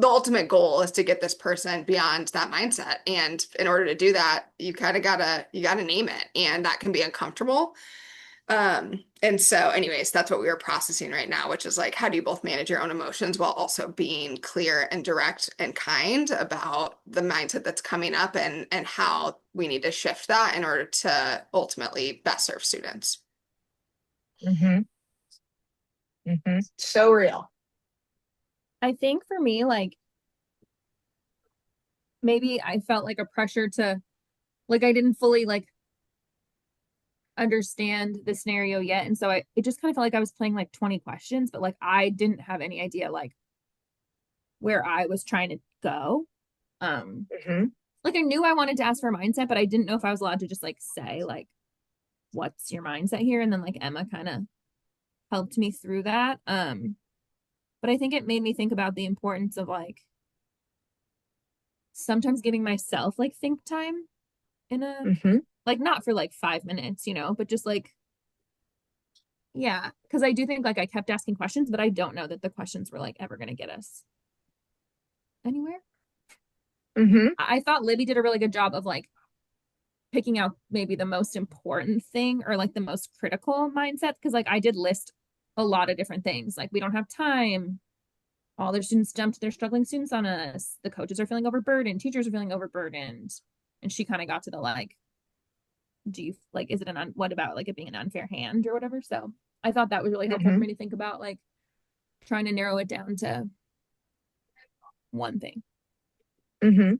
ultimate goal is to get this person beyond that mindset. And in order to do that, you gotta name it, and that can be uncomfortable. And so anyways, that's what we were processing right now, which is like, how do you both manage your own emotions while also being clear and direct and kind about the mindset that's coming up, and how we need to shift that in order to ultimately best serve students. So real. I think for me, like, maybe I felt like a pressure to, like, I didn't fully like understand the scenario yet. And so it just kind of felt like I was playing like 20 questions, but like I didn't have any idea like where I was trying to go. Like I knew I wanted to ask for a mindset, but I didn't know if I was allowed to just like say like, what's your mindset here? And then like Emma kind of helped me through that. But I think it made me think about the importance of like sometimes giving myself like think time in a like not for like 5 minutes, you know, but just like yeah, because I do think like I kept asking questions, but I don't know that the questions were like ever going to get us anywhere. I thought Libby did a really good job of like picking out maybe the most important thing or like the most critical mindset, because like I did list a lot of different things, like we don't have time, all their students dumped their struggling students on us, the coaches are feeling overburdened, teachers are feeling overburdened, and she kind of got to the like, do you like, is it what about like it being an unfair hand or whatever? So I thought that was really helpful for me to think about like trying to narrow it down to one thing. In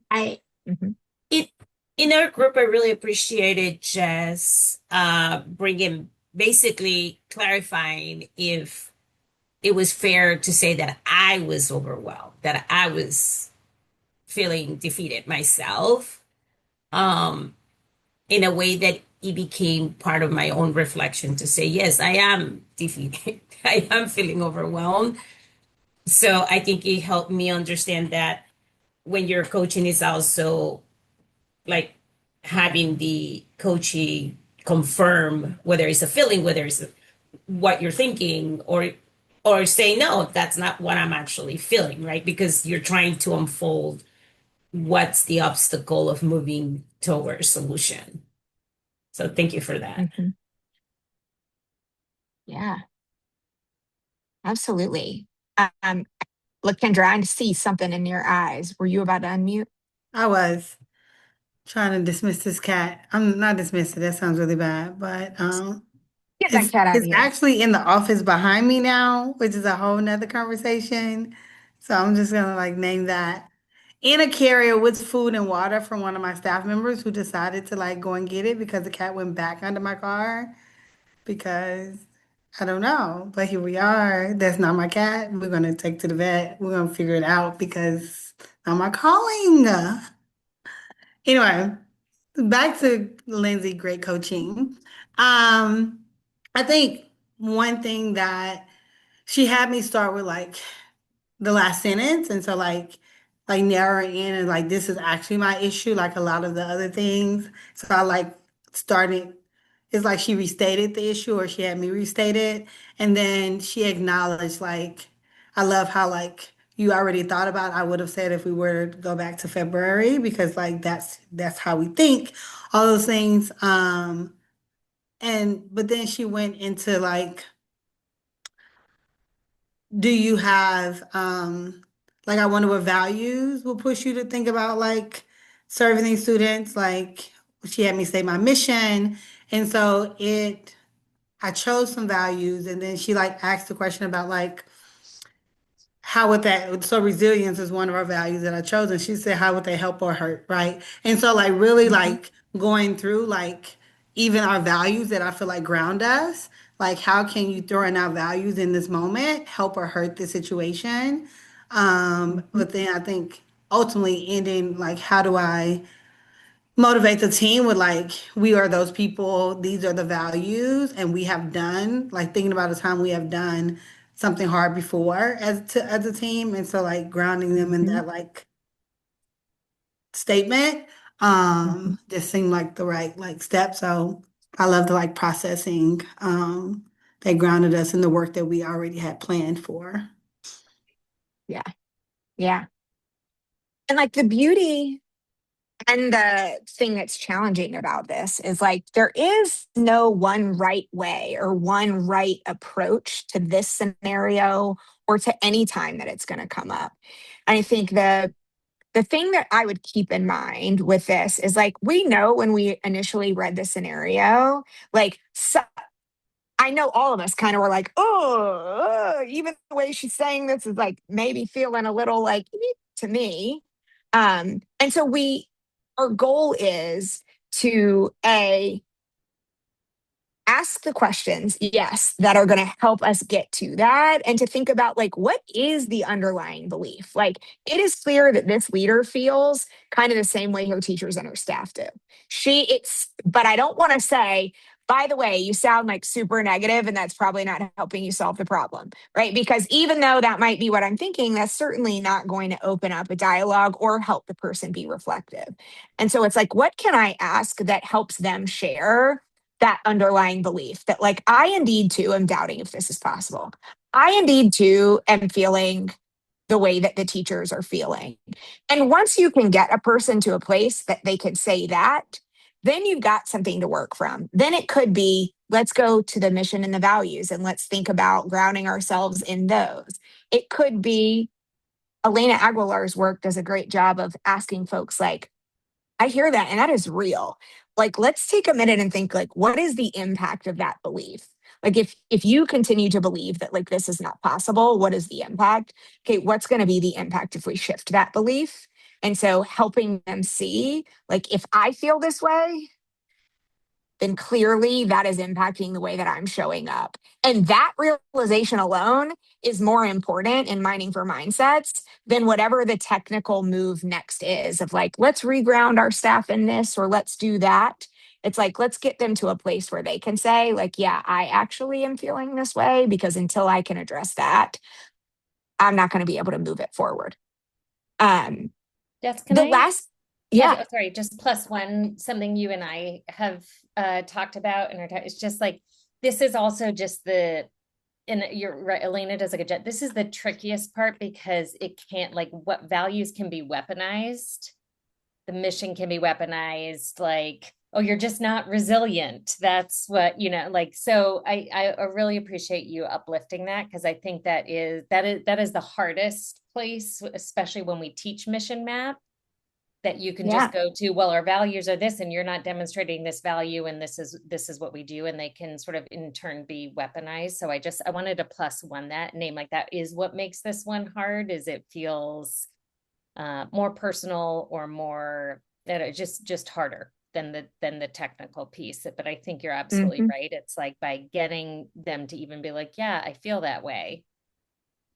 our group, I really appreciated Jess bringing, basically clarifying if it was fair to say that I was overwhelmed, that I was feeling defeated myself, in a way that it became part of my own reflection to say, yes, I am defeated. I am feeling overwhelmed. So I think it helped me understand that when you're coaching is also like having the coachee confirm whether it's a feeling, whether it's what you're thinking, or say, no, that's not what I'm actually feeling, right? Because you're trying to unfold what's the obstacle of moving towards solution. So thank you for that. Yeah, absolutely. Look, Kendra, I see something in your eyes. Were you about to unmute? I was trying to dismiss this cat. I'm not dismiss it. That sounds really bad, but Get that cat out of it's here. actually in the office behind me now, which is a whole nother conversation. So I'm just gonna like name that. In a carrier with food and water from one of my staff members who decided to like go and get it because the cat went back under my car because I don't know, but here we are. That's not my cat. We're gonna take to the vet. We're gonna figure it out because not my calling. Anyway, back to Lindsay, great coaching. I think one thing that she had me start with like the last sentence, and so like narrowing in and like this is actually my issue, like a lot of the other things. So I like started, it's like she restated the issue or she had me restate it, and then she acknowledged like I love how like you already thought about I would have said if we were to go back to February because like that's how we think, all those things. And but then she went into like, do you have like I wonder what values will push you to think about like serving these students? Like she had me say my mission. And so I chose some values and then she like asked the question about like how would that, so resilience is one of our values that I chose, and she said how would they help or hurt, right? And so like really like going through like even our values that I feel like ground us, like how can you throw in our values in this moment help or hurt the situation? But then I think ultimately ending like how do I motivate the team with like we are those people, these are the values, and we have done like thinking about a time we have done something hard before as a team, and so like grounding them in that like statement just seemed like the right like step. So I love the like processing that grounded us in the work that we already had planned for. Yeah. And like the beauty and the thing that's challenging about this is like there is no one right way or one right approach to this scenario or to any time that it's going to come up. And I think the thing that I would keep in mind with this is like we know when we initially read the scenario, like I know all of us kind of were like, oh, even the way she's saying this is like maybe feeling a little like to me. And so our goal is to ask the questions, yes, that are going to help us get to that, and to think about like, what is the underlying belief? Like, it is clear that this leader feels kind of the same way her teachers and her staff do. But I don't want to say, by the way, you sound like super negative, and that's probably not helping you solve the problem, right? Because even though that might be what I'm thinking, that's certainly not going to open up a dialogue or help the person be reflective. And so it's like, what can I ask that helps them share that underlying belief that, like, I indeed too am doubting if this is possible. I indeed too am feeling the way that the teachers are feeling. And once you can get a person to a place that they can say that, then you've got something to work from. Then it could be, let's go to the mission and the values and let's think about grounding ourselves in those. It could be, Elena Aguilar's work does a great job of asking folks like, I hear that, and that is real. Like, let's take a minute and think, like, what is the impact of that belief? Like, if you continue to believe that like this is not possible, what is the impact? Okay, what's going to be the impact if we shift that belief? And so helping them see, like, if I feel this way, then clearly that is impacting the way that I'm showing up. And that realization alone is more important in Mining for Mindsets than whatever the technical move next is of like, let's reground our staff in this, or let's do that. It's like, let's get them to a place where they can say, like, yeah, I actually am feeling this way, because until I can address that, I'm not going to be able to move it forward. Yes, can The I? last, yeah. Oh, sorry, just plus one, something you and I have talked about in our time. It's just like, this is also just and you're right, Elena does a good job. This is the trickiest part, because it can't, like, what values can be weaponized. The mission can be weaponized, like, oh, you're just not resilient. That's what, like, so I really appreciate you uplifting that, because I think that is the hardest place, especially when we teach mission map, that you can just go to, well, our values are this, and you're not demonstrating this value, and this is what we do, and they can sort of in turn be weaponized. So I wanted to plus one that name, like, that is what makes this one hard, is it feels more personal, or more just harder than the technical piece. But I think you're absolutely right. It's like, by getting them to even be like, yeah, I feel that way,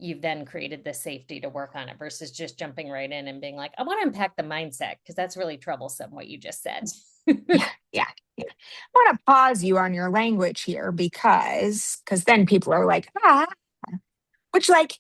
you've then created the safety to work on it, versus just jumping right in and being like, I want to impact the mindset, because that's really troublesome, what you just said. Yeah. I want to pause you on your language here, because then people are like, which, like,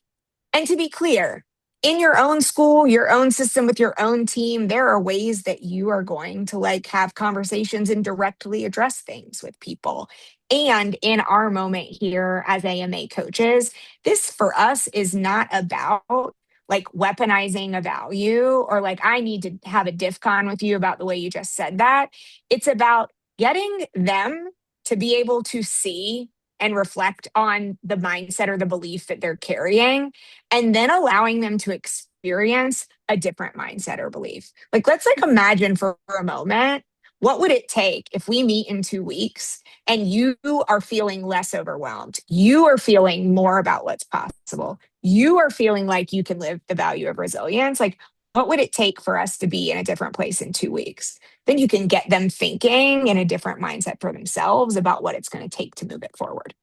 and to be clear, in your own school, your own system, with your own team, there are ways that you are going to like have conversations and directly address things with people. And in our moment here as AMA coaches, this for us is not about like weaponizing a value, or like, I need to have a diff con with you about the way you just said that. It's about getting them to be able to see and reflect on the mindset or the belief that they're carrying, and then allowing them to experience a different mindset or belief. Like, let's like imagine for a moment, what would it take if we meet in 2 weeks and you are feeling less overwhelmed? You are feeling more about what's possible. You are feeling like you can live the value of resilience. Like, what would it take for us to be in a different place in 2 weeks? Then you can get them thinking in a different mindset for themselves about what it's going to take to move it forward.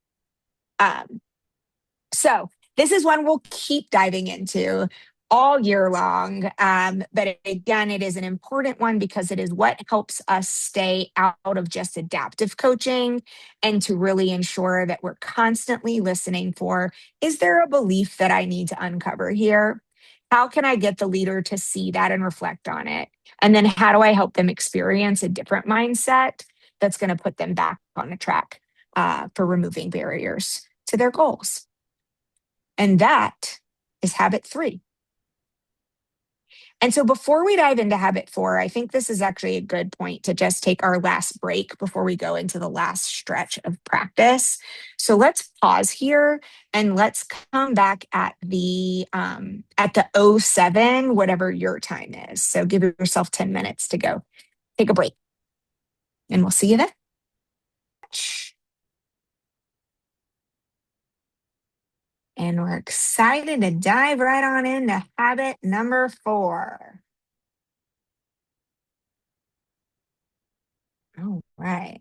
So this is one we'll keep diving into all year long. But again, it is an important one, because it is what helps us stay out of just adaptive coaching, and to really ensure that we're constantly listening for, is there a belief that I need to uncover here? How can I get the leader to see that and reflect on it? And then how do I help them experience a different mindset that's going to put them back on the track for removing barriers to their goals? And that is habit 3. And so before we dive into habit 4, I think this is actually a good point to just take our last break before we go into the last stretch of practice. So let's pause here and let's come back at the 07, whatever your time is. So give yourself 10 minutes to go take a break, and we'll see you then. And we're excited to dive right on into habit number 4. right.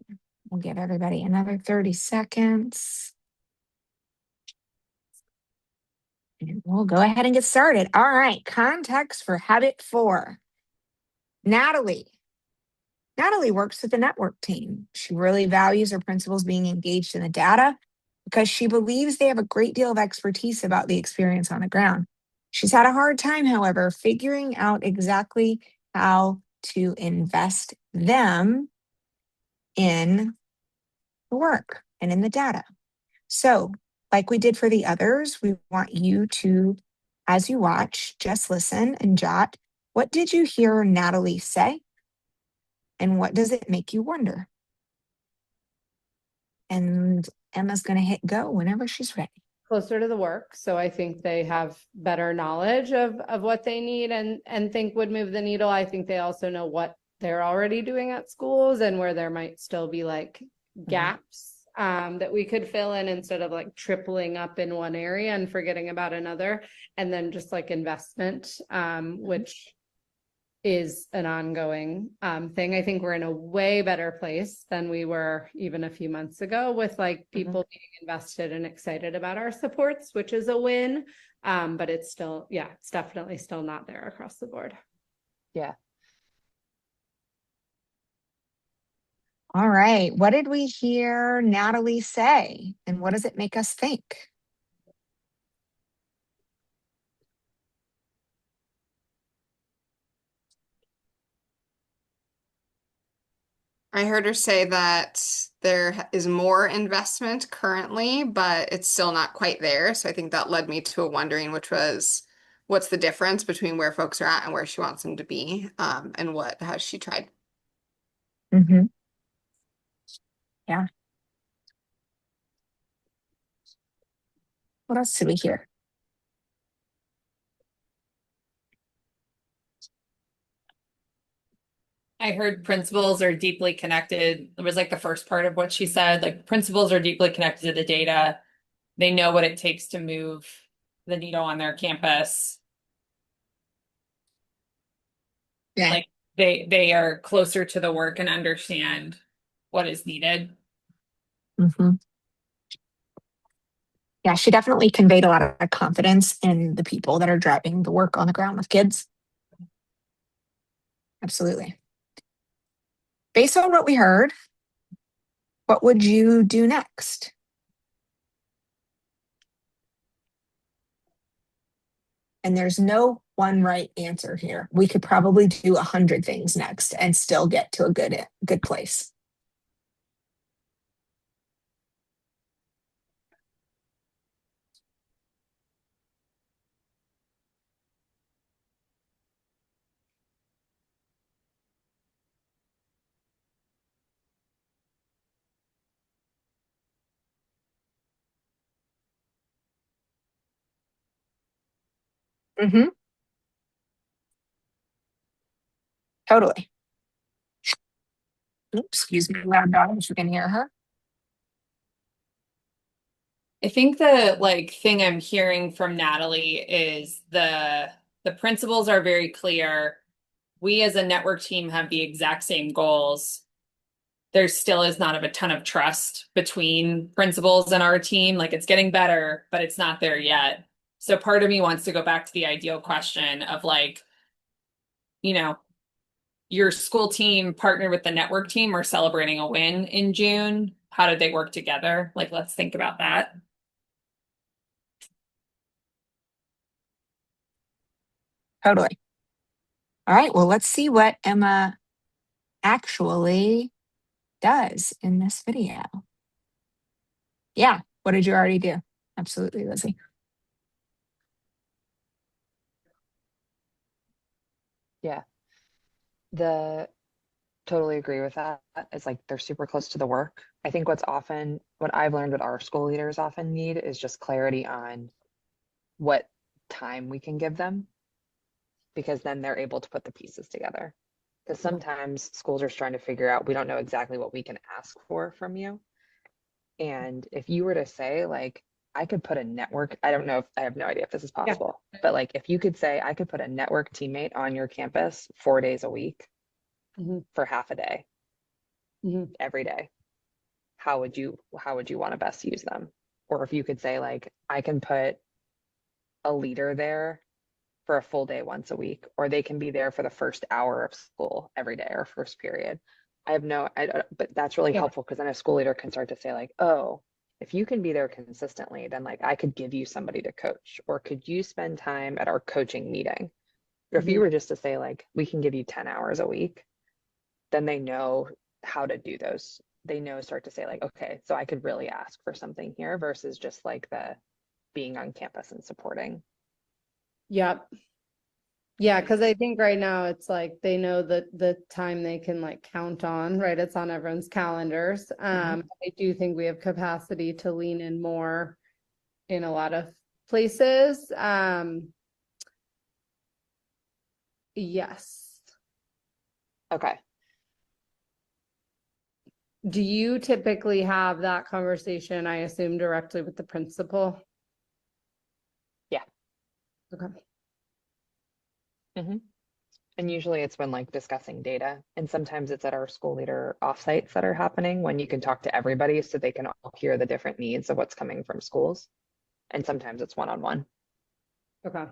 We'll give everybody another 30 seconds. And we'll go ahead and get started. All right. Context for habit 4. Natalie. Natalie works with the network team. She really values her principals being engaged in the data because she believes they have a great deal of expertise about the experience on the ground. She's had a hard time, however, figuring out exactly how to invest them in the work and in the data. So, like we did for the others, we want you to, as you watch, just listen and jot. What did you hear Natalie say? And what does it make you wonder? And Emma's going to hit go whenever she's ready. Closer to the work. So I think they have better knowledge of what they need and think would move the needle. I think they also know what they're already doing at schools and where there might still be like gaps that we could fill in instead of like tripling up in one area and forgetting about another. And then just like investment, which is an ongoing thing. I think we're in a way better place than we were even a few months ago with like people being invested and excited about our supports, which is a win. But it's still, yeah, it's definitely still not there across the board. Yeah. All right. What did we hear Natalie say? And what does it make us think? I heard her say that there is more investment currently, but it's still not quite there. So I think that led me to a wondering, which was what's the difference between where folks are at and where she wants them to be, and what has she tried? Mm-hmm. Yeah. What else did we hear? I heard principals are deeply connected. It was like the first part of what she said. Like principals are deeply connected to the data. They know what it takes to move the needle on their campus. Yeah. Like they are closer to the work and understand what is needed. Mm-hmm. Yeah, she definitely conveyed a lot of confidence in the people that are driving the work on the ground with kids. Absolutely. Based on what we heard, what would you do next? And there's no one right answer here. We could probably do 100 things next and still get to a good place. Mm-hmm. Totally. Oops, excuse me, loud dog, if you can hear her. I think the like thing I'm hearing from Natalie is the principles are very clear. We as a network team have the exact same goals. There still is not a ton of trust between principals and our team. Like it's getting better, but it's not there yet. So part of me wants to go back to the ideal question of like, you know, your school team partnered with the network team or celebrating a win in June. How did they work together? Like, let's think about that. Totally. All right, well, let's see what Emma actually does in this video. Yeah, what did you already do? Absolutely, Lizzie. Yeah. Totally agree with that. It's like they're super close to the work. I think what I've learned what our school leaders often need is just clarity on what time we can give them, because then they're able to put the pieces together. Because sometimes schools are trying to figure out, we don't know exactly what we can ask for from you. And if you were to say, like, I could put a network, I have no idea if this is possible, but like if you could say, I could put a network teammate on your campus 4 days a week for half a day. every day. How would you want to best use them? Or if you could say like, I can put a leader there for a full day once a week, or they can be there for the first hour of school every day or first period. But that's really helpful because then a school leader can start to say like, oh, if you can be there consistently, then like I could give you somebody to coach, or could you spend time at our coaching meeting? Or if you were just to say like, we can give you 10 hours a week, then they know how to do those. They start to say like, okay, so I could really ask for something here versus just like the being on campus and supporting. Yep. Yeah, because I think right now it's like they know that the time they can like count on, right? It's on everyone's calendars. I do think we have capacity to lean in more in a lot of places. Yes. Okay. Do you typically have that conversation, I assume, directly with the principal? Yeah. Okay. And usually it's when like discussing data, and sometimes it's at our school leader offsites that are happening when you can talk to everybody so they can all hear the different needs of what's coming from schools. And sometimes it's one-on-one. Okay.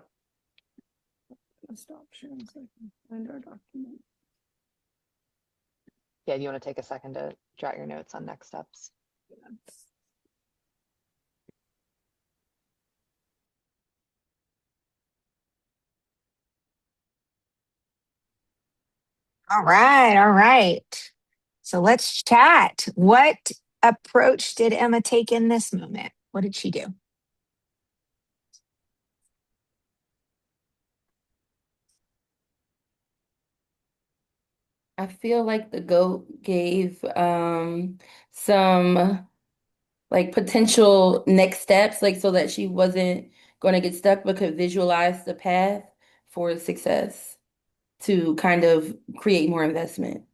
Stop sharing so I can find our document. Yeah, do you want to take a second to jot your notes on next steps? All right, all right. So let's chat. What approach did Emma take in this moment? What did she do? I feel like the GOAT gave some like potential next steps, like so that she wasn't going to get stuck, but could visualize the path for success to kind of create more investment.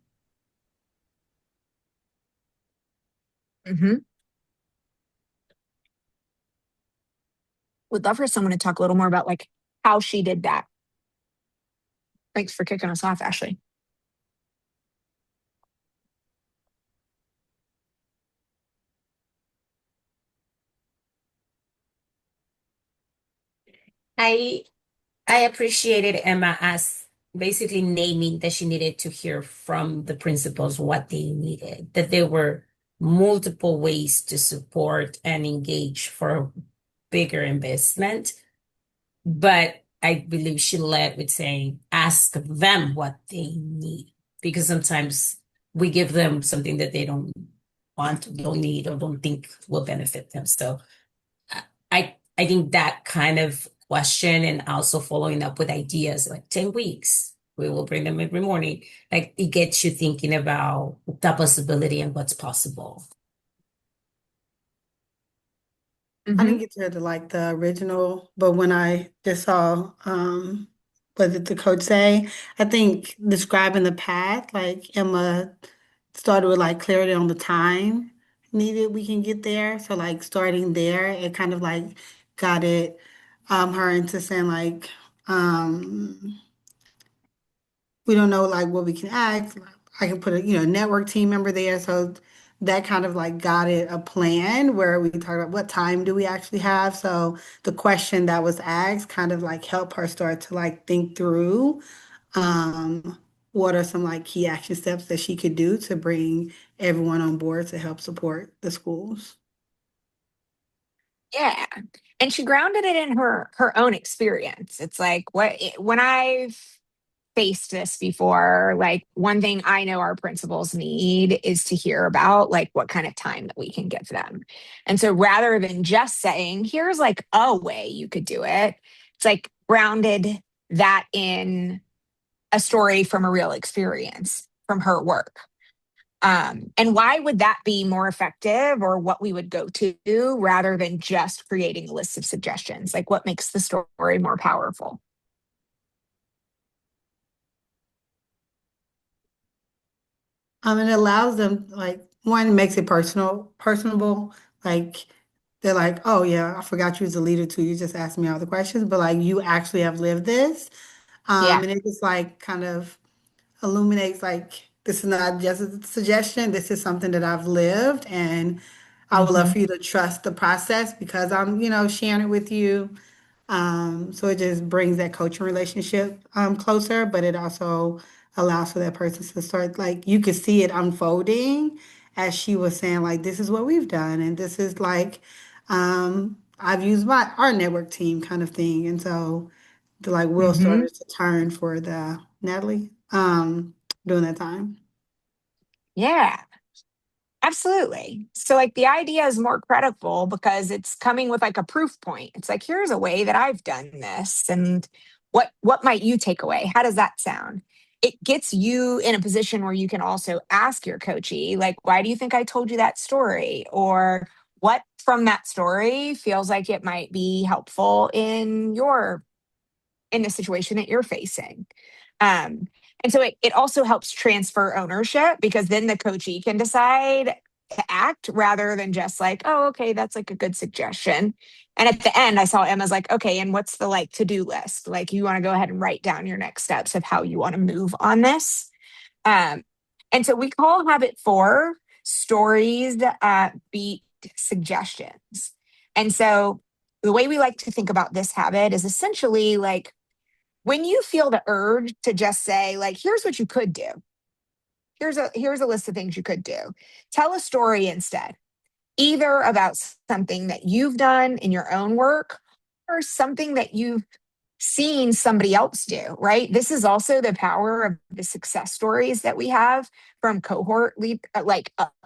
Would love for someone to talk a little more about like how she did that. Thanks for kicking us off, Ashley. I appreciated Emma as basically naming that she needed to hear from the principals what they needed, that there were multiple ways to support and engage for bigger investment. But I believe she led with saying, ask them what they need, because sometimes we give them something that they don't want, don't need, or don't think will benefit them. So I think that kind of question, and also following up with ideas like 10 weeks, we will bring them every morning. Like it gets you thinking about the possibility and what's possible. I didn't get to hear the original, but when I just saw what did the coach say, I think describing the path, like Emma started with like clarity on the time needed we can get there. So like starting there, it kind of like got her into saying like we don't know like what we can ask. I can put a network team member there. So that kind of like got it a plan where we talk about what time do we actually have. So the question that was asked kind of like helped her start to like think through what are some like key action steps that she could do to bring everyone on board to help support the schools. Yeah. And she grounded it in her own experience. It's like when I've faced this before, like one thing I know our principals need is to hear about like what kind of time that we can give them. And so rather than just saying, here's like a way you could do it, it's like grounded that in a story from a real experience from her work. And why would that be more effective, or what we would go to rather than just creating a list of suggestions? Like what makes the story more powerful? It allows them like one makes it personable. Like they're like, oh yeah, I forgot you was a leader too. You just asked me all the questions, but like you actually have lived this. Yeah. And it just like kind of illuminates like this is not just a suggestion. This is something that I've lived, and I would love for you to trust the process because I'm, sharing it with you. So it just brings that coaching relationship closer, but it also allows for that person to start like you could see it unfolding as she was saying, like, this is what we've done, and this is like I've used our network team kind of thing. And so the like wheel started to turn for the Natalie during that time. Yeah, absolutely. So like the idea is more credible because it's coming with like a proof point. It's like, here's a way that I've done this. And what might you take away? How does that sound? It gets you in a position where you can also ask your coachee, like, why do you think I told you that story? Or what from that story feels like it might be helpful in the situation that you're facing. Um, and so it also helps transfer ownership because then the coachee can decide to act rather than just like, oh, okay, that's like a good suggestion. And at the end, I saw Emma's like, okay, and what's the like to-do list? Like you want to go ahead and write down your next steps of how you want to move on this. Um, and so we call habit 4 stories beat suggestions. And so the way we like to think about this habit is essentially like when you feel the urge to just say like here's what you could do, here's a list of things you could do, tell a story instead, either about something that you've done in your own work or something that you've seen somebody else do, right? This is also the power of the success stories that we have from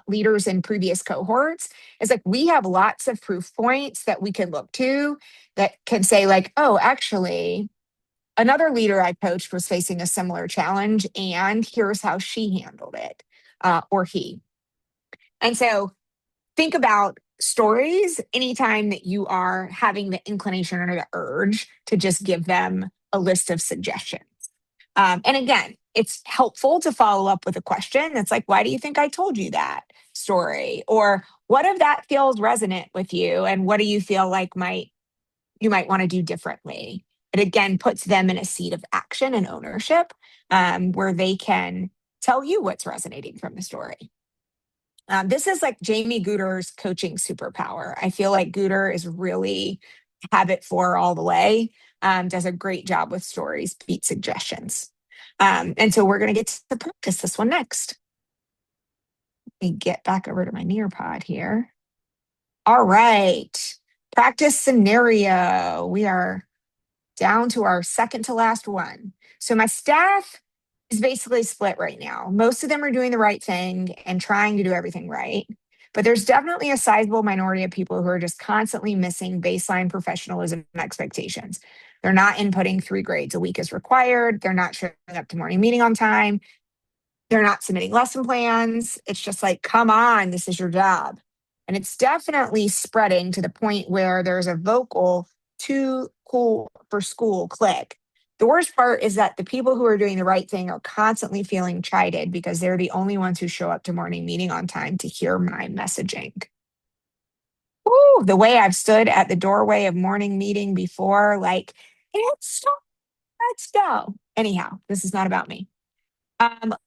leaders in previous cohorts. It's like we have lots of proof points that we can look to that can say like, oh, actually another leader I coached was facing a similar challenge, and here's how she handled it, or he. And so think about stories anytime that you are having the inclination or the urge to just give them a list of suggestions. And again, it's helpful to follow up with a question that's like, why do you think I told you that story? Or what if that feels resonant with you? And what do you feel like you might want to do differently? It again puts them in a seat of action and ownership where they can tell you what's resonating from the story. This is like Jamie Gooder's coaching superpower. I feel like Gooder is really habit 4 all the way, does a great job with stories, beat suggestions. And so we're going to get to practice this one next. Let me get back over to my Nearpod here. All right. Practice scenario. We are down to our second to last one. So my staff is basically split right now. Most of them are doing the right thing and trying to do everything right. But there's definitely a sizable minority of people who are just constantly missing baseline professionalism expectations. They're not inputting 3 grades a week as required. They're not showing up to morning meeting on time. They're not submitting lesson plans. It's just like, come on, this is your job. And it's definitely spreading to the point where there's a vocal too cool for school click. The worst part is that the people who are doing the right thing are constantly feeling chided because they're the only ones who show up to morning meeting on time to hear my messaging. Ooh, the way I've stood at the doorway of morning meeting before, like, let's go. Anyhow, this is not about me.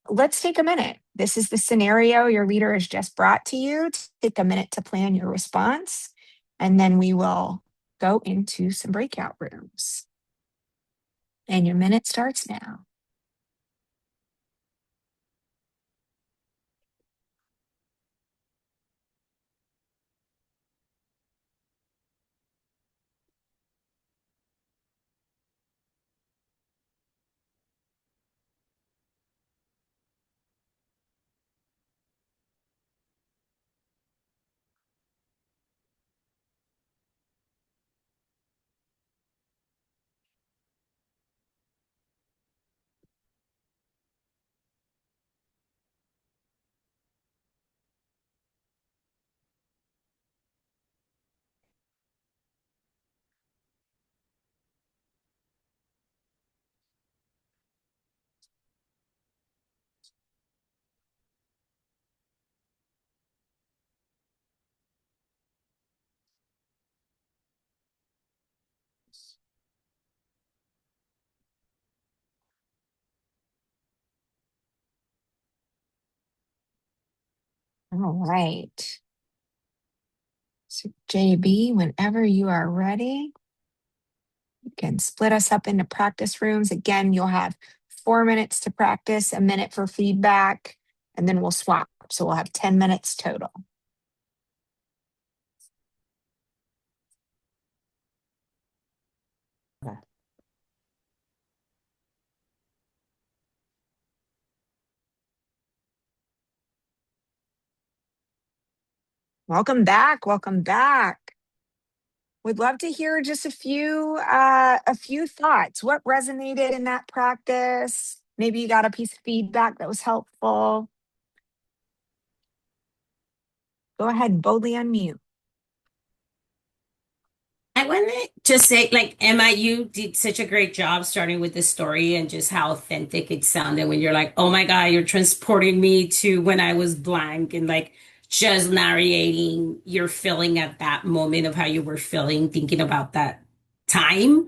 Let's take a minute. This is the scenario your leader has just brought to you. Take a minute to plan your response, and then we will go into some breakout rooms. And your minute starts now. All right. So JB, whenever you are ready, you can split us up into practice rooms. Again, you'll have 4 minutes to practice, a minute for feedback, and then we'll swap. So we'll have 10 minutes total. Welcome back. Welcome back. Would love to hear just a few thoughts. What resonated in that practice? Maybe you got a piece of feedback that was helpful. Go ahead, boldly unmute. I want to just say, like, Emma, you did such a great job starting with the story and just how authentic it sounded when you're like, oh my God, you're transporting me to when I was blank, and like just narrating your feeling at that moment of how you were feeling, thinking about that time.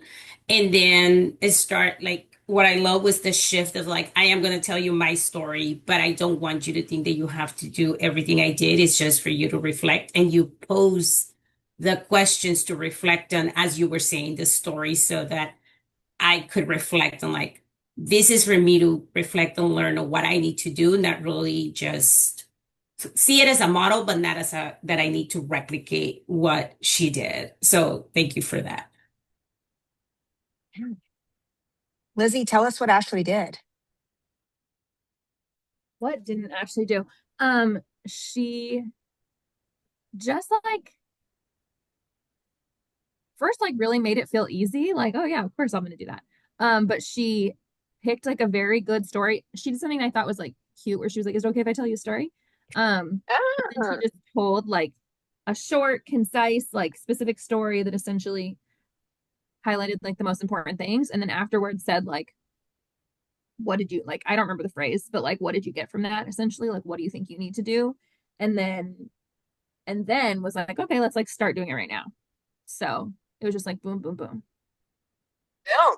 And then it start like what I love was the shift of like, I am going to tell you my story, but I don't want you to think that you have to do everything I did. It's just for you to reflect, and you pose the questions to reflect on as you were saying the story so that I could reflect on like, this is for me to reflect and learn on what I need to do, not really just see it as a model, but not as a that I need to replicate what she did. So thank you for that. Lizzie, tell us what Ashley did. What didn't Ashley do? She just like first like really made it feel easy. Like, oh yeah, of course I'm gonna do that. But she picked like a very good story. She did something I thought was like cute where she was like, is it okay if I tell you a story? And she just told like a short, concise, like specific story that essentially highlighted like the most important things. And then afterwards said like, what did you like? I don't remember the phrase, but like, what did you get from that? Essentially, like, what do you think you need to do? And then was like, okay, let's like start doing it right now. So it was just like boom, boom, boom. Boom.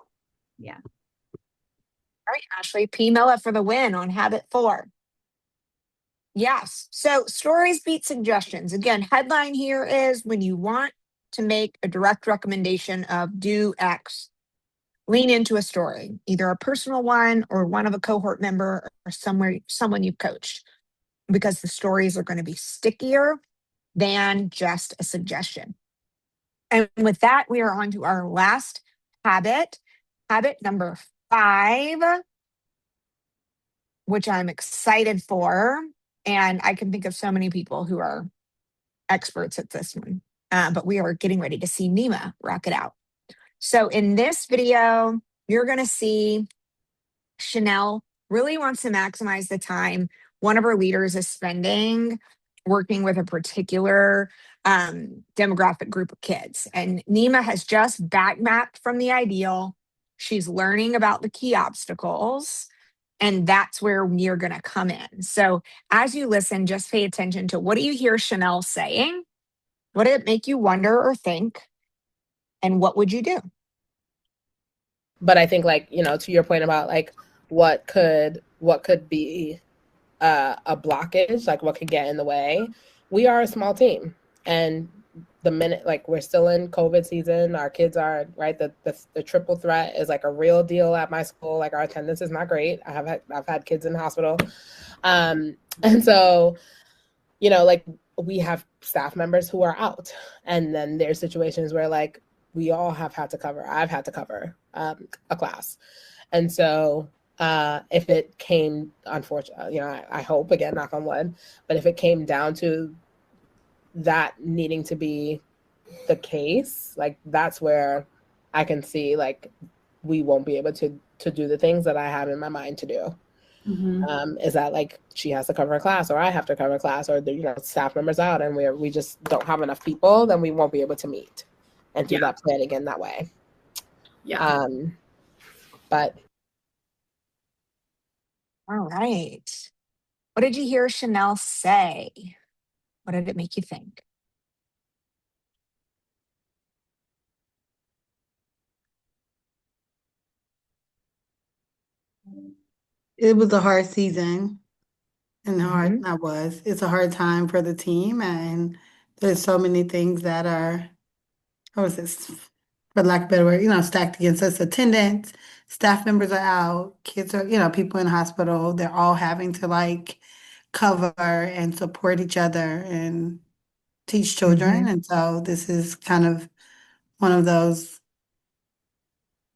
Yeah. All right, Ashley, P. Miller for the win on habit 4. Yes. So stories beat suggestions. Again, headline here is when you want to make a direct recommendation of do X, lean into a story, either a personal one or one of a cohort member or someone you've coached, because the stories are going to be stickier than just a suggestion. And with that, we are on to our last habit, habit number 5, which I'm excited for. And I can think of so many people who are experts at this one. But we are getting ready to see Nima rock it out. So in this video, you're going to see Chanel really wants to maximize the time one of her leaders is spending working with a particular demographic group of kids. And Nima has just back mapped from the ideal. She's learning about the key obstacles. And that's where we're going to come in. So as you listen, just pay attention to what do you hear Chanel saying? What did it make you wonder or think? And what would you do? But I think, like, you know, to your point about like what could be a blockage, like what could get in the way. We are a small team, and the minute like we're still in COVID season, our kids are right. The triple threat is like a real deal at my school. Like our attendance is not great. I've had kids in the hospital, and so you know, like we have staff members who are out, and then there's situations where like we all have had to cover. I've had to cover a class, and so if it came, unfortunately, you know, I hope, again, knock on wood, but if it came down to that needing to be the case, like that's where I can see like we won't be able to do the things that I have in my mind to do. Is that like she has to cover a class, or I have to cover a class, or the, you know, staff members out, and we just don't have enough people, then we won't be able to meet and do that planning in that way. But All right. What did you hear Chanel say? What did it make you think? It was a hard season. and hard, not was, it's a hard time for the team, and there's so many things that are, how is this, for lack of a better word, stacked against us. Attendance, staff members are out, kids are, people in hospital, they're all having to like cover and support each other and teach children. And so this is kind of one of those,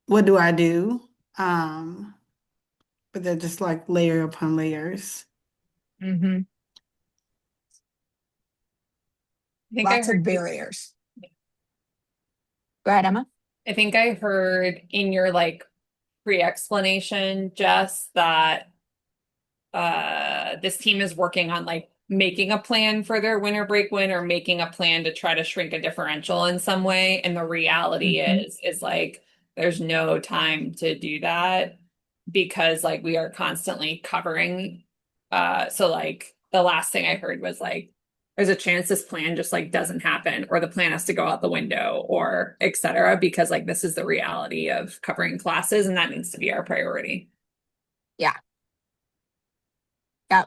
what do I do? But they're just like layer upon layers. Mm-hmm. I think I Lots of heard barriers. Go ahead, Emma. I think I heard in your like pre-explanation, Jess, that this team is working on like making a plan for their winter break win or making a plan to try to shrink a differential in some way. And the reality is like there's no time to do that because like we are constantly covering. So like the last thing I heard was like there's a chance this plan just like doesn't happen or the plan has to go out the window or et cetera, because like this is the reality of covering classes and that needs to be our priority. Yeah. Yeah.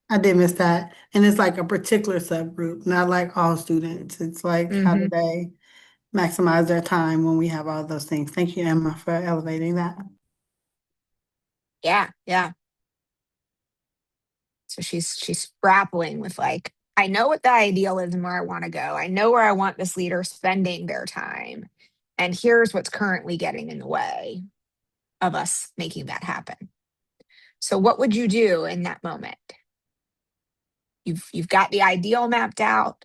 I did miss that. And it's like a particular subgroup, not like all students. It's like, how do they maximize their time when we have all those things? Thank you, Emma, for elevating that. Yeah. Yeah. So she's grappling with like, I know what the ideal is and where I want to go. I know where I want this leader spending their time. And here's what's currently getting in the way of us making that happen. So what would you do in that moment? You've got the ideal mapped out.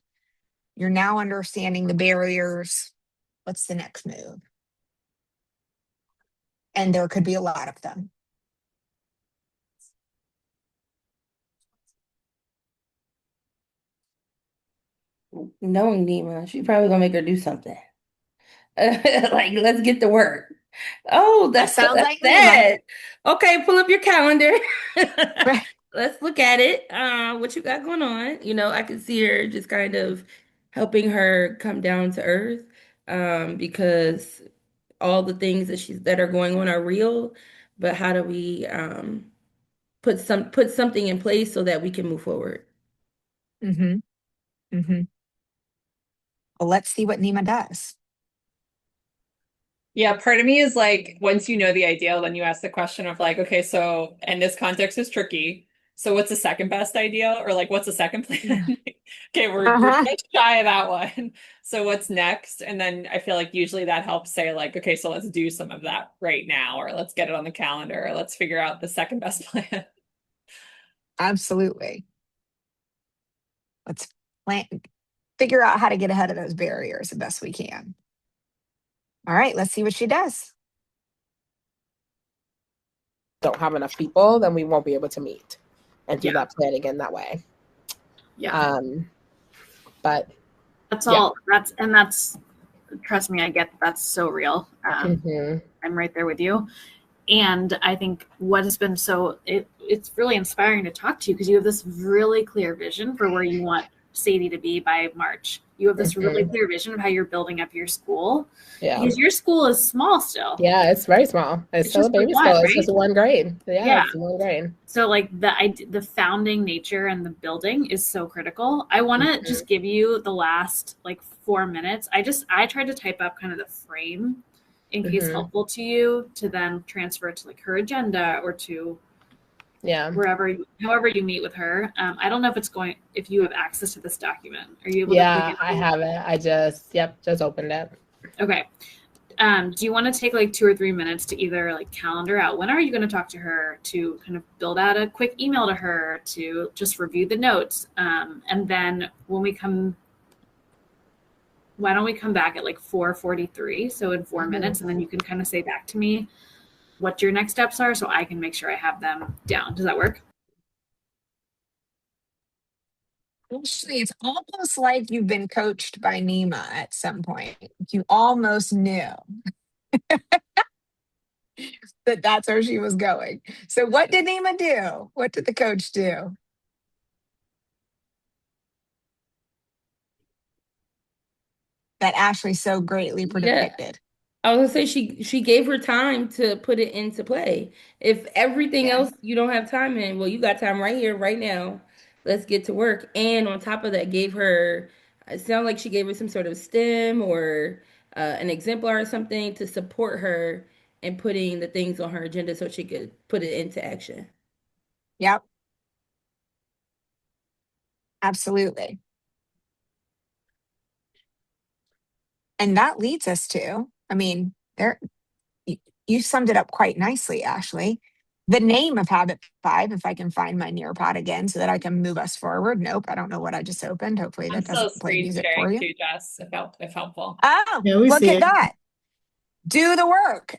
You're now understanding the barriers. What's the next move? And there could be a lot of them. Knowing Nima, she's probably gonna make her do something. Like, let's get to work. Oh, That sounds like Nima. that. Okay, pull up your calendar. Let's look at it. What you got going on? I can see her just kind of helping her come down to earth. Because all the things that are going on are real, but how do we put something in place so that we can move forward? Well, let's see what Nima does. Yeah, part of me is like, once you know the ideal, then you ask the question of like, okay, so, and this context is tricky. So what's the second best ideal? Or like, what's the second plan? Okay, we're just shy of that one. So what's next? And then I feel like usually that helps say like, okay, so let's do some of that right now, or let's get it on the calendar, or let's figure out the second best plan. Absolutely. Let's figure out how to get ahead of those barriers the best we can. All right, let's see what she does. Don't have enough people, then we won't be able to meet and do that planning in that way. Yeah. But that's all. That's trust me, I get that's so real. I'm right there with you. And I think what has been it's really inspiring to talk to you because you have this really clear vision for where you want Sadie to be by March. You have this really clear vision of how you're building up your school. Yeah. Because your school is small still. Yeah, it's very small. It's still a baby school. Right? It's just one grade. Yeah, it's one grade. So like the founding nature and the building is so critical. I want to just give you the last like 4 minutes. I tried to type up kind of the frame in case helpful to you to then transfer it to like her agenda or to however you meet with her. I don't know if you have access to this document. Are you able to click it? I have it. I just opened it. Okay. Do you want to take like 2 or 3 minutes to either like calendar out when are you going to talk to her, to kind of build out a quick email to her, to just review the notes, and then why don't we come back at like 4:43, so in 4 minutes, and then you can kind of say back to me what your next steps are so I can make sure I have them down. Does that work? Actually, it's almost like you've been coached by Nima at some point. You almost knew that that's where she was going. So what did Nima do? What did the coach do? That Ashley so greatly predicted. I was gonna say she gave her time to put it into play. If everything else you don't have time in, well, you got time right here, right now. Let's get to work. And on top of that, gave her, it sounded like she gave her some sort of STEM or an exemplar or something to support her in putting the things on her agenda so she could put it into action. Yep. Absolutely. And that leads us to, I mean, you summed it up quite nicely, Ashley. The name of Habit 5, if I can find my Nearpod again so that I can move us forward. Nope, I don't know what I just opened. Hopefully I'm that still doesn't play screen music for sharing you. too, Jess, if helpful. Oh, Yeah, we look see at it. that. Do the work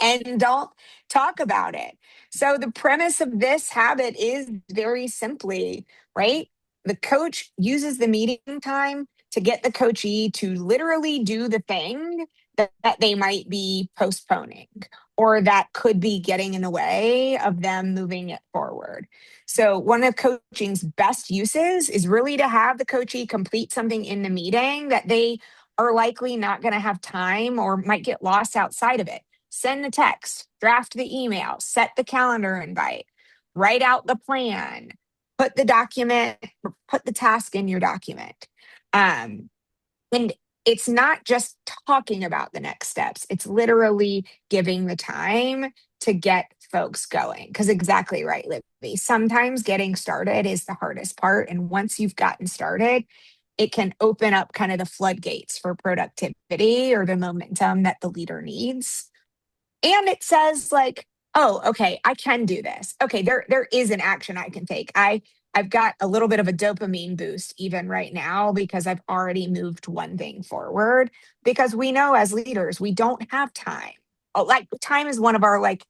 and don't talk about it. So the premise of this habit is very simply, right? The coach uses the meeting time to get the coachee to literally do the thing that they might be postponing or that could be getting in the way of them moving it forward. So one of coaching's best uses is really to have the coachee complete something in the meeting that they are likely not going to have time or might get lost outside of it. Send the text, draft the email, set the calendar invite, write out the plan, put the document, put the task in your document. And it's not just talking about the next steps, it's literally giving the time to get folks going. Because exactly right, Libby. Sometimes getting started is the hardest part. And once you've gotten started, it can open up kind of the floodgates for productivity or the momentum that the leader needs. And it says like, oh, okay, I can do this. Okay, there is an action I can take. I've got a little bit of a dopamine boost even right now because I've already moved one thing forward because we know as leaders we don't have time. Like time is one of our like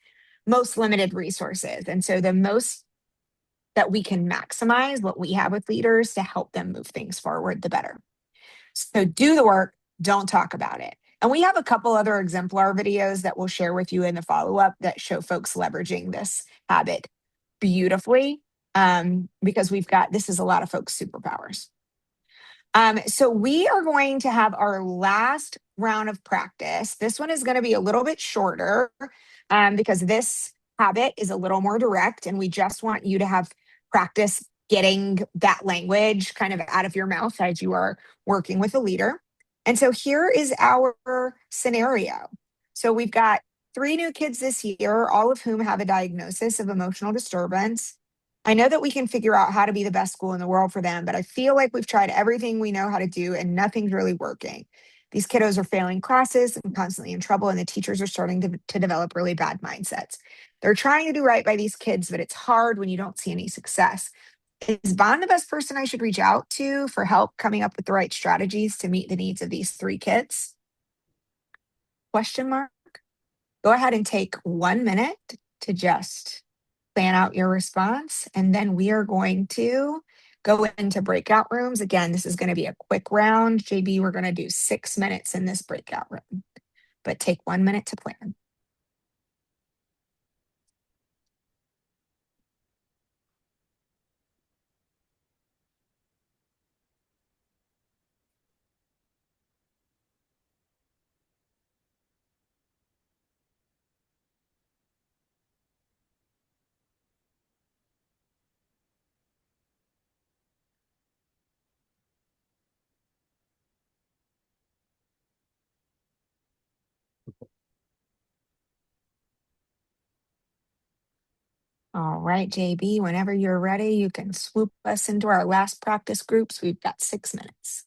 most limited resources. And so the most that we can maximize what we have with leaders to help them move things forward, the better. So do the work, don't talk about it. And we have a couple other exemplar videos that we'll share with you in the follow-up that show folks leveraging this habit beautifully because this is a lot of folks' superpowers. So we are going to have our last round of practice. This one is going to be a little bit shorter because this habit is a little more direct and we just want you to have practice getting that language kind of out of your mouth as you are working with a leader. And so here is our scenario. So we've got 3 new kids this year, all of whom have a diagnosis of emotional disturbance. I know that we can figure out how to be the best school in the world for them, but I feel like we've tried everything we know how to do and nothing's really working. These kiddos are failing classes and constantly in trouble, and the teachers are starting to develop really bad mindsets. They're trying to do right by these kids, but it's hard when you don't see any success. Is Bond the best person I should reach out to for help coming up with the right strategies to meet the needs of these 3 kids? Question mark. Go ahead and take 1 minute to just plan out your response. And then we are going to go into breakout rooms. Again, this is going to be a quick round. JB, we're going to do 6 minutes in this breakout room, but take 1 minute to plan. All right, JB, whenever you're ready, you can swoop us into our last practice groups. We've got 6 minutes.